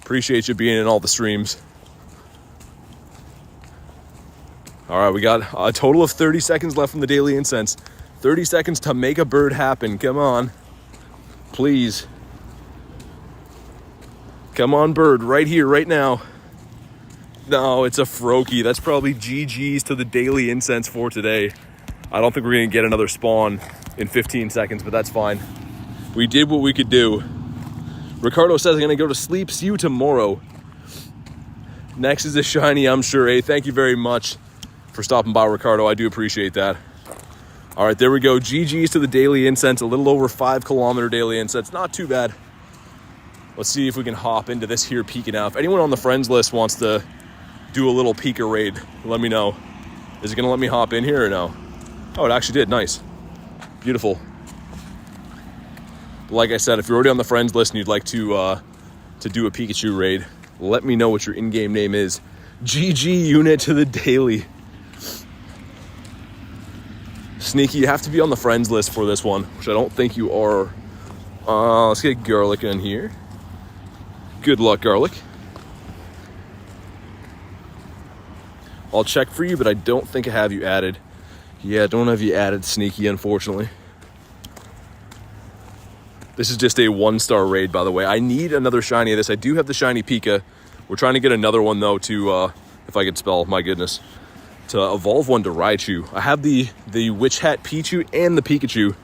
Appreciate you being in all the streams. All right, we got a total of 30 seconds left from the daily incense. 30 seconds to make a bird happen. Come on. Please. Come on, bird. Right here, right now. No, it's a Froakie. That's probably GG's to the daily incense for today. I don't think we're going to get another spawn in 15 seconds, but that's fine. We did what we could do. Ricardo says, I'm going to go to sleep. See you tomorrow. Next is a shiny, I'm sure. Hey, thank you very much for stopping by, Ricardo. I do appreciate that. All right, there we go. GG's to the daily incense. A little over 5 kilometer daily incense. Not too bad. Let's see if we can hop into this here Pika now. If anyone on the friends list wants to do a little Pika raid, let me know. Is it going to let me hop in here or no? Oh, it actually did. Nice. Beautiful. Like I said, if you're already on the friends list and you'd like to do a Pikachu raid, let me know what your in-game name is. GG unit to the daily. Sneaky, you have to be on the friends list for this one, which I don't think you are. Let's get Garlic in here. Good luck, Garlic. I'll check for you, but I don't think I have you added. Yeah, I don't have you added, Sneaky, unfortunately. This is just a 1-star raid, by the way. I need another shiny of this. I do have the shiny Pika. We're trying to get another one, though, to, if I could spell, my goodness, to evolve one to Raichu. I have the Witch Hat Pichu and the Pikachu,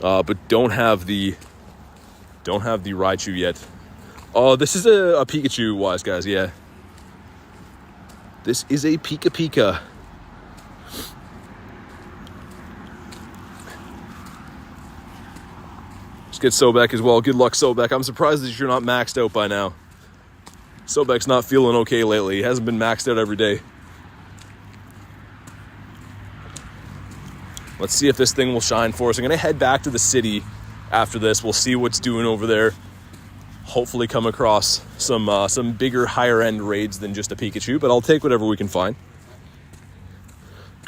but don't have the Raichu yet. Oh, this is a Pikachu, wise guys, yeah. This is a Pika Pika. Let's get Sobek as well. Good luck, Sobek. I'm surprised that you're not maxed out by now. Sobek's not feeling okay lately. He hasn't been maxed out every day. Let's see if this thing will shine for us. I'm going to head back to the city after this. We'll see what's doing over there. Hopefully come across some bigger, higher-end raids than just a Pikachu, but I'll take whatever we can find.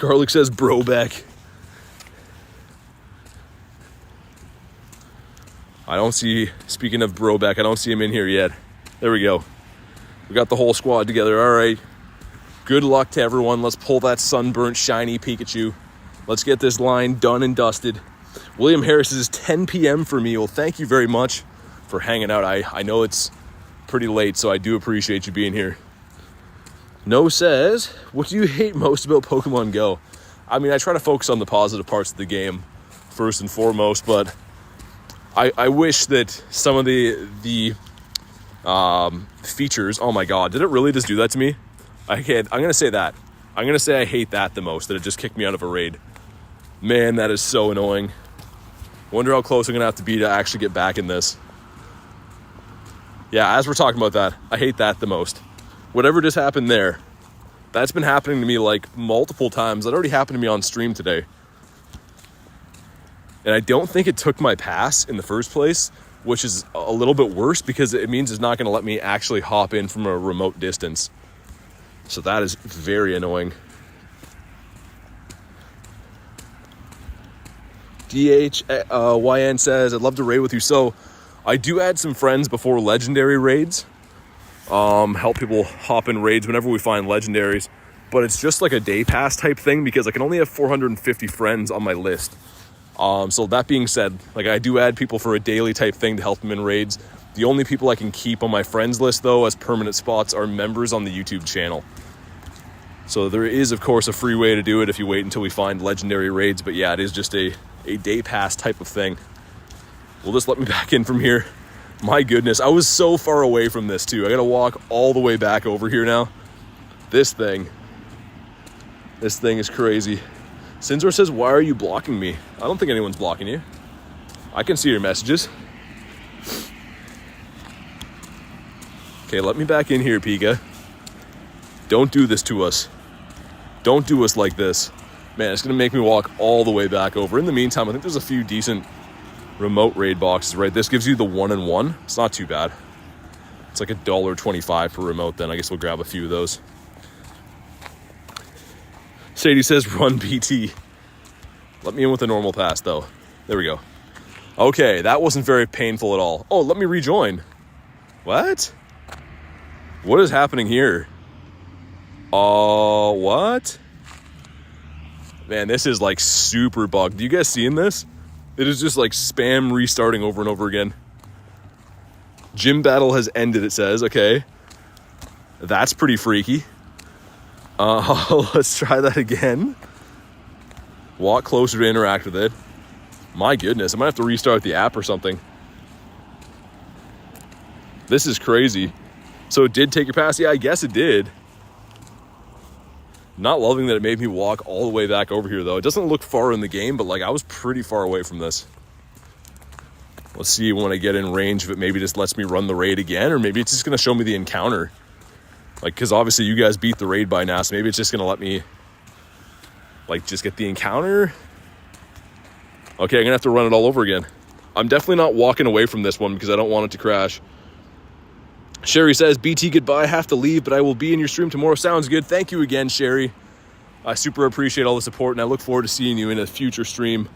Garlic says Brobeck. I don't see, speaking of Brobeck, I don't see him in here yet. There we go. We got the whole squad together. All right. Good luck to everyone. Let's pull that sunburnt, shiny Pikachu. Let's get this line done and dusted. William Harris is 10 p.m. for me. Well, thank you very much for hanging out. I know it's pretty late, so I do appreciate you being here. No says, what do you hate most about Pokemon Go? I mean, I try to focus on the positive parts of the game first and foremost, but I wish that some of the features, oh my god, did it really just do that to me? I'm going to say that. I'm going to say I hate that the most, that it just kicked me out of a raid. Man, that is so annoying. Wonder how close I'm going to have to be to actually get back in this. Yeah, as we're talking about that, I hate that the most. Whatever just happened there, that's been happening to me like multiple times. That already happened to me on stream today. And I don't think it took my pass in the first place, which is a little bit worse because it means it's not going to let me actually hop in from a remote distance. So that is very annoying. YN says, I'd love to raid with you. So I do add some friends before legendary raids. Help people hop in raids whenever we find legendaries. But it's just like a day pass type thing because I can only have 450 friends on my list. So that being said, like I do add people for a daily type thing to help them in raids. The only people I can keep on my friends list though as permanent spots are members on the YouTube channel. So there is of course a free way to do it if you wait until we find legendary raids. But yeah, it is just a day pass type of thing. Will this let me back in from here? My goodness, I was so far away from this too. I gotta walk all the way back over here now. This thing is crazy. Sinzor says, why are you blocking me? I don't think anyone's blocking you. I can see your messages. Okay, let me back in here, Pika. Don't do this to us. Don't do us like this. Man, it's gonna make me walk all the way back over. In the meantime, I think there's a few decent remote raid boxes, right? This gives you the 1-in-1. It's not too bad. It's like $1.25 per remote then. I guess we'll grab a few of those. Sadie says, run PT. Let me in with a normal pass, though. There we go. Okay, that wasn't very painful at all. Oh, let me rejoin. What? What is happening here? What? Man, this is like super bugged. Do you guys seeing this? It is just like spam restarting over and over again. Gym battle has ended, it says. Okay. That's pretty freaky. Let's try that again. Walk closer to interact with it. My goodness, I might have to restart the app or something. This is crazy. So it did take your pass? Yeah, I guess it did. Not loving that it made me walk all the way back over here, though. It doesn't look far in the game, but like I was pretty far away from this. Let's see when I get in range if it maybe just lets me run the raid again, or maybe it's just going to show me the encounter. Like, because obviously you guys beat the raid by now, so maybe it's just going to let me, like, just get the encounter. Okay, I'm going to have to run it all over again. I'm definitely not walking away from this one because I don't want it to crash. Sherry says, BT, goodbye. Have to leave, but I will be in your stream tomorrow. Sounds good. Thank you again, Sherry. I super appreciate all the support, and I look forward to seeing you in a future stream.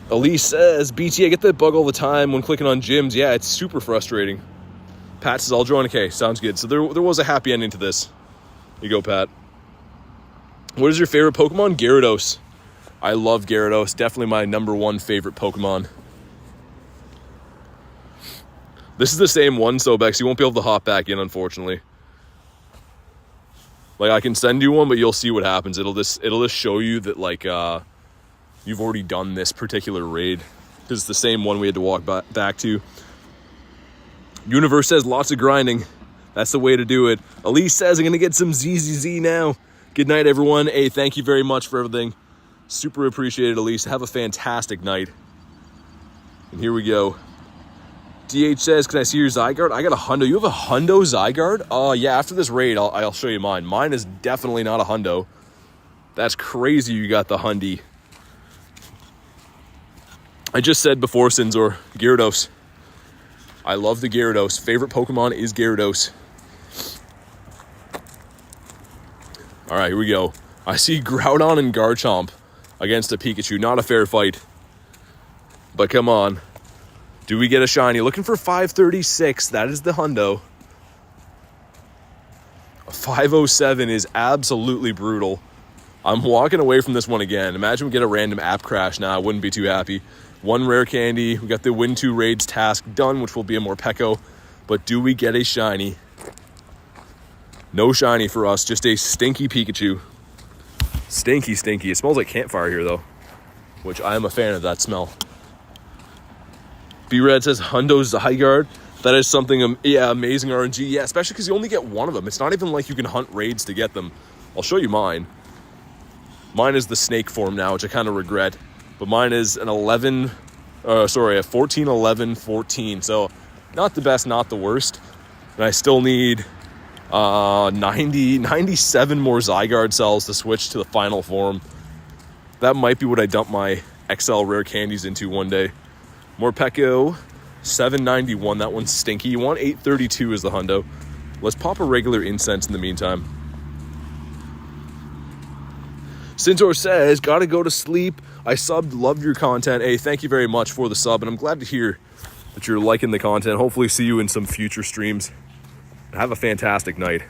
Elise says, BT, I get that bug all the time when clicking on gyms. Yeah, it's super frustrating. Pat says, I'll join. Okay, sounds good. So there was a happy ending to this. Here you go, Pat. What is your favorite Pokemon? Gyarados. I love Gyarados. Definitely my #1 favorite Pokemon. This is the same one, so Bex, you won't be able to hop back in, unfortunately. Like, I can send you one, but you'll see what happens. It'll just show you that, like, you've already done this particular raid. This is the same one we had to walk back to. Universe says, lots of grinding. That's the way to do it. Elise says, I'm going to get some ZZZ now. Good night, everyone. Hey, thank you very much for everything. Super appreciated, Elise. Have a fantastic night. And here we go. DH says, can I see your Zygarde? I got a hundo. You have a hundo Zygarde? Oh, yeah, after this raid, I'll show you mine. Mine is definitely not a hundo. That's crazy you got the hundy. I just said before, Sinzor, Gyarados. I love the Gyarados. Favorite Pokemon is Gyarados. All right, here we go. I see Groudon and Garchomp against a Pikachu. Not a fair fight. But come on. Do we get a shiny? Looking for 536. That is the hundo. A 507 is absolutely brutal. I'm walking away from this one again. Imagine we get a random app crash now. I wouldn't be too happy. 1 rare candy. We got the Win 2 raids task done, which will be a Morpeko. But do we get a shiny? No shiny for us. Just a stinky Pikachu. Stinky, stinky. It smells like campfire here, though, which I am a fan of that smell. B-Red says Hundo's Zygarde. That is something, amazing RNG. Yeah, especially because you only get one of them. It's not even like you can hunt raids to get them. I'll show you mine. Mine is the snake form now, which I kind of regret. But mine is an a 14, 11, 14. So not the best, not the worst. And I still need 97 more Zygarde cells to switch to the final form. That might be what I dump my XL rare candies into one day. Morpeko, 791. That one's stinky. You want 832 as the hundo. Let's pop a regular incense in the meantime. Sintor says, gotta go to sleep. I subbed, loved your content. Hey, thank you very much for the sub, and I'm glad to hear that you're liking the content. Hopefully see you in some future streams. Have a fantastic night.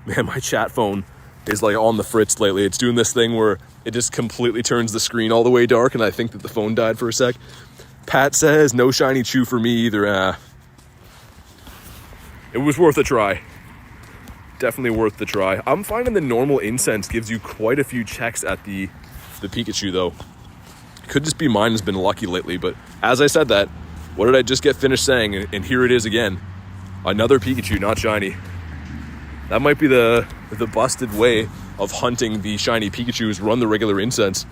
Man, my chat phone is like on the fritz lately. It's doing this thing where it just completely turns the screen all the way dark, and I think that the phone died for a sec. Pat says, no shiny chew for me either. It was worth a try. Definitely worth the try. I'm finding the normal incense gives you quite a few checks at the Pikachu, though. Could just be mine has been lucky lately, but as I said that, what did I just get finished saying? And here it is again. Another Pikachu, not shiny. That might be the busted way of hunting the shiny Pikachus. Run the regular incense.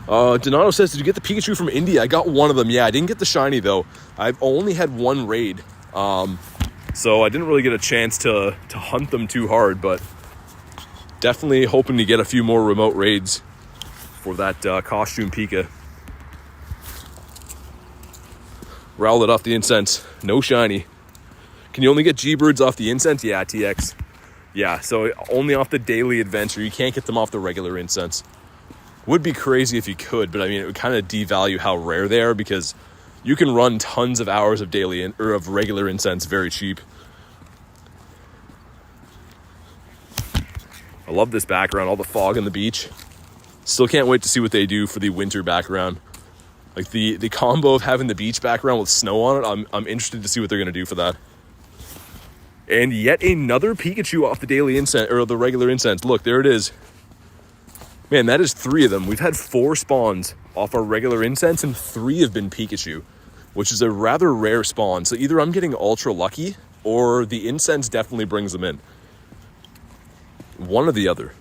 Donato says, did you get the Pikachu from India? I got one of them. Yeah, I didn't get the shiny, though. I've only had one raid. So I didn't really get a chance to hunt them too hard, but definitely hoping to get a few more remote raids for that costume Pika. Rowled it off the incense. No shiny. Can you only get G-Birds off the incense? Yeah, TX. Yeah, so only off the daily adventure. You can't get them off the regular incense. Would be crazy if you could, but I mean, it would kind of devalue how rare they are because you can run tons of hours of daily or of regular incense very cheap. I love this background, all the fog on the beach. Still can't wait to see what they do for the winter background. Like the combo of having the beach background with snow on it, I'm interested to see what they're going to do for that. And yet another Pikachu off the daily incense, or the regular incense. Look, there it is. Man, that is 3 of them. We've had 4 spawns off our regular incense, and 3 have been Pikachu, which is a rather rare spawn. So either I'm getting ultra lucky, or the incense definitely brings them in. One or the other.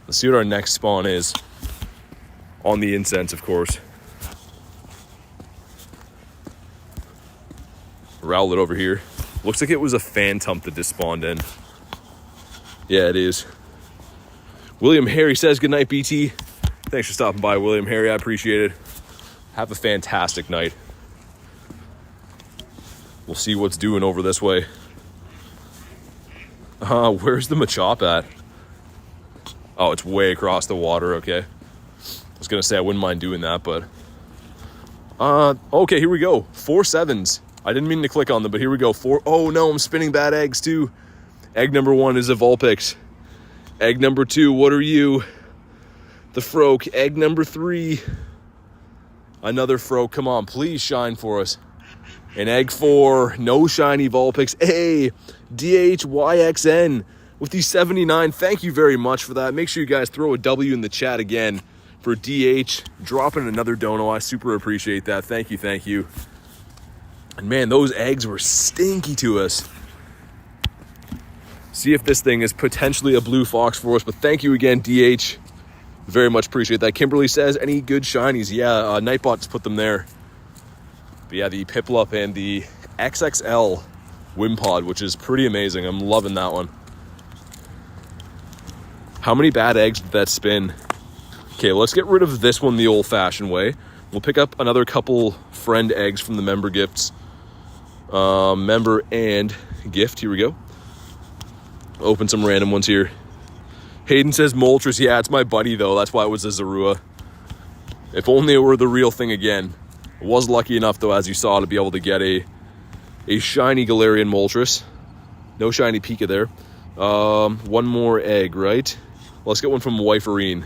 Let's see what our next spawn is. On the incense, of course. Rowlet over here. Looks like it was a Phantump that just spawned in. Yeah, it is. William Harry says, good night, BT. Thanks for stopping by, William Harry. I appreciate it. Have a fantastic night. We'll see what's doing over this way. Where's the Machop at? Oh, it's way across the water. Okay. I was going to say I wouldn't mind doing that, but... okay, here we go. 4 7s. I didn't mean to click on them, but here we go. 4... Oh, no, I'm spinning bad eggs, too. Egg number 1 is a Vulpix. Egg number 2, what are you? The Froak. Egg number 3. Another Froak. Come on, please shine for us. And egg 4, no shiny Vulpix. Hey, DHYXN with the 79. Thank you very much for that. Make sure you guys throw a W in the chat again for DH. Dropping another dono. I super appreciate that. Thank you, thank you. And man, those eggs were stinky to us. See if this thing is potentially a blue fox for us. But thank you again, DH. Very much appreciate that. Kimberly says, any good shinies? Yeah, Nightbot's put them there. But yeah, the Piplup and the XXL Wimpod, which is pretty amazing. I'm loving that one. How many bad eggs did that spin? Okay, let's get rid of this one the old-fashioned way. We'll pick up another couple friend eggs from the member gifts. member and gift. Here we go. Open some random ones here. Hayden says Moltres. Yeah, it's my buddy though. That's why it was a Zorua. If only it were the real thing again. I was lucky enough though, as you saw, to be able to get a shiny Galarian Moltres. No shiny Pika there. One more egg, right? Let's get one from Wiferine.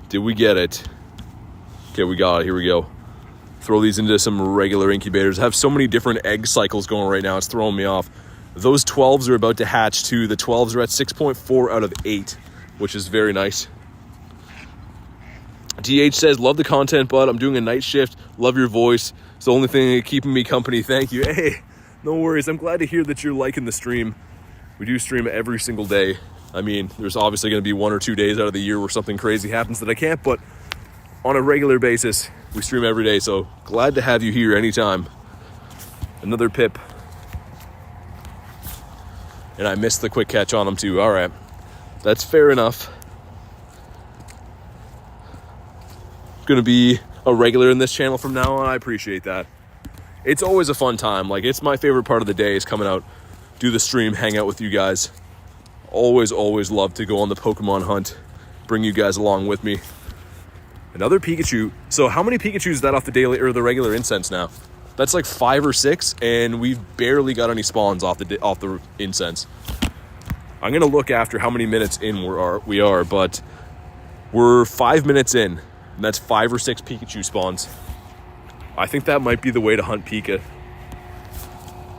Did we get it? Okay, we got it. Here we go. Throw these into some regular incubators. I have so many different egg cycles going right now. It's throwing me off. Those 12s are about to hatch too. The 12s are at 6.4 out of 8, which is very nice. DH says, love the content, bud. I'm doing a night shift. Love your voice. It's the only thing keeping me company. Thank you. Hey, no worries. I'm glad to hear that you're liking the stream. We do stream every single day. I mean, there's obviously going to be 1 or 2 days out of the year where something crazy happens that I can't, but on a regular basis, we stream every day. So glad to have you here anytime. Another Pip. And I missed the quick catch on him too. All right. That's fair enough. Going to be a regular in this channel from now on. I appreciate that. It's always a fun time. Like, it's my favorite part of the day is coming out, do the stream, hang out with you guys. Always love to go on the Pokemon hunt, bring you guys along with me. Another Pikachu. So how many Pikachus is that off the daily or the regular incense now? That's like 5 or 6, and we've barely got any spawns off the incense. I'm gonna look after how many minutes in we are, but we're 5 minutes in, and that's 5 or 6 Pikachu spawns. I think that might be the way to hunt Pika.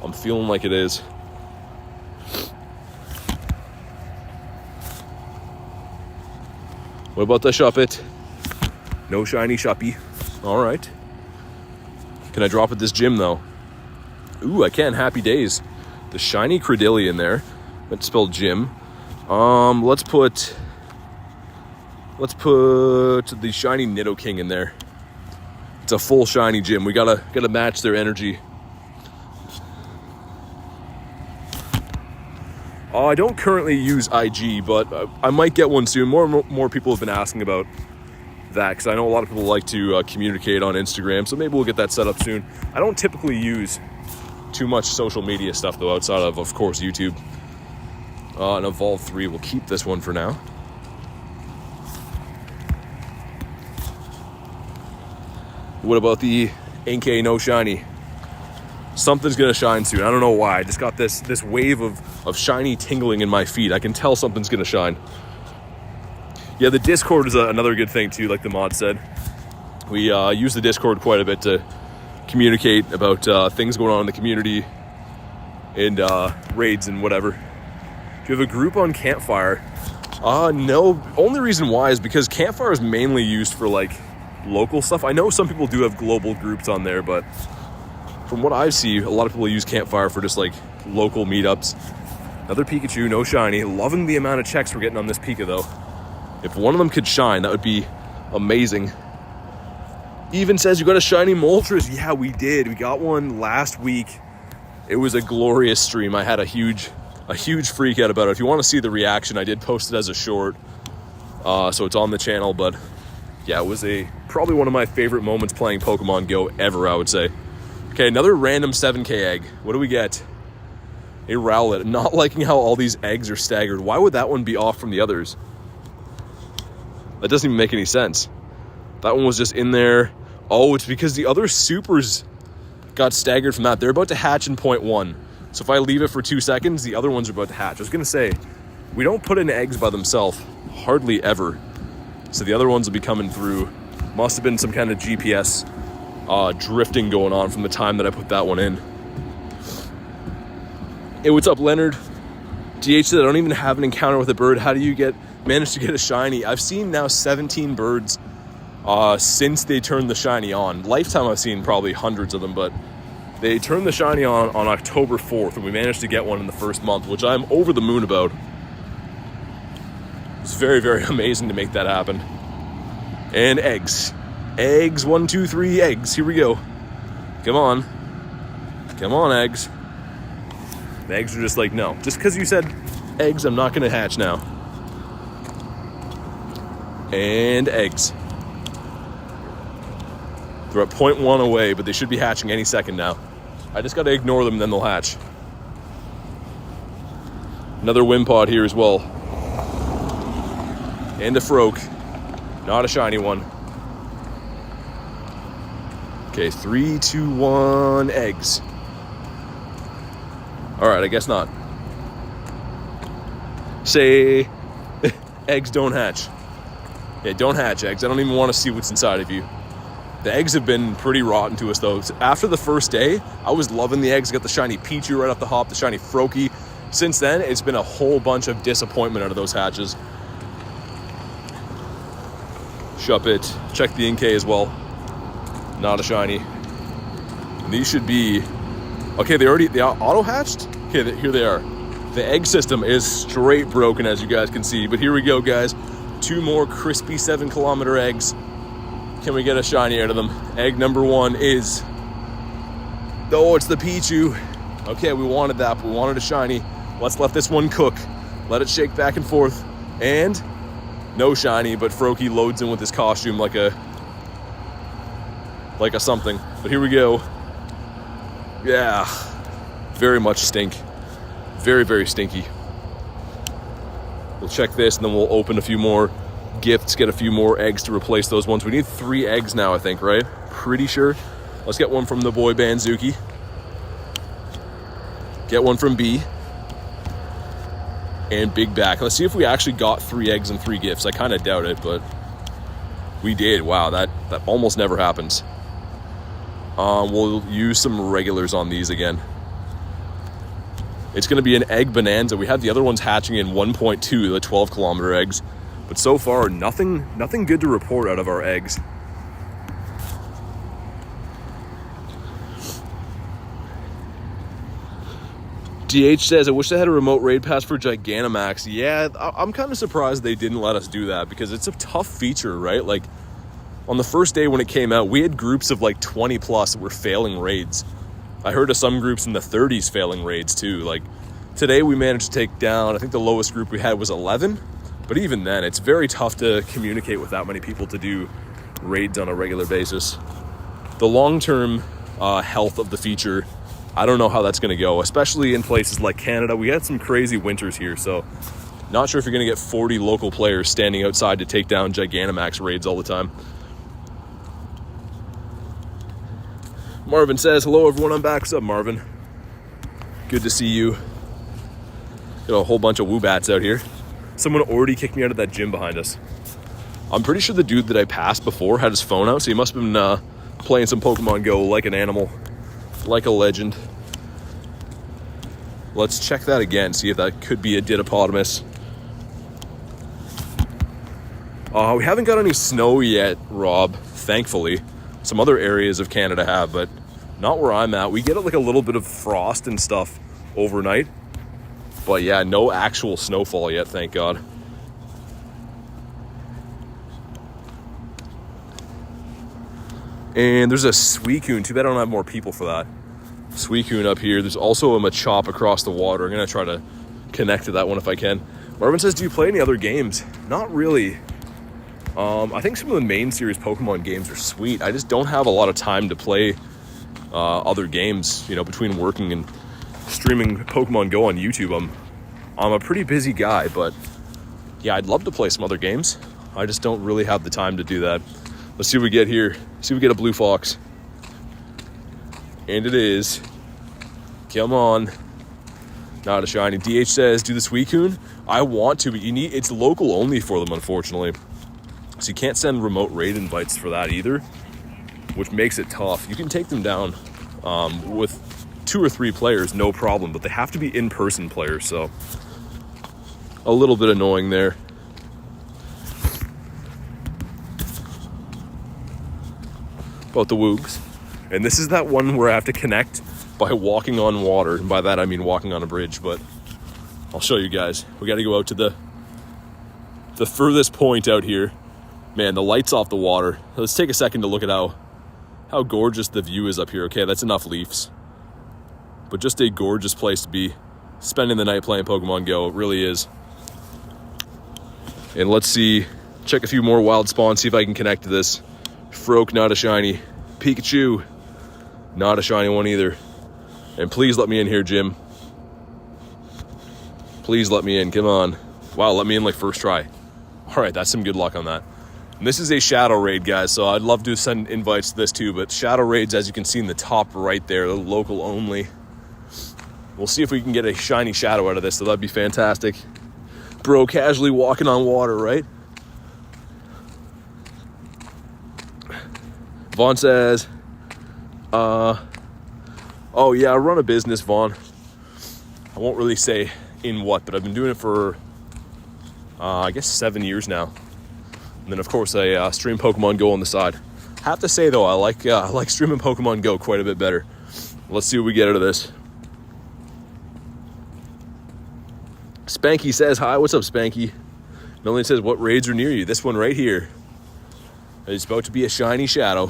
I'm feeling like it is. What about the Shuppet? No shiny Shuppy. All right. Can I drop at this gym though? Ooh, I can. Happy days. The shiny Credillion in there. That's spelled gym. Let's put the shiny Nidoking in there. It's a full shiny gym. We gotta match their energy. I don't currently use IG, but I might get one soon. More people have been asking about that because I know a lot of people like to communicate on Instagram, so maybe we'll get that set up soon. I don't typically use too much social media stuff though, outside of course YouTube. And Evolve 3, we'll keep this one for now. What about the Inkay no shiny? Something's gonna shine soon. I don't know why. I just got this wave of shiny tingling in my feet. I can tell something's gonna shine. Yeah, the Discord is another good thing too, like the mod said. We use the Discord quite a bit to communicate about things going on in the community and raids and whatever. Do you have a group on Campfire? No. Only reason why is because Campfire is mainly used for like local stuff. I know some people do have global groups on there, but from what I see, a lot of people use Campfire for just like local meetups. Another Pikachu, no shiny. Loving the amount of checks we're getting on this Pika though. If one of them could shine, that would be amazing. Even says you got a shiny Moltres. Yeah, we did. We got one last week. It was a glorious stream. I had a huge freak out about it. If you want to see the reaction, I did post it as a short. So it's on the channel, but yeah, it was probably one of my favorite moments playing Pokemon Go ever, I would say. Okay, another random 7K egg. What do we get? A Rowlet. Not liking how all these eggs are staggered. Why would that one be off from the others? That doesn't even make any sense. That one was just in there. Oh, it's because the other supers got staggered from that. They're about to hatch in 0.1. So if I leave it for 2 seconds, the other ones are about to hatch. I was going to say, we don't put in eggs by themselves. Hardly ever. So the other ones will be coming through. Must have been some kind of GPS drifting going on from the time that I put that one in. Hey, what's up, Leonard? DH said, I don't even have an encounter with a bird. How do you manage to get a shiny? I've seen now 17 birds since they turned the shiny on. Lifetime I've seen probably hundreds of them, but they turned the shiny on October 4th, and we managed to get one in the first month, which I'm over the moon about. It's very, very amazing to make that happen. And eggs. Eggs, 1, 2, 3, eggs. Here we go. Come on. Come on, eggs. The eggs are just like, no. Just because you said eggs, I'm not going to hatch now. And eggs. They're at 0.1 away, but they should be hatching any second now. I just got to ignore them, then they'll hatch. Another Wimpod here as well. And a Froak. Not a shiny one. Okay, 3, 2, 1, eggs. Alright, I guess not. Say, eggs don't hatch. Yeah, don't hatch eggs. I don't even want to see what's inside of you. The eggs have been pretty rotten to us, though. After the first day, I was loving the eggs. Got the shiny Pichu right off the hop, the shiny Froakie. Since then, it's been a whole bunch of disappointment out of those hatches. Shuppet. Check the Inkay as well. Not a shiny. And these should be... Okay, they auto-hatched? Okay, here they are. The egg system is straight broken, as you guys can see. But here we go, guys. 2 more crispy 7-kilometer eggs. Can we get a shiny out of them? Egg number 1 is... Oh, it's the Pichu. Okay, we wanted that, but we wanted a shiny. Let's let this one cook. Let it shake back and forth. And no shiny, but Froakie loads in with his costume like a something. But here we go. Yeah. Very much stink. Very, very stinky. We'll check this, and then we'll open a few more gifts, get a few more eggs to replace those ones. We need 3 eggs now, I think, right? Pretty sure. Let's get one from the boy Banzuki. Get one from B. And Big Back. Let's see if we actually got 3 eggs and 3 gifts. I kind of doubt it, but we did. Wow, that almost never happens. We'll use some regulars on these again. It's going to be an egg bonanza. We had the other ones hatching in 1.2, the 12-kilometer eggs. But so far, nothing good to report out of our eggs. DH says, I wish they had a remote raid pass for Gigantamax. Yeah, I'm kind of surprised they didn't let us do that because it's a tough feature, right? Like, on the first day when it came out, we had groups of like 20 plus that were failing raids. I heard of some groups in the 30s failing raids too. Like, today we managed to take down, I think the lowest group we had was 11. But even then, it's very tough to communicate with that many people to do raids on a regular basis. The long-term health of the feature, I don't know how that's going to go, especially in places like Canada. We had some crazy winters here, so not sure if you're going to get 40 local players standing outside to take down Gigantamax raids all the time. Marvin says, hello everyone, I'm back. What's up, Marvin? Good to see you. Got a whole bunch of Woobats out here. Someone already kicked me out of that gym behind us. I'm pretty sure the dude that I passed before had his phone out, so he must have been playing some Pokemon Go like an animal, like a legend. Let's check that again, see if that could be a Didopotamus. We haven't got any snow yet, Rob, thankfully. Some other areas of Canada have, but not where I'm at. We get like a little bit of frost and stuff overnight. But yeah, no actual snowfall yet, thank God. And there's a Suicune. Too bad I don't have more people for that. Suicune up here. There's also a Machop across the water. I'm going to try to connect to that one if I can. Marvin says, do you play any other games? Not really. I think some of the main series Pokemon games are sweet. I just don't have a lot of time to play other games, you know, between working and streaming Pokemon Go on YouTube. I'm a pretty busy guy, but yeah, I'd love to play some other games. I just don't really have the time to do that. Let's see what we get here. See if we get a Blue Fox. And it is. Come on. Not a shiny. DH says, do the Suicune? I want to, but it's local only for them, unfortunately. So you can't send remote raid invites for that either, which makes it tough. You can take them down with 2 or 3 players, no problem, but they have to be in-person players, so a little bit annoying there. About the Woogs. And this is that one where I have to connect by walking on water. And by that I mean walking on a bridge, but I'll show you guys. We got to go out to the furthest point out here. Man, the light's off the water. Let's take a second to look at how gorgeous the view is up here. Okay, that's enough leaves. But just a gorgeous place to be spending the night playing Pokemon Go. It really is. And let's see, check a few more wild spawns, see if I can connect to this. Froak, not a shiny. Pikachu, not a shiny one either. And please let me in here, Jim. Please let me in. Come on. Wow, let me in like first try. All right, that's some good luck on that. And this is a shadow raid, guys, so I'd love to send invites to this too, but shadow raids, as you can see in the top right there, local only. We'll see if we can get a shiny shadow out of this, so that'd be fantastic. Bro, casually walking on water, right? Vaughn says, oh yeah, I run a business, Vaughn. I won't really say in what, but I've been doing it for, I guess 7 years now. And then, of course, I stream Pokemon Go on the side. Have to say, though, I like streaming Pokemon Go quite a bit better. Let's see what we get out of this. Spanky says, hi, what's up, Spanky? Melanie says, what raids are near you? This one right here. It's about to be a shiny shadow.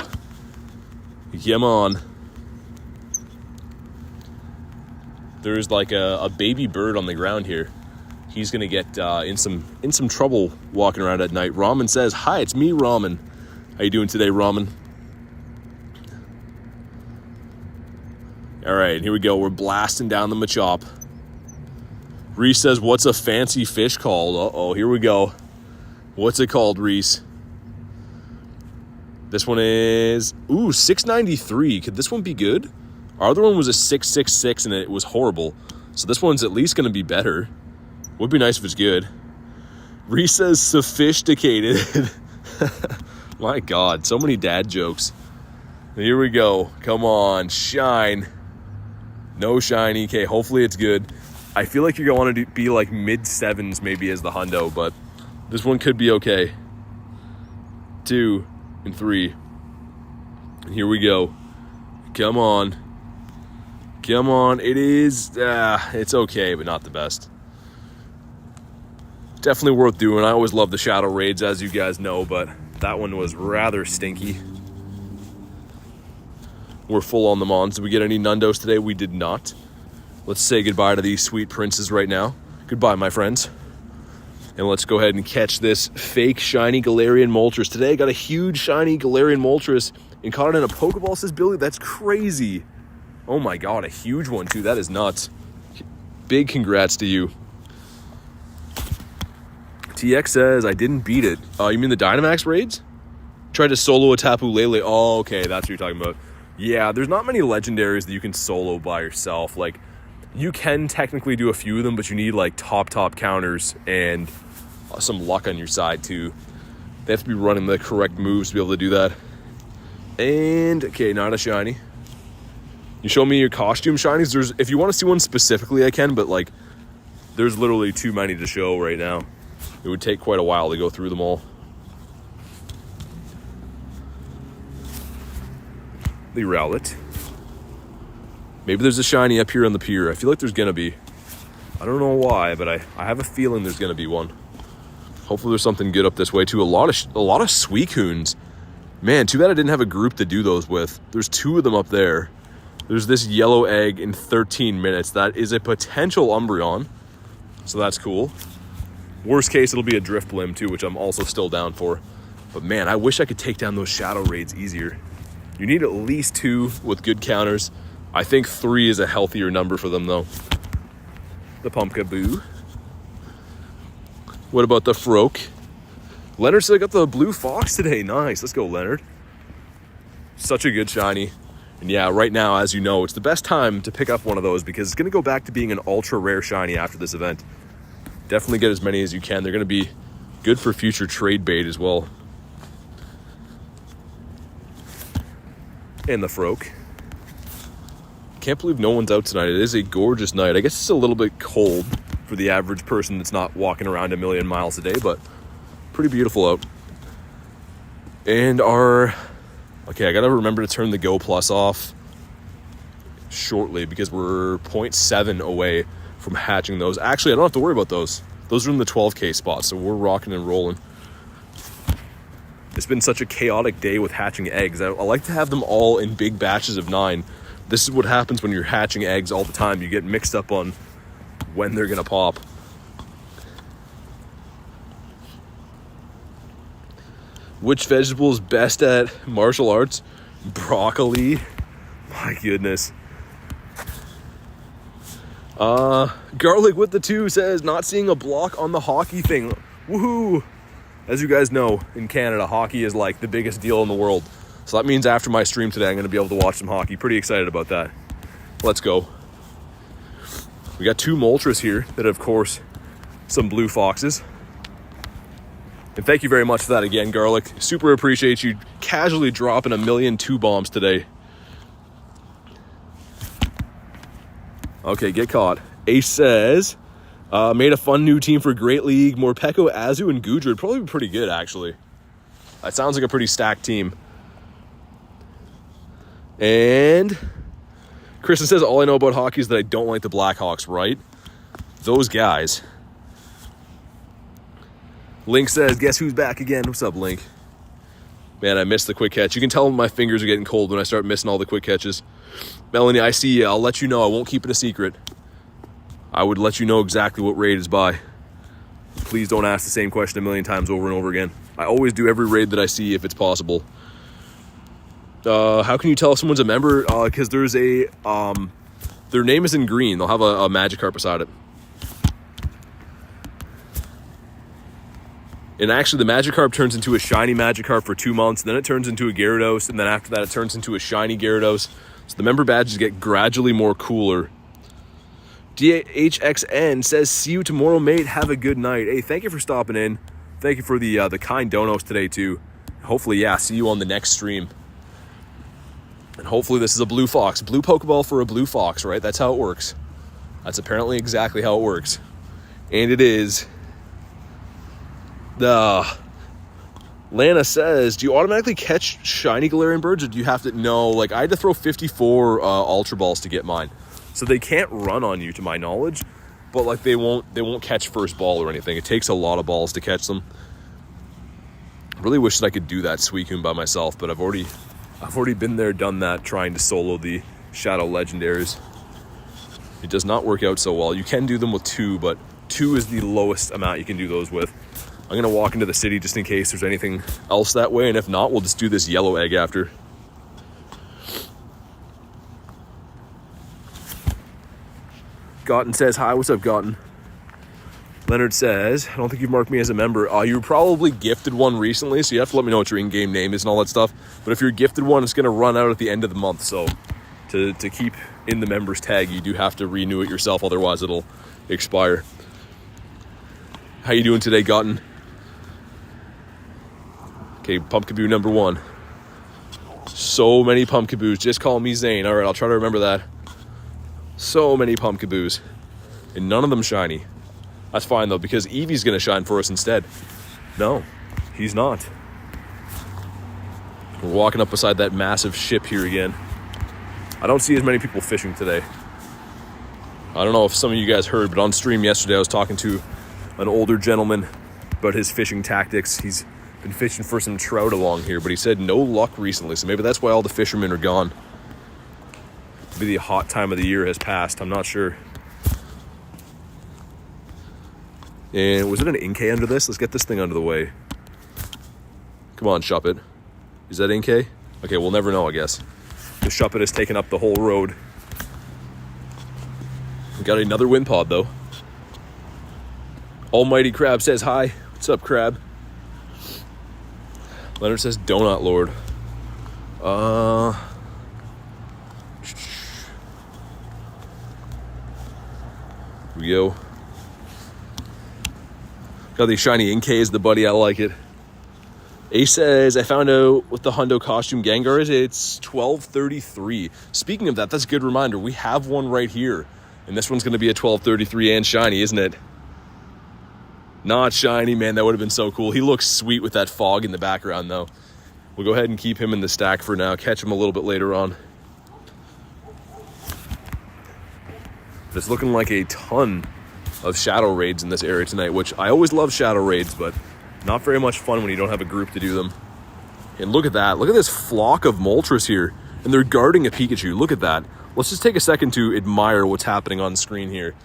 Come on. There's like a baby bird on the ground here. He's gonna get in some trouble walking around at night. Ramen says, hi, it's me, Ramen. How you doing today, Ramen? All right, here we go. We're blasting down the Machop. Reese says, what's a fancy fish called? Uh-oh, here we go. What's it called, Reese? This one is, 693. Could this one be good? Our other one was a 666 and it was horrible. So this one's at least gonna be better. Would be nice if it's good. Reese says sophisticated. My God, so many dad jokes. Here we go. Come on, shine. No shiny. Okay, hopefully it's good. I feel like you're going to be like mid-sevens maybe as the hundo, but this one could be okay. 2 and 3. And here we go. Come on. Come on. It is, it's okay, but not the best. Definitely worth doing. I always love the shadow raids, as you guys know, but that one was rather stinky. We're full on the Mons. Did we get any Nundos today? We did not. Let's say goodbye to these sweet princes right now. Goodbye, my friends. And let's go ahead and catch this fake shiny Galarian Moltres. Today I got a huge shiny Galarian Moltres and caught it in a Pokeball, says Billy. That's crazy. Oh my God, a huge one too. That is nuts. Big congrats to you. TX says, I didn't beat it. You mean the Dynamax raids? Tried to solo a Tapu Lele. Oh, okay, that's what you're talking about. Yeah, there's not many legendaries that you can solo by yourself. Like, you can technically do a few of them, but you need like top counters and some luck on your side too. They have to be running the correct moves to be able to do that. And, okay, not a shiny. You show me your costume shinies. If you want to see one specifically, I can, but like, there's literally too many to show right now. It would take quite a while to go through them all. The Rowlet. Maybe there's a shiny up here on the pier. I feel like there's gonna be. I don't know why, but I have a feeling there's gonna be one. Hopefully there's something good up this way too. A lot of Suicunes. Man, too bad I didn't have a group to do those with. There's 2 of them up there. There's this yellow egg in 13 minutes. That is a potential Umbreon. So that's cool. Worst case, it'll be a Driftblim too, which I'm also still down for. But man, I wish I could take down those shadow raids easier. You need at least 2 with good counters. I think 3 is a healthier number for them though. The Pumpkaboo. What about the Froak? Leonard said I got the Blue Fox today. Nice, let's go, Leonard. Such a good shiny. And yeah, right now, as you know, it's the best time to pick up one of those because it's going to go back to being an ultra rare shiny after this event. Definitely get as many as you can. They're going to be good for future trade bait as well. And the Froak. Can't believe no one's out tonight. It is a gorgeous night. I guess it's a little bit cold for the average person that's not walking around a million miles a day, but pretty beautiful out. And okay, I gotta remember to turn the Go Plus off shortly because we're 0.7 away from hatching those. Actually, I don't have to worry about those. Those are in the 12K spot, so we're rocking and rolling. It's been such a chaotic day with hatching eggs. I like to have them all in big batches of 9. This is what happens when you're hatching eggs all the time. You get mixed up on when they're gonna pop. Which vegetable is best at martial arts? Broccoli. My goodness. Garlic with the 2 says, not seeing a block on the hockey thing. Woohoo! As you guys know, in Canada, hockey is like the biggest deal in the world. So that means after my stream today, I'm going to be able to watch some hockey. Pretty excited about that. Let's go. We got 2 Moltres here that are, of course, some blue foxes. And thank you very much for that again, Garlic. Super appreciate you casually dropping a million 2 bombs today. Okay, get caught. Ace says, made a fun new team for Great League. Morpeko, Azu, and Gudrid. Probably pretty good, actually. That sounds like a pretty stacked team. And Kristen says, all I know about hockey is that I don't like the Blackhawks, right? Those guys. Link says, guess who's back again? What's up, Link? Man, I missed the quick catch. You can tell my fingers are getting cold when I start missing all the quick catches. Melanie, I see you. I'll let you know. I won't keep it a secret. I would let you know exactly what raid is by. Please don't ask the same question a million times over and over again. I always do every raid that I see if it's possible. How can you tell if someone's a member? Because there's a... their name is in green. They'll have a Magikarp beside it. And actually, the Magikarp turns into a shiny Magikarp for 2 months. Then it turns into a Gyarados. And then after that, it turns into a shiny Gyarados. So the member badges get gradually more cooler. DHXN says, see you tomorrow, mate. Have a good night. Hey, thank you for stopping in. Thank you for the kind donos today, too. Hopefully, yeah, see you on the next stream. And hopefully this is a blue fox. Blue Pokeball for a blue fox, right? That's how it works. That's apparently exactly how it works. And it is... Lana says, do you automatically catch shiny Galarian birds, or do you have to... No, like, I had to throw 54 Ultra Balls to get mine. So they can't run on you, to my knowledge. But, like, they won't catch first ball or anything. It takes a lot of balls to catch them. I really wish that I could do that Suicune by myself, but I've already been there, done that, trying to solo the Shadow Legendaries. It does not work out so well. You can do them with 2, but 2 is the lowest amount you can do those with. I'm going to walk into the city just in case there's anything else that way, and if not, we'll just do this yellow egg after. Gotten says, hi, what's up, Gotten? Leonard says, I don't think you've marked me as a member. You were probably gifted one recently, so you have to let me know what your in-game name is and all that stuff. But if you're gifted one, it's going to run out at the end of the month. So to keep in the members tag, you do have to renew it yourself. Otherwise, it'll expire. How you doing today, Gotten? Okay, Pumpkaboo number 1. So many Pumpkaboos. Just call me Zane. All right, I'll try to remember that. So many Pumpkaboos. And none of them shiny. That's fine, though, because Eevee's going to shine for us instead. No, he's not. We're walking up beside that massive ship here again. I don't see as many people fishing today. I don't know if some of you guys heard, but on stream yesterday I was talking to an older gentleman about his fishing tactics. He's been fishing for some trout along here, but he said no luck recently, so maybe that's why all the fishermen are gone. Maybe the hot time of the year has passed. I'm not sure. And was it an Inkay under this? Let's get this thing under the way. Come on, Shuppet. Is that Inkay? Okay, we'll never know, I guess. The Shuppet has taken up the whole road. We got another wind pod, though. Almighty Crab says hi. What's up, Crab? Leonard says Donut Lord. Here we go. Got these shiny Inkays, the buddy, I like it. Ace says, I found out what the Hundo costume Gengar is. It's 1233. Speaking of that, that's a good reminder. We have one right here. And this one's going to be a 1233 and shiny, isn't it? Not shiny, man. That would have been so cool. He looks sweet with that fog in the background, though. We'll go ahead and keep him in the stack for now. Catch him a little bit later on. It's looking like a ton of shadow raids in this area tonight, which I always love shadow raids, but not very much fun when you don't have a group to do them. And look at that. Look at this flock of Moltres here. And they're guarding a Pikachu. Look at that. Let's just take a second to admire what's happening on screen here.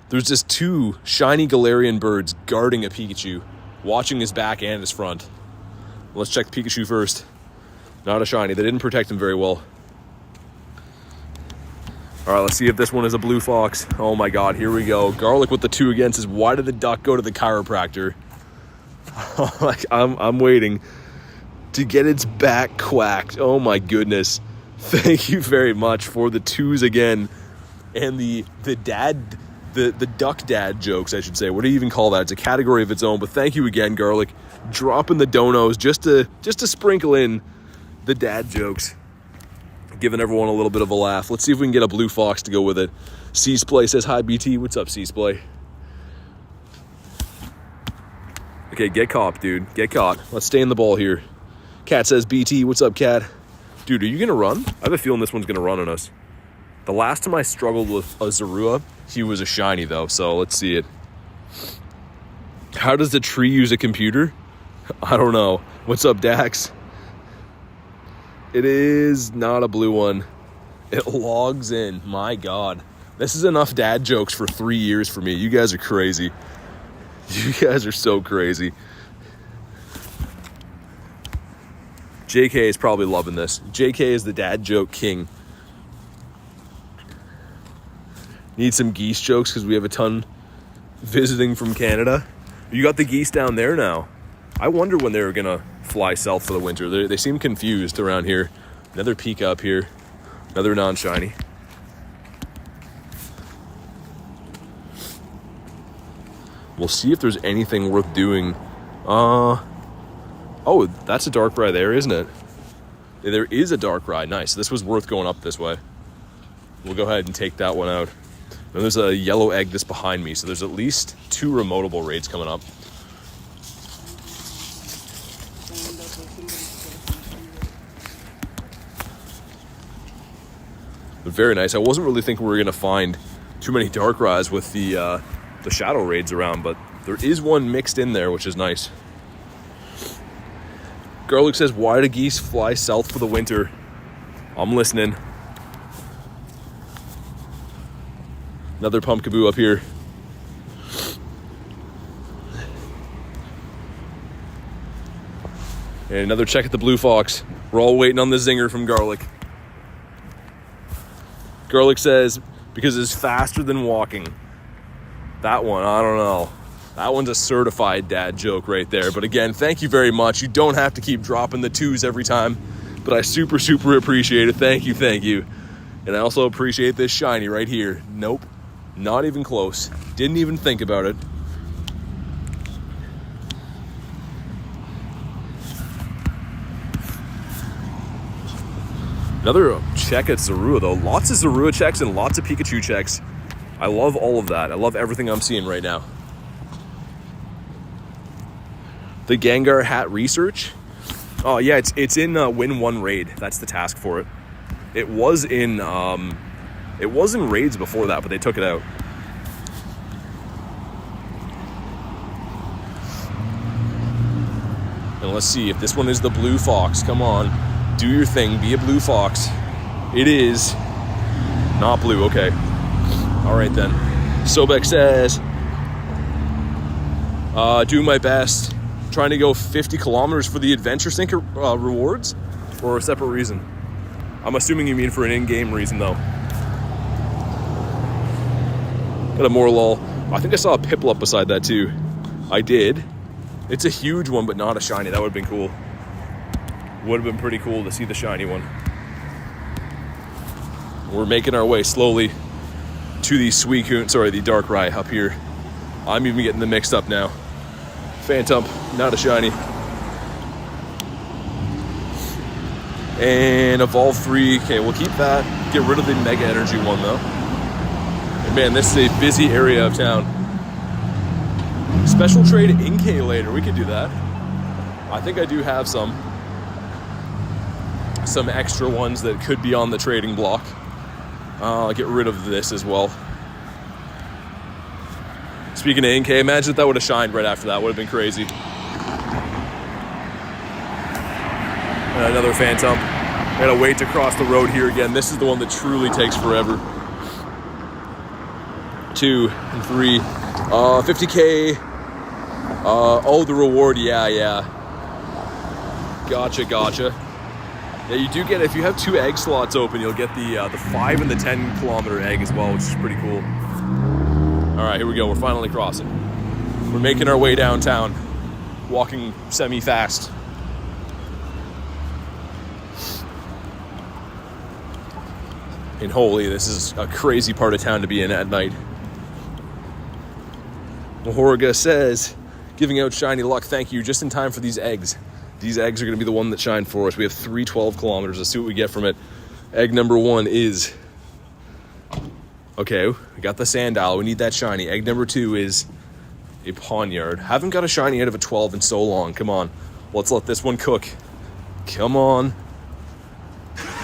There's just 2 shiny Galarian birds guarding a Pikachu, watching his back and his front. Let's check the Pikachu first. Not a shiny. They didn't protect him very well. All right, let's see if this one is a blue fox. Oh my God, here we go. Garlic with the 2 again says, why did the duck go to the chiropractor? Like, I'm waiting to get its back quacked. Oh my goodness. Thank you very much for the 2s again. And the duck dad jokes, I should say. What do you even call that? It's a category of its own, but thank you again, Garlic. Dropping the donos just to sprinkle in the dad jokes. Giving everyone a little bit of a laugh. Let's see if we can get a blue fox to go with it. C-Splay says, hi, BT. What's up, C-Splay? Okay, get caught, dude. Get caught. Let's stay in the ball here. Cat says, BT. What's up, Cat? Dude, are you going to run? I have a feeling this one's going to run on us. The last time I struggled with a Zorua, he was a shiny, though, so let's see it. How does the tree use a computer? I don't know. What's up, Dax? It is not a blue one. It logs in. My God. This is enough dad jokes for 3 years for me. You guys are crazy. You guys are so crazy. JK is probably loving this. JK is the dad joke king. Need some geese jokes because we have a ton visiting from Canada. You got the geese down there now. I wonder when they're going to fly south for the winter. They seem confused around here. Another Pika up here. Another non-shiny. We'll see if there's anything worth doing. Oh, that's a Darkrai there, isn't it? Yeah, there is a Darkrai. Nice. This was worth going up this way. We'll go ahead and take that one out. And there's a yellow egg that's behind me, so there's at least 2 remotable raids coming up. But very nice. I wasn't really thinking we were going to find too many Darkrai's with the shadow raids around, but there is one mixed in there, which is nice. Garlic says, why do geese fly south for the winter? I'm listening. Another Pumpkaboo up here. And another check at the blue fox. We're all waiting on the zinger from Garlic. Garlic says, because it's faster than walking. That one, I don't know. That one's a certified dad joke right there. But again, thank you very much. You don't have to keep dropping the 2s every time. But I super, super appreciate it. Thank you, thank you. And I also appreciate this shiny right here. Nope, not even close. Didn't even think about it. Another check at Zorua, though. Lots of Zorua checks and lots of Pikachu checks. I love all of that. I love everything I'm seeing right now. The Gengar hat research. Oh, yeah, it's in Win 1 raid. That's the task for it. It was in raids before that, but they took it out. And let's see if this one is the blue fox. Come on. Do your thing. Be a blue fox. It is not blue. Okay. All right, then. Sobek says, doing my best. Trying to go 50 kilometers for the Adventure Sync rewards, or a separate reason? I'm assuming you mean for an in-game reason, though. Got a Morlul. I think I saw a Piplup beside that, too. I did. It's a huge one, but not a shiny. That would have been cool. Would have been pretty cool to see the shiny one. We're making our way slowly to the the Darkrai up here. I'm even getting them mixed up now. Phantom, not a shiny. And Evolve 3. Okay, we'll keep that. Get rid of the Mega Energy one, though. And man, this is a busy area of town. Special trade Inkay later. We could do that. I think I do have some extra ones that could be on the trading block. I'll get rid of this as well. Speaking of Inkay, imagine if that would have shined right after that. Would have been crazy. Another Phantom. I gotta wait to cross the road here again. This is the one that truly takes forever. 2 and 3. 50K. Oh, the reward. Yeah. Gotcha. Yeah, you do get, if you have 2 egg slots open, you'll get the 5 and the 10 kilometer egg as well, which is pretty cool. All right, here we go. We're finally crossing. We're making our way downtown, walking semi-fast. And holy, this is a crazy part of town to be in at night. Mahorga says, giving out shiny luck, thank you, just in time for these eggs. These eggs are going to be the one that shine for us. We have 3 12 kilometers. Let's see what we get from it. Egg number 1 is... Okay, we got the Sandile. We need that shiny. Egg number 2 is a Pawniard. Haven't got a shiny out of a 12 in so long. Come on. Let's let this one cook. Come on.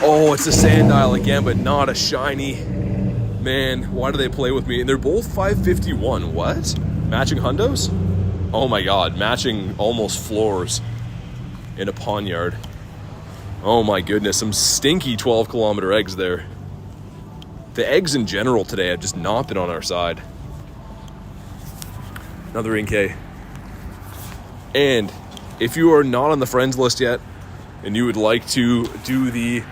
Oh, it's a Sandile again, but not a shiny. Man, why do they play with me? And they're both 551. What? Matching hundos? Oh my god, matching almost floors in a Pawniard. Oh my goodness, some stinky 12 kilometer eggs there. The eggs in general today have just not been on our side. Another Inkay. And if you are not on the friends list yet and you would like to do the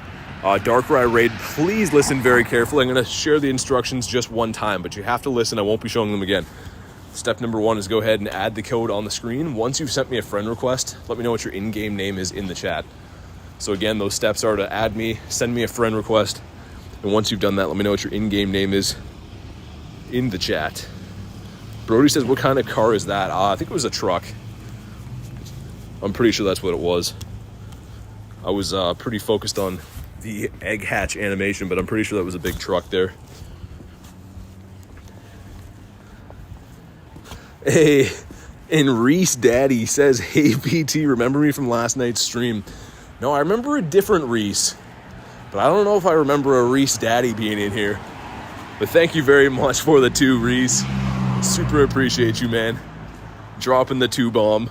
Darkrai raid, please listen very carefully. I'm going to share the instructions just one time, but you have to listen. I won't be showing them again. Step number 1 is go ahead and add the code on the screen. Once you've sent me a friend request, let me know what your in-game name is in the chat. So again, those steps are to add me, send me a friend request, and once you've done that, let me know what your in-game name is in the chat. Brody says, what kind of car is that? I think it was a truck. I'm pretty sure that's what it was. I was pretty focused on the egg hatch animation, but I'm pretty sure that was a big truck there. Hey, and Reese Daddy says, hey PT, remember me from last night's stream? No, I remember a different Reese, but I don't know if I remember a Reese Daddy being in here. But thank you very much for the 2, Reese. Super appreciate you, man. Dropping the 2 bomb.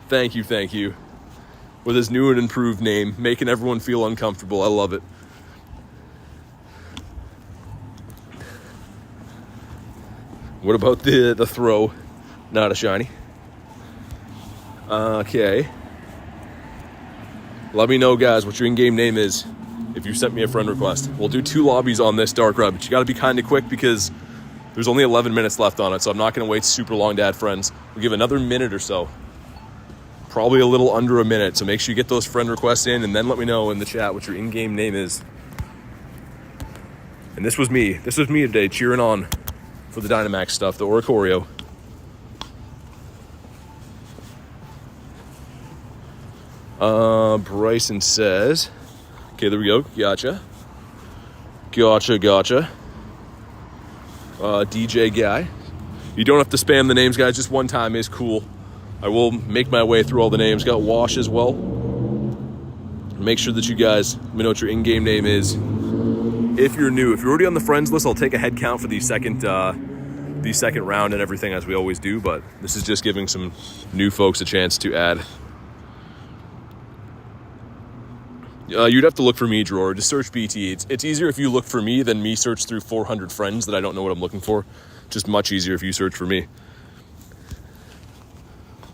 Thank you, thank you. With his new and improved name, making everyone feel uncomfortable. I love it. What about the throw? Not a shiny. Okay. Let me know, guys, what your in-game name is if you sent me a friend request. We'll do 2 lobbies on this Darkrai, but you got to be kind of quick because there's only 11 minutes left on it, so I'm not going to wait super long to add friends. We'll give another minute or so. Probably a little under a minute, so make sure you get those friend requests in, and then let me know in the chat what your in-game name is. And this was me. This was me today, cheering on for the Dynamax stuff, the Oricorio. Bryson says, okay, there we go. Gotcha. DJ guy. You don't have to spam the names, guys. Just one time is cool. I will make my way through all the names. Got Wash as well. Make sure that you guys let me know what your in-game name is. If you're new, if you're already on the friends list, I'll take a head count for the second round and everything, as we always do. But this is just giving some new folks a chance to add. You'd have to look for me, Drawer. Just search BT. It's easier if you look for me than me search through 400 friends that I don't know what I'm looking for. Just much easier if you search for me.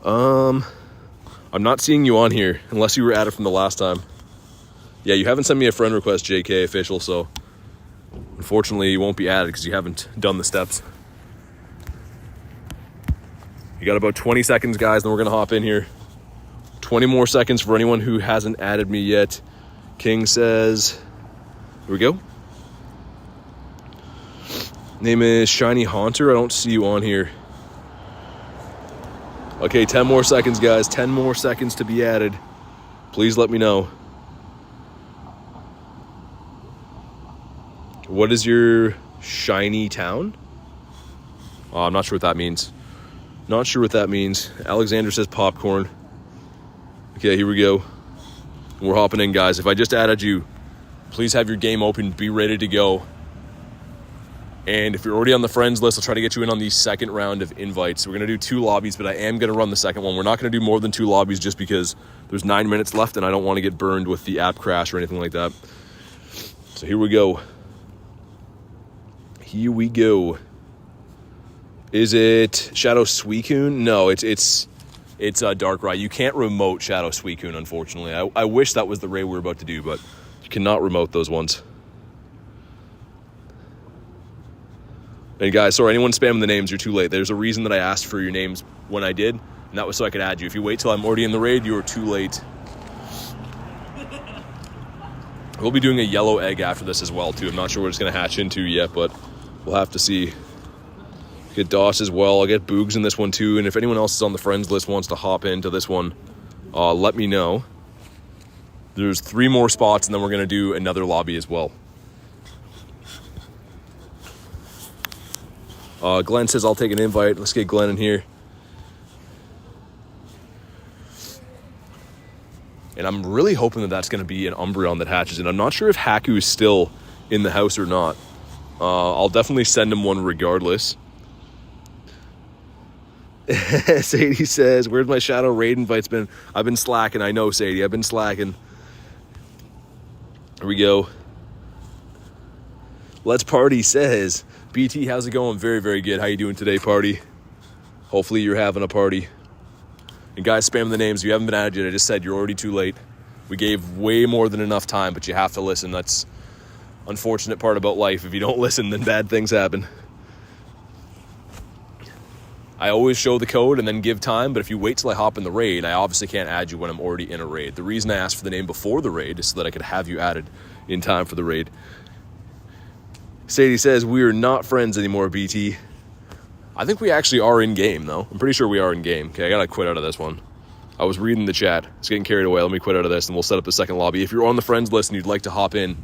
I'm not seeing you on here unless you were added from the last time. Yeah, you haven't sent me a friend request, JK official, so unfortunately you won't be added because you haven't done the steps. You got about 20 seconds, guys, then we're going to hop in here. 20 more seconds for anyone who hasn't added me yet. King says, here we go. Name is Shiny Haunter. I don't see you on here. Okay, 10 more seconds, guys. 10 more seconds to be added. Please let me know. What is your shiny town? Oh, I'm not sure what that means. Not sure what that means. Alexander says popcorn. Okay, here we go. We're hopping in, guys. If I just added you, please have your game open. Be ready to go. And if you're already on the friends list, I'll try to get you in on the second round of invites. We're going to do 2 lobbies, but I am going to run the second one. We're not going to do more than 2 lobbies just because there's 9 minutes left and I don't want to get burned with the app crash or anything like that. So here we go. Here we go. Is it Shadow Suicune? No, it's It's Darkrai. You can't remote Shadow Suicune, unfortunately. I wish that was the raid we were about to do, but you cannot remote those ones. And guys, sorry, anyone spamming the names, you're too late. There's a reason that I asked for your names when I did, and that was so I could add you. If you wait till I'm already in the raid, you are too late. We'll be doing a yellow egg after this as well, too. I'm not sure what it's going to hatch into yet, but we'll have to see. Get Doss as well. I'll get Boogs in this one, too. And if anyone else is on the friends list wants to hop into this one, let me know. There's 3 more spots, and then we're going to do another lobby as well. Glenn says, I'll take an invite. Let's get Glenn in here. And I'm really hoping that that's going to be an Umbreon that hatches. And I'm not sure if Haku is still in the house or not. I'll definitely send him one regardless. Sadie says, where's my Shadow raid invites been? I've been slacking. I know, Sadie. I've been slacking. Here we go. Let's Party says, BT, how's it going? Very, very good. How you doing today, Party? Hopefully you're having a party. And guys, spam the names. If you haven't been added yet, I just said you're already too late. We gave way more than enough time, but you have to listen. That's unfortunate part about life. If you don't listen, then bad things happen. I always show the code and then give time, but if you wait till I hop in the raid, I obviously can't add you when I'm already in a raid. The reason I asked for the name before the raid is so that I could have you added in time for the raid. Sadie says, we are not friends anymore, BT. I think we actually are in game, though. I'm pretty sure we are in game. Okay, I gotta quit out of this one. I was reading the chat. It's getting carried away. Let me quit out of this, and we'll set up the second lobby. If you're on the friends list and you'd like to hop in,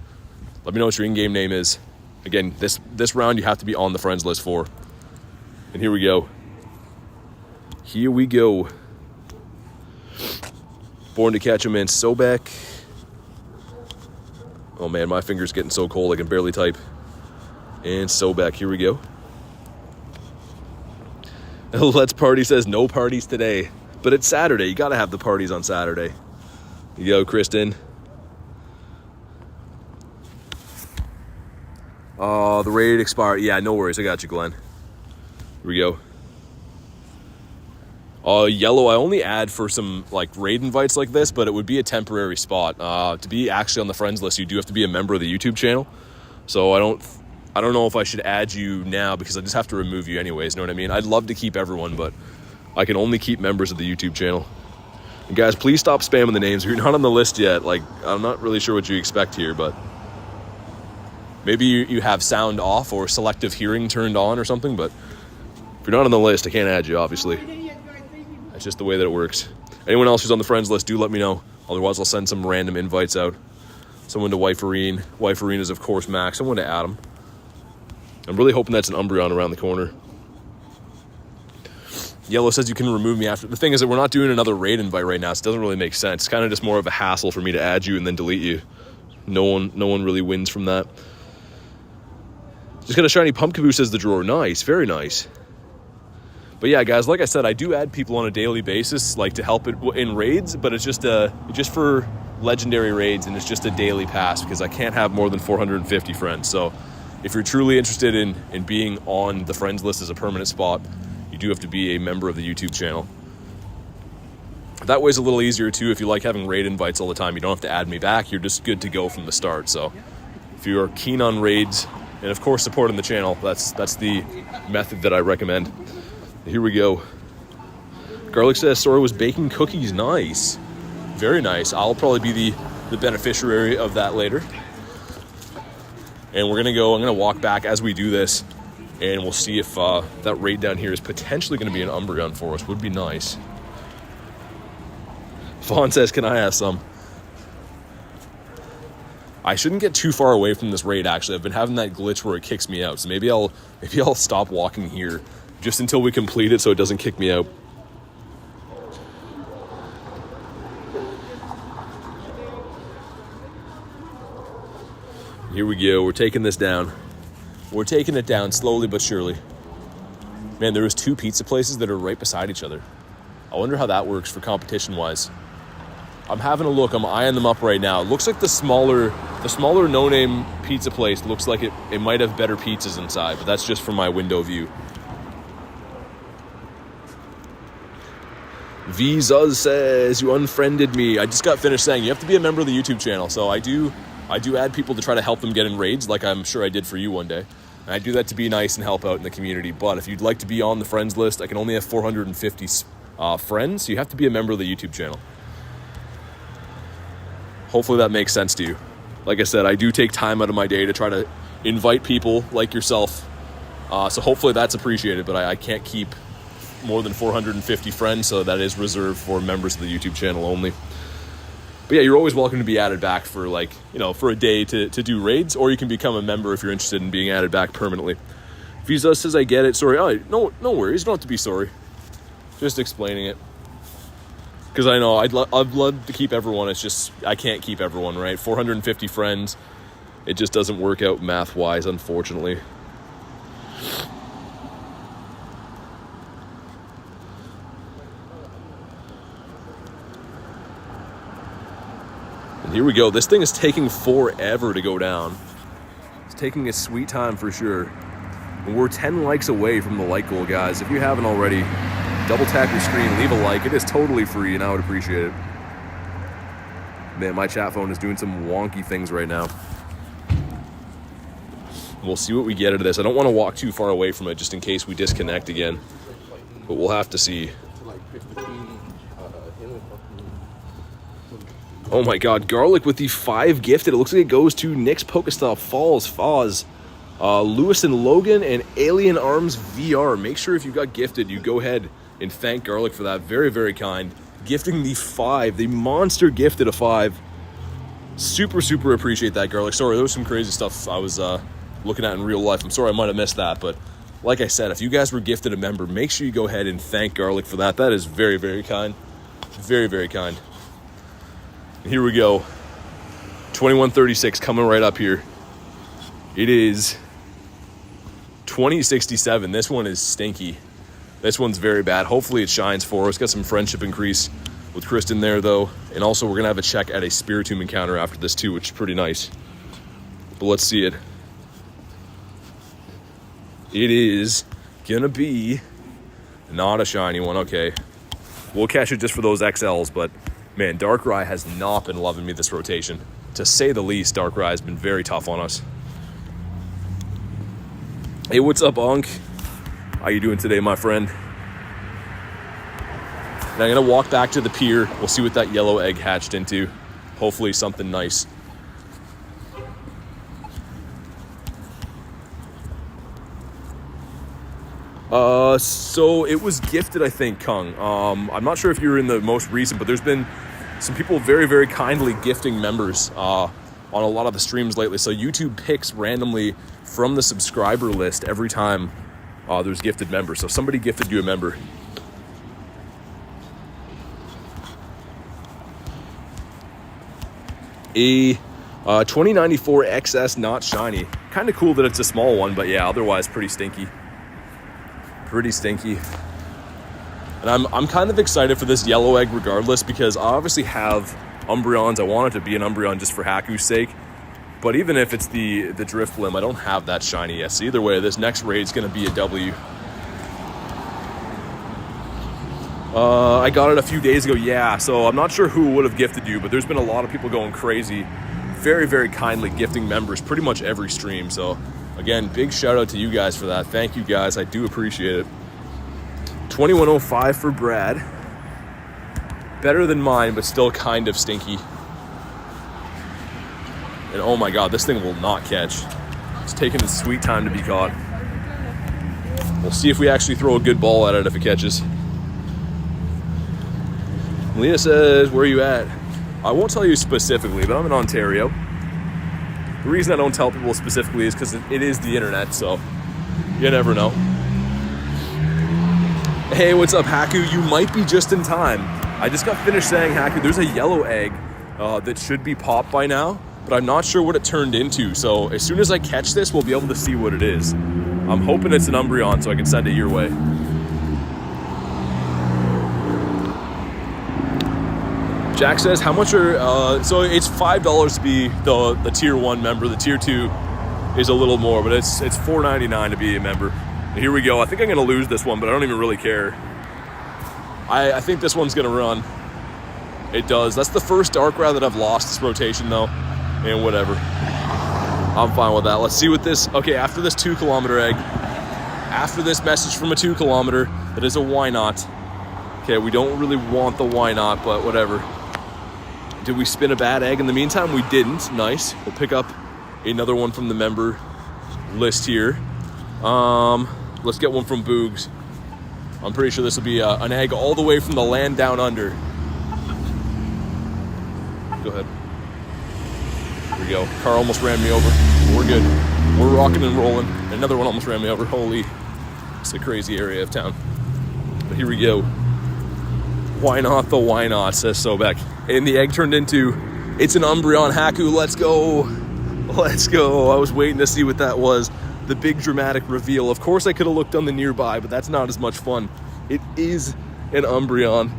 let me know what your in-game name is. Again, this round you have to be on the friends list for. And here we go. Here we go. Born to Catch 'em in Sobek. Oh man, my finger's getting so cold I can barely type. And Sobek, here we go. Let's Party says no parties today. But it's Saturday. You gotta have the parties on Saturday. You go, Kristen. The raid expired. Yeah, no worries. I got you, Glenn. Here we go. Yellow, I only add for some like raid invites like this, but it would be a temporary spot. To be actually on the friends list, you do have to be a member of the YouTube channel. So I don't know if I should add you now because I just have to remove you anyways, know what I mean? I'd love to keep everyone, but I can only keep members of the YouTube channel. And guys, please stop spamming the names. If you're not on the list yet, like, I'm not really sure what you expect here, but maybe you have sound off or selective hearing turned on or something, but if you're not on the list, I can't add you, obviously. That's just the way that it works. Anyone else who's on the friends list, do let me know. Otherwise, I'll send some random invites out. Someone to Wiferine. Wiferine is, of course, Max. Someone to Adam. I'm really hoping that's an Umbreon around the corner. Yellow says you can remove me after. The thing is that we're not doing another raid invite right now, so it doesn't really make sense. It's kind of just more of a hassle for me to add you and then delete you. No one really wins from that. Just got a shiny Pumpkaboo, says the drawer. Nice, very nice. But yeah, guys, like I said, I do add people on a daily basis, like to help it in raids, but it's just for legendary raids, and it's just a daily pass because I can't have more than 450 friends. So if you're truly interested in being on the friends list as a permanent spot, you do have to be a member of the YouTube channel. That way's a little easier too. If you like having raid invites all the time, you don't have to add me back. You're just good to go from the start. So if you are keen on raids and of course supporting the channel, that's the method that I recommend. Here we go. Garlic says Sora was baking cookies. Nice. Very nice. I'll probably be the beneficiary of that later. And I'm gonna walk back as we do this, and we'll see if that raid down here is potentially gonna be an Umbreon for us. Would be nice. Fawn says, can I have some? I shouldn't get too far away from this raid, actually. I've been having that glitch where it kicks me out. So maybe I'll stop walking here just until we complete it so it doesn't kick me out. Here we go. We're taking this down. We're taking it down slowly but surely. Man, there was 2 pizza places that are right beside each other. I wonder how that works for competition-wise. I'm having a look. I'm eyeing them up right now. It looks like the smaller no-name pizza place looks like it might have better pizzas inside, but that's just from my window view. Visas says, you unfriended me. I just got finished saying you have to be a member of the YouTube channel. So I do add people to try to help them get in raids, like I'm sure I did for you one day. And I do that to be nice and help out in the community. But if you'd like to be on the friends list, I can only have 450 friends. So you have to be a member of the YouTube channel. Hopefully that makes sense to you. Like I said, I do take time out of my day to try to invite people like yourself. So hopefully that's appreciated, but I can't keep more than 450 friends, so that is reserved for members of the YouTube channel only. But yeah, you're always welcome to be added back for for a day to do raids, or you can become a member if you're interested in being added back permanently. Visa says, I get it. Sorry. Oh, no worries. You don't have to be sorry. Just explaining it. Because I know I'd love to keep everyone. It's just I can't keep everyone, right? 450 friends. It just doesn't work out math-wise, unfortunately. And here we go. This thing is taking forever to go down. It's taking its sweet time for sure. And we're 10 likes away from the like goal, guys. If you haven't already, double tap your screen, leave a like. It is totally free, and I would appreciate it. Man, my chat phone is doing some wonky things right now. We'll see what we get out of this. I don't want to walk too far away from it just in case we disconnect again. But we'll have to see. Oh my god, Garlic with the 5 gifted. It looks like it goes to Nick's Pokestop, Falls, Foz, Lewis and Logan, and Alien Arms VR. Make sure if you got gifted, you go ahead and thank Garlic for that. Very, very kind. Gifting the 5, the monster gifted a 5. Super, super appreciate that, Garlic. Sorry, there was some crazy stuff I was looking at in real life. I'm sorry I might have missed that, but like I said, if you guys were gifted a member, make sure you go ahead and thank Garlic for that. That is very, very kind. Very, very kind. Here we go. 2136 coming right up here. It is 2067. This one is stinky. This one's very bad. Hopefully it shines for us. Got some friendship increase with Kristen there, though. And also we're going to have a check at a Spiritomb encounter after this, too, which is pretty nice. But let's see it. It is going to be not a shiny one. Okay. We'll catch it just for those XLs, but man, Darkrai has not been loving me this rotation. To say the least, Darkrai has been very tough on us. Hey, what's up, Unk? How you doing today, my friend? And I'm going to walk back to the pier. We'll see what that yellow egg hatched into. Hopefully something nice. So it was gifted, I think, Kung. I'm not sure if you're in the most recent, but there's been some people very, very kindly gifting members on a lot of the streams lately. So YouTube picks randomly from the subscriber list every time there's gifted members. So somebody gifted you a member. A 2094 XS not shiny. Kind of cool that it's a small one, but yeah, otherwise pretty stinky. Pretty stinky. And I'm kind of excited for this yellow egg regardless, because I obviously have Umbreons. I want it to be an Umbreon just for Haku's sake. But even if it's the Drift Blim, I don't have that shiny yet. So either way, this next raid's going to be a W. I got it a few days ago, yeah. So I'm not sure who would have gifted you, but there's been a lot of people going crazy. Very, very kindly gifting members pretty much every stream. So again, big shout out to you guys for that. Thank you guys. I do appreciate it. 2105 for Brad. Better than mine, but still kind of stinky. And oh my god, this thing will not catch. It's taking its sweet time to be caught. We'll see if we actually throw a good ball at it if it catches. Leah says, where are you at? I won't tell you specifically, but I'm in Ontario. The reason I don't tell people specifically is because it is the internet, so you never know. Hey, what's up, Haku? You might be just in time. I just got finished saying, Haku, there's a yellow egg that should be popped by now, but I'm not sure what it turned into. So as soon as I catch this, we'll be able to see what it is. I'm hoping it's an Umbreon so I can send it your way. Jack says, how much are, so it's $5 to be the tier 1 member. The tier 2 is a little more, but it's $4.99 to be a member. And here we go. I think I'm going to lose this one, but I don't even really care. I think this one's going to run. It does. That's the first Darkrai that I've lost this rotation, though. And whatever. I'm fine with that. Let's see what this... Okay, after this 2 kilometer egg, after this message from a 2 kilometer, that is a why not. Okay, we don't really want the why not, but whatever. Did we spin a bad egg in the meantime? We didn't. Nice. We'll pick up another one from the member list here. Let's get one from Boogs. I'm pretty sure this will be an egg all the way from the land down under. Go ahead. Here we go. Car almost ran me over. We're good. We're rocking and rolling. Another one almost ran me over. Holy. It's a crazy area of town. But here we go. Why not the why not, says Sobek. And the egg turned into, it's an Umbreon Haku. Let's go. Let's go. I was waiting to see what that was. The big dramatic reveal. Of course I could have looked on the nearby, but that's not as much fun. It is an Umbreon.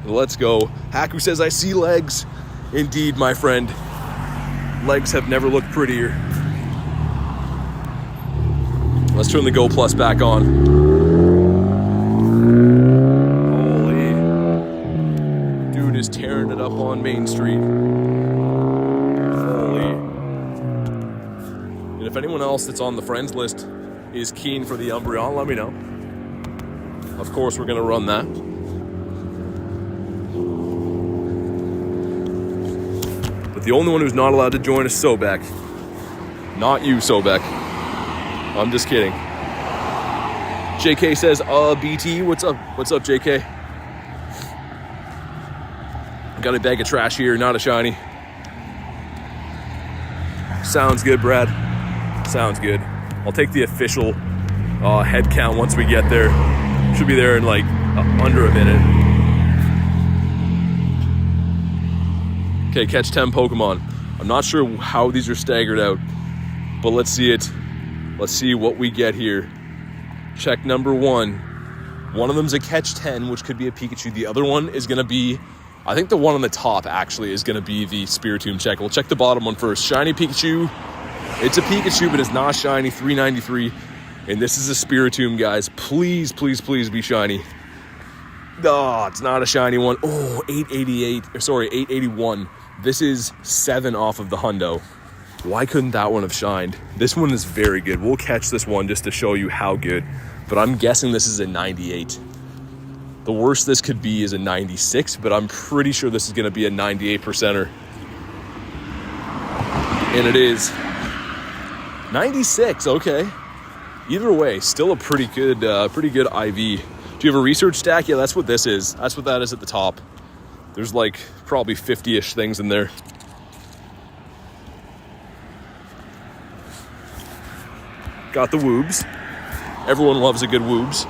Let's go. Haku says, I see legs. Indeed, my friend. Legs have never looked prettier. Let's turn the Go Plus back on. Holy. Dude is tearing it up on Main Street. Holy. And if anyone else that's on the friends list is keen for the Umbreon, let me know. Of course, we're going to run that. But the only one who's not allowed to join is Sobek. Not you, Sobek. I'm just kidding. JK says, BT, what's up? What's up, JK? Got a bag of trash here, not a shiny. Sounds good, Brad. Sounds good. I'll take the official head count once we get there. Should be there in like under a minute. Okay, catch 10 Pokemon. I'm not sure how these are staggered out, but let's see it. Let's see what we get here. Check number 1. One of them's a catch 10, which could be a Pikachu. The other one is going to be, I think the one on the top actually is going to be the Spiritomb check. We'll check the bottom one first. Shiny Pikachu. It's a Pikachu, but it's not shiny. 393. And this is a Spiritomb, guys. Please, please, please be shiny. Oh, it's not a shiny one. Oh, 888. Sorry, 881. This is 7 off of the hundo. Why couldn't that one have shined? This one is very good. We'll catch this one just to show you how good. But I'm guessing this is a 98. The worst this could be is a 96, but I'm pretty sure this is going to be a 98%er. And it is 96. Okay. Either way, still a pretty good IV. Do you have a research stack? Yeah, that's what this is. That's what that is at the top. There's like probably 50-ish things in there. Got the woobs. Everyone loves a good woobs.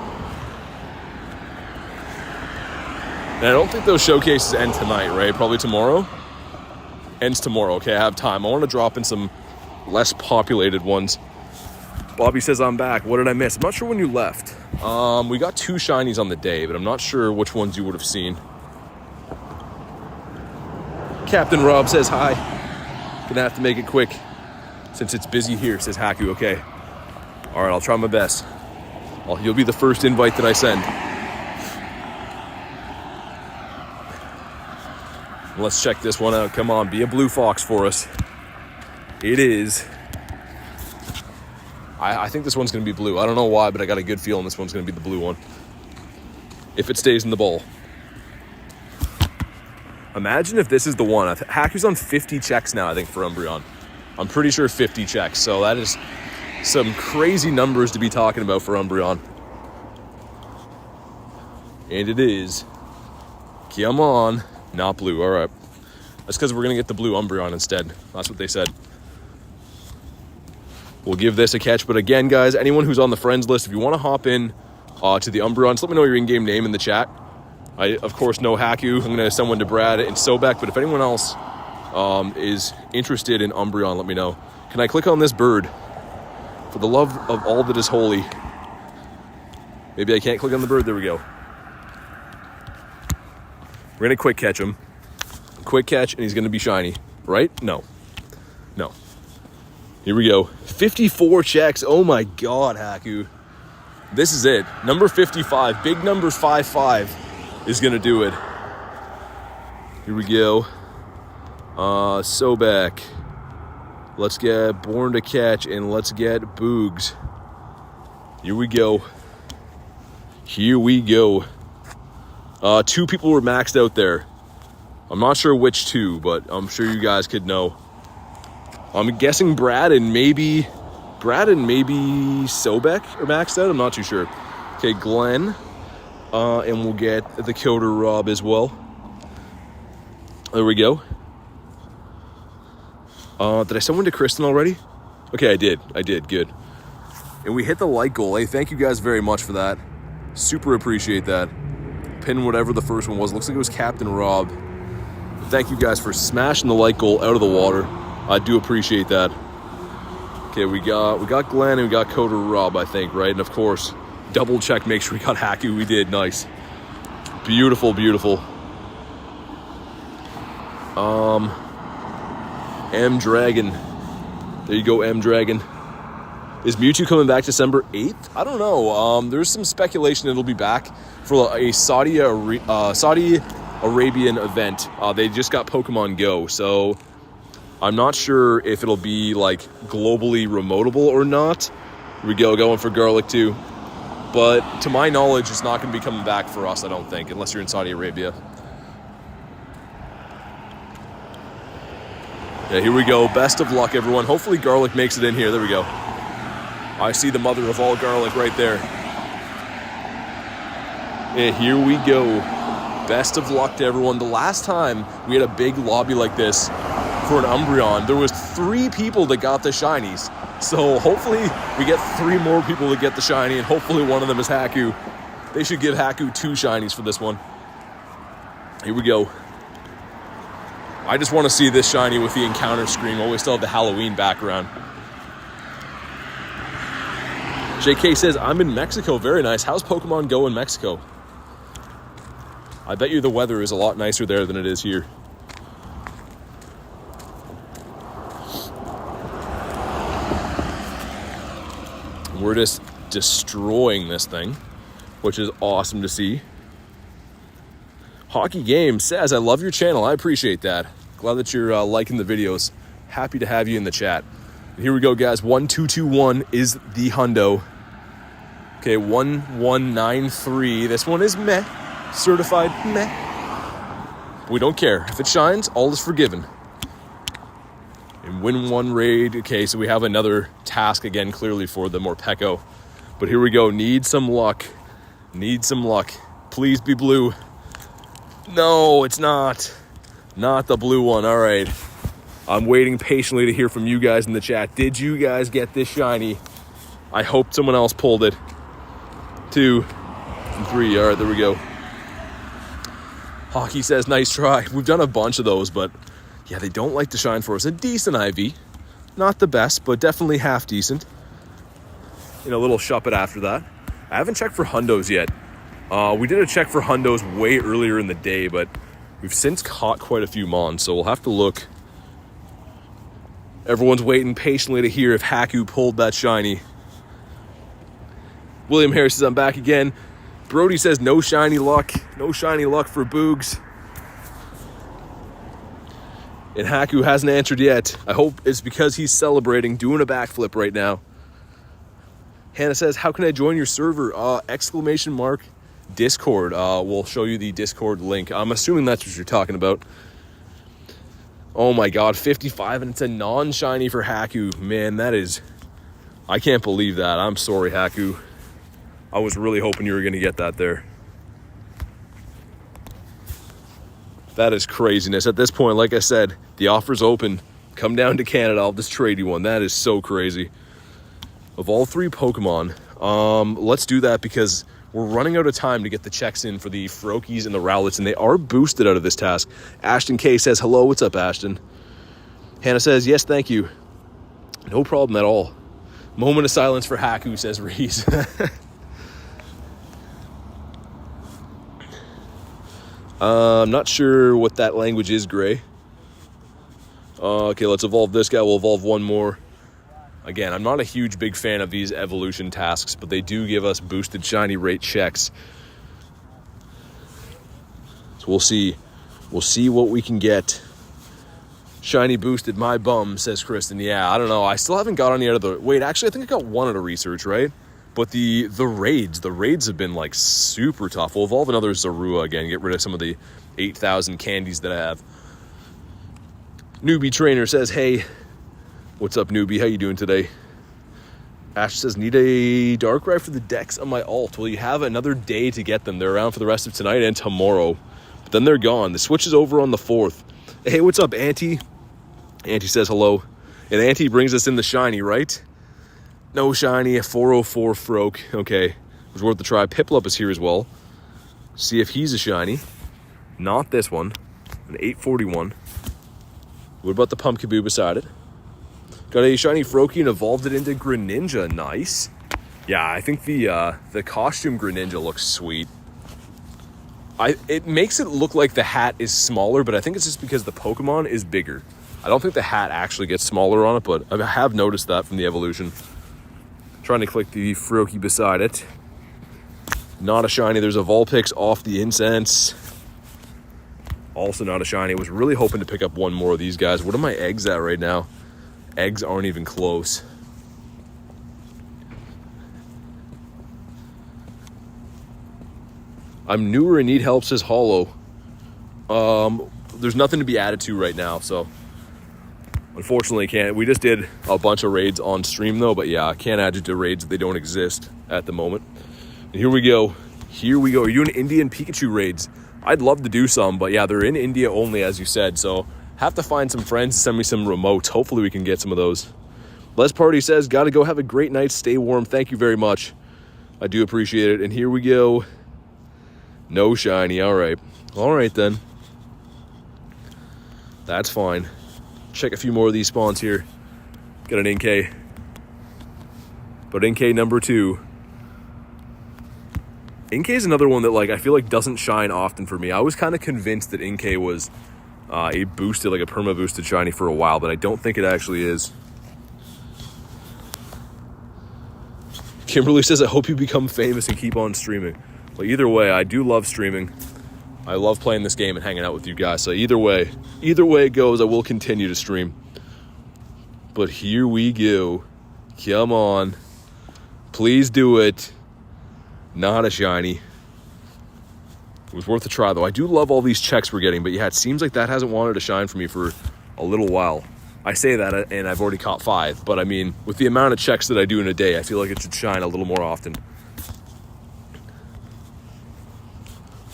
And I don't think those showcases end tonight, right? Probably tomorrow. Ends tomorrow. Okay, I have time. I want to drop in some less populated ones. Bobby says I'm back. What did I miss? I'm not sure when you left. We got 2 shinies on the day, but I'm not sure which ones you would have seen. Captain Rob says hi. Gonna have to make it quick since it's busy here, says Haku. Okay. All right, I'll try my best. You'll be the first invite that I send. Let's check this one out. Come on, be a blue fox for us. It is. I think this one's going to be blue. I don't know why, but I got a good feeling this one's going to be the blue one. If it stays in the bowl. Imagine if this is the one. Haku's on 50 checks now, I think, for Umbreon. I'm pretty sure 50 checks. So that is some crazy numbers to be talking about for Umbreon. And it is. Come on. Not blue. All right. That's because we're going to get the blue Umbreon instead. That's what they said. We'll give this a catch. But again, guys, anyone who's on the friends list, if you want to hop in to the Umbreons, let me know your in-game name in the chat. I, of course, know Haku. I'm going to send one to Brad and Sobek. But if anyone else is interested in Umbreon, let me know. Can I click on this bird? For the love of all that is holy. Maybe I can't click on the bird. There we go. We're going to quick catch him. Quick catch, and he's going to be shiny. Right? No. Here we go. 54 checks. Oh my god, Haku. This is it. Number 55, big number 55 is going to do it. Here we go. Sobek. Let's get Born to Catch, and let's get Boogs. Here we go. Here we go. 2 people were maxed out there. I'm not sure which 2, but I'm sure you guys could know. I'm guessing Brad and maybe Sobek are maxed out. I'm not too sure. Okay, Glenn. And we'll get the Coder Rob as well. There we go. Did I send one to Kristen already? Okay, I did. Good. And we hit the like goal. Hey, thank you guys very much for that. Super appreciate that. Pin whatever the first one was. Looks like it was Captain Rob. Thank you guys for smashing the like goal out of the water. I do appreciate that. Okay, we got Glenn and we got Coder Rob, I think, right? And of course, double check, make sure we got Haku. We did. Nice. Beautiful, beautiful. M Dragon. There you go, M Dragon. Is Mewtwo coming back December 8th? I don't know. There's some speculation it'll be back for a Saudi Arabian event. They just got Pokemon Go, so I'm not sure if it'll be like globally remotable or not. Here we go, going for Garlic too. But to my knowledge, it's not going to be coming back for us, I don't think, unless you're in Saudi Arabia. Yeah, here we go. Best of luck, everyone. Hopefully Garlic makes it in here. There we go. I see the mother of all garlic right there. Yeah, here we go. Best of luck to everyone. The last time we had a big lobby like this for an Umbreon, there was 3 people that got the shinies. So hopefully we get 3 more people to get the shiny, and hopefully one of them is Haku. They should give Haku 2 shinies for this one. Here we go. I just want to see this shiny with the encounter screen while we still have the Halloween background. JK says, I'm in Mexico. Very nice. How's Pokemon Go in Mexico? I bet you the weather is a lot nicer there than it is here. We're just destroying this thing, which is awesome to see. Hockey Game says, I love your channel. I appreciate that. Glad that you're liking the videos. Happy to have you in the chat. And here we go, guys. 1221 is the hundo. Okay, 1193. This one is meh. Certified meh. We don't care. If it shines, all is forgiven. And win 1 raid. Okay, so we have another task again, clearly for the Morpeko. But here we go. Need some luck. Need some luck. Please be blue. No, it's not. Not the blue one. All right. I'm waiting patiently to hear from you guys in the chat. Did you guys get this shiny? I hope someone else pulled it. 2 and 3. All right, there we go. Hockey says, nice try. We've done a bunch of those, but yeah, they don't like to shine for us. A decent IV. Not the best, but definitely half decent. And a little shuppet after that. I haven't checked for hundos yet. We did a check for hundos way earlier in the day, but we've since caught quite a few mons, so we'll have to look. Everyone's waiting patiently to hear if Haku pulled that shiny. William Harris says, I'm back again. Brody says, no shiny luck. No shiny luck for Boogs. And Haku hasn't answered yet. I hope it's because he's celebrating, doing a backflip right now. Hannah says, how can I join your server? Exclamation mark Discord. We'll show you the Discord link. I'm assuming that's what you're talking about. Oh my god, 55, and it's a non-shiny for Haku. Man, that is... I can't believe that. I'm sorry, Haku. I was really hoping you were going to get that there. That is craziness. At this point, like I said, the offer's open. Come down to Canada. I'll just trade you one. That is so crazy. Of all 3 Pokemon, let's do that because we're running out of time to get the checks in for the Froakies and the Rowlets, and they are boosted out of this task. Ashton K says, hello, what's up, Ashton? Hannah says, yes, thank you. No problem at all. Moment of silence for Haku, says Reese. I'm not sure what that language is, Gray. Okay, let's evolve this guy. We'll evolve one more. Again, I'm not a huge big fan of these evolution tasks, but they do give us boosted shiny rate checks. So we'll see. We'll see what we can get. Shiny boosted my bum, says Kristen. Yeah, I don't know. I still haven't got any out of the... Wait, actually, I think I got one out of research, right? But the raids have been, like, super tough. We'll evolve another Zorua again. Get rid of some of the 8,000 candies that I have. Newbie Trainer says, hey. What's up, newbie? How you doing today? Ash says, need a Darkrai for the decks on my alt. Well, you have another day to get them. They're around for the rest of tonight and tomorrow. But then they're gone. The switch is over on the 4th. Hey, what's up, Auntie? Auntie says hello. And Auntie brings us in the shiny, right? No shiny, a 404 Froak. Okay, it was worth the try. Piplup is here as well. See if he's a shiny. Not this one. An 841. What about the Pumpkaboo beside it? Got a shiny Froakie and evolved it into Greninja. Nice. Yeah, I think the costume Greninja looks sweet. It makes it look like the hat is smaller, but I think it's just because the Pokemon is bigger. I don't think the hat actually gets smaller on it, but I have noticed that from the evolution. Trying to click the Froakie beside it. Not a shiny. There's a Vulpix off the incense. Also not a shiny. Was really hoping to pick up one more of these guys. What are my eggs at right now? Eggs aren't even close. I'm newer and need help, says Hollow. There's nothing to be added to right now, so unfortunately can't. We just did a bunch of raids on stream though, but yeah, I can't add you to raids if they don't exist at the moment. And here we go. Here we go. Are you doing Indian Pikachu raids? I'd love to do some, but yeah, they're in India only, as you said, so have to find some friends to send me some remotes. Hopefully we can get some of those. Les Party says, gotta go, have a great night, stay warm. Thank you very much. I do appreciate it. And here we go. No shiny. All right then. That's fine. Check a few more of these spawns here. Got an Inkay. But Inkay number 2. Inkay is another one that, like, I feel like doesn't shine often for me. I was kind of convinced that Inkay was a boosted, like a perma boosted shiny for a while, but I don't think it actually is. Kimberly says, I hope you become famous and keep on streaming. Well, either way, I do love streaming. I love playing this game and hanging out with you guys. So either way it goes, I will continue to stream. But here we go. Come on. Please do it. Not a shiny. It was worth a try, though. I do love all these checks we're getting, but yeah, it seems like that hasn't wanted to shine for me for a little while. I say that, and I've already caught 5, but I mean, with the amount of checks that I do in a day, I feel like it should shine a little more often.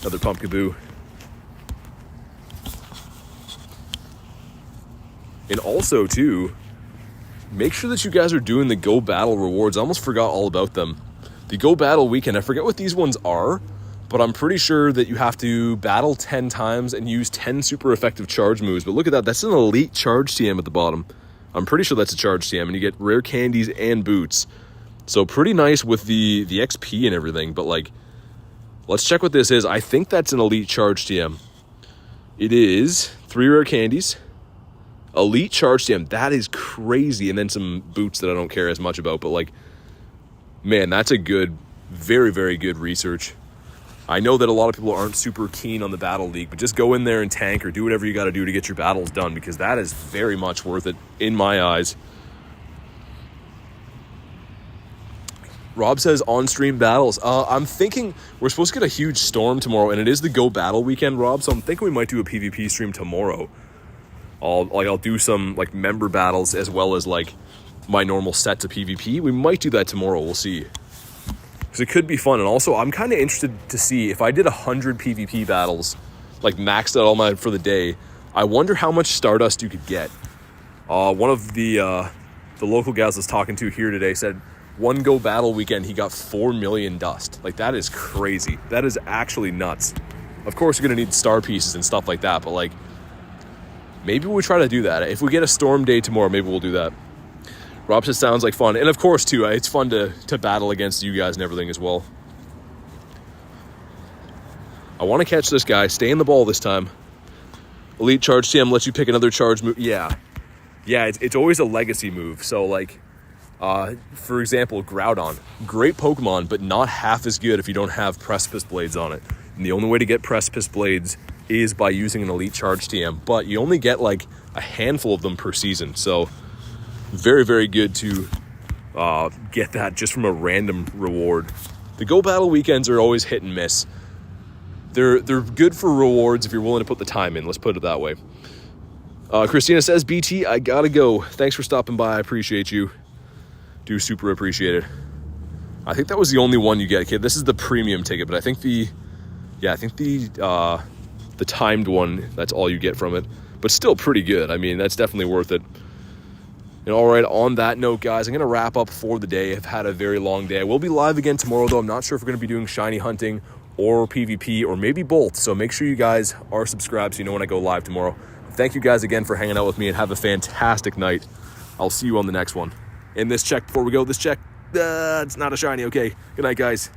Another Pumpkaboo. And also, too, make sure that you guys are doing the Go Battle rewards. I almost forgot all about them. The Go Battle weekend, I forget what these ones are, but I'm pretty sure that you have to battle 10 times and use 10 super effective charge moves. But look at that. That's an elite charge TM at the bottom. I'm pretty sure that's a charge TM, and you get rare candies and boots. So pretty nice with the XP and everything, but like, let's check what this is. I think that's an elite charge TM. It is 3 rare candies, elite charge TM. That is crazy. And then some boots that I don't care as much about, but like, man, that's a good, very, very good research. I know that a lot of people aren't super keen on the Battle League, but just go in there and tank or do whatever you got to do to get your battles done, because that is very much worth it in my eyes. Rob says on-stream battles. I'm thinking we're supposed to get a huge storm tomorrow, and it is the Go Battle weekend, Rob, so I'm thinking we might do a PvP stream tomorrow. I'll do some like member battles as well as like my normal sets of PvP. We might do that tomorrow. We'll see. Because it could be fun. And also, I'm kind of interested to see if I did 100 PvP battles, like maxed out all mine for the day, I wonder how much Stardust you could get. One of the local guys I was talking to here today said one Go Battle weekend, he got 4 million dust. Like, that is crazy. That is actually nuts. Of course, you're going to need star pieces and stuff like that, but like, maybe we'll try to do that. If we get a storm day tomorrow, maybe we'll do that. Rob says sounds like fun. And of course, too, it's fun to battle against you guys and everything as well. I want to catch this guy. Stay in the ball this time. Elite charge TM lets you pick another charge move. Yeah, it's always a legacy move. So, like, For example, Groudon. Great Pokemon, but not half as good if you don't have Precipice Blades on it. And the only way to get Precipice Blades is by using an Elite Charge TM. But you only get like a handful of them per season. So very, very good to get that just from a random reward. The Go Battle weekends are always hit and miss. They're good for rewards if you're willing to put the time in. Let's put it that way. Christina says, BT, I gotta go. Thanks for stopping by. I appreciate you. Do super appreciate it. I think that was the only one you get, kid. This is the premium ticket, but I think the timed one, that's all you get from it. But still pretty good. I mean, that's definitely worth it. And all right, on that note, guys, I'm going to wrap up for the day. I've had a very long day. I will be live again tomorrow, though. I'm not sure if we're going to be doing shiny hunting or PvP or maybe both. So make sure you guys are subscribed so you know when I go live tomorrow. Thank you guys again for hanging out with me and have a fantastic night. I'll see you on the next one. And this check before we go, this check, it's not a shiny. Okay, good night, guys.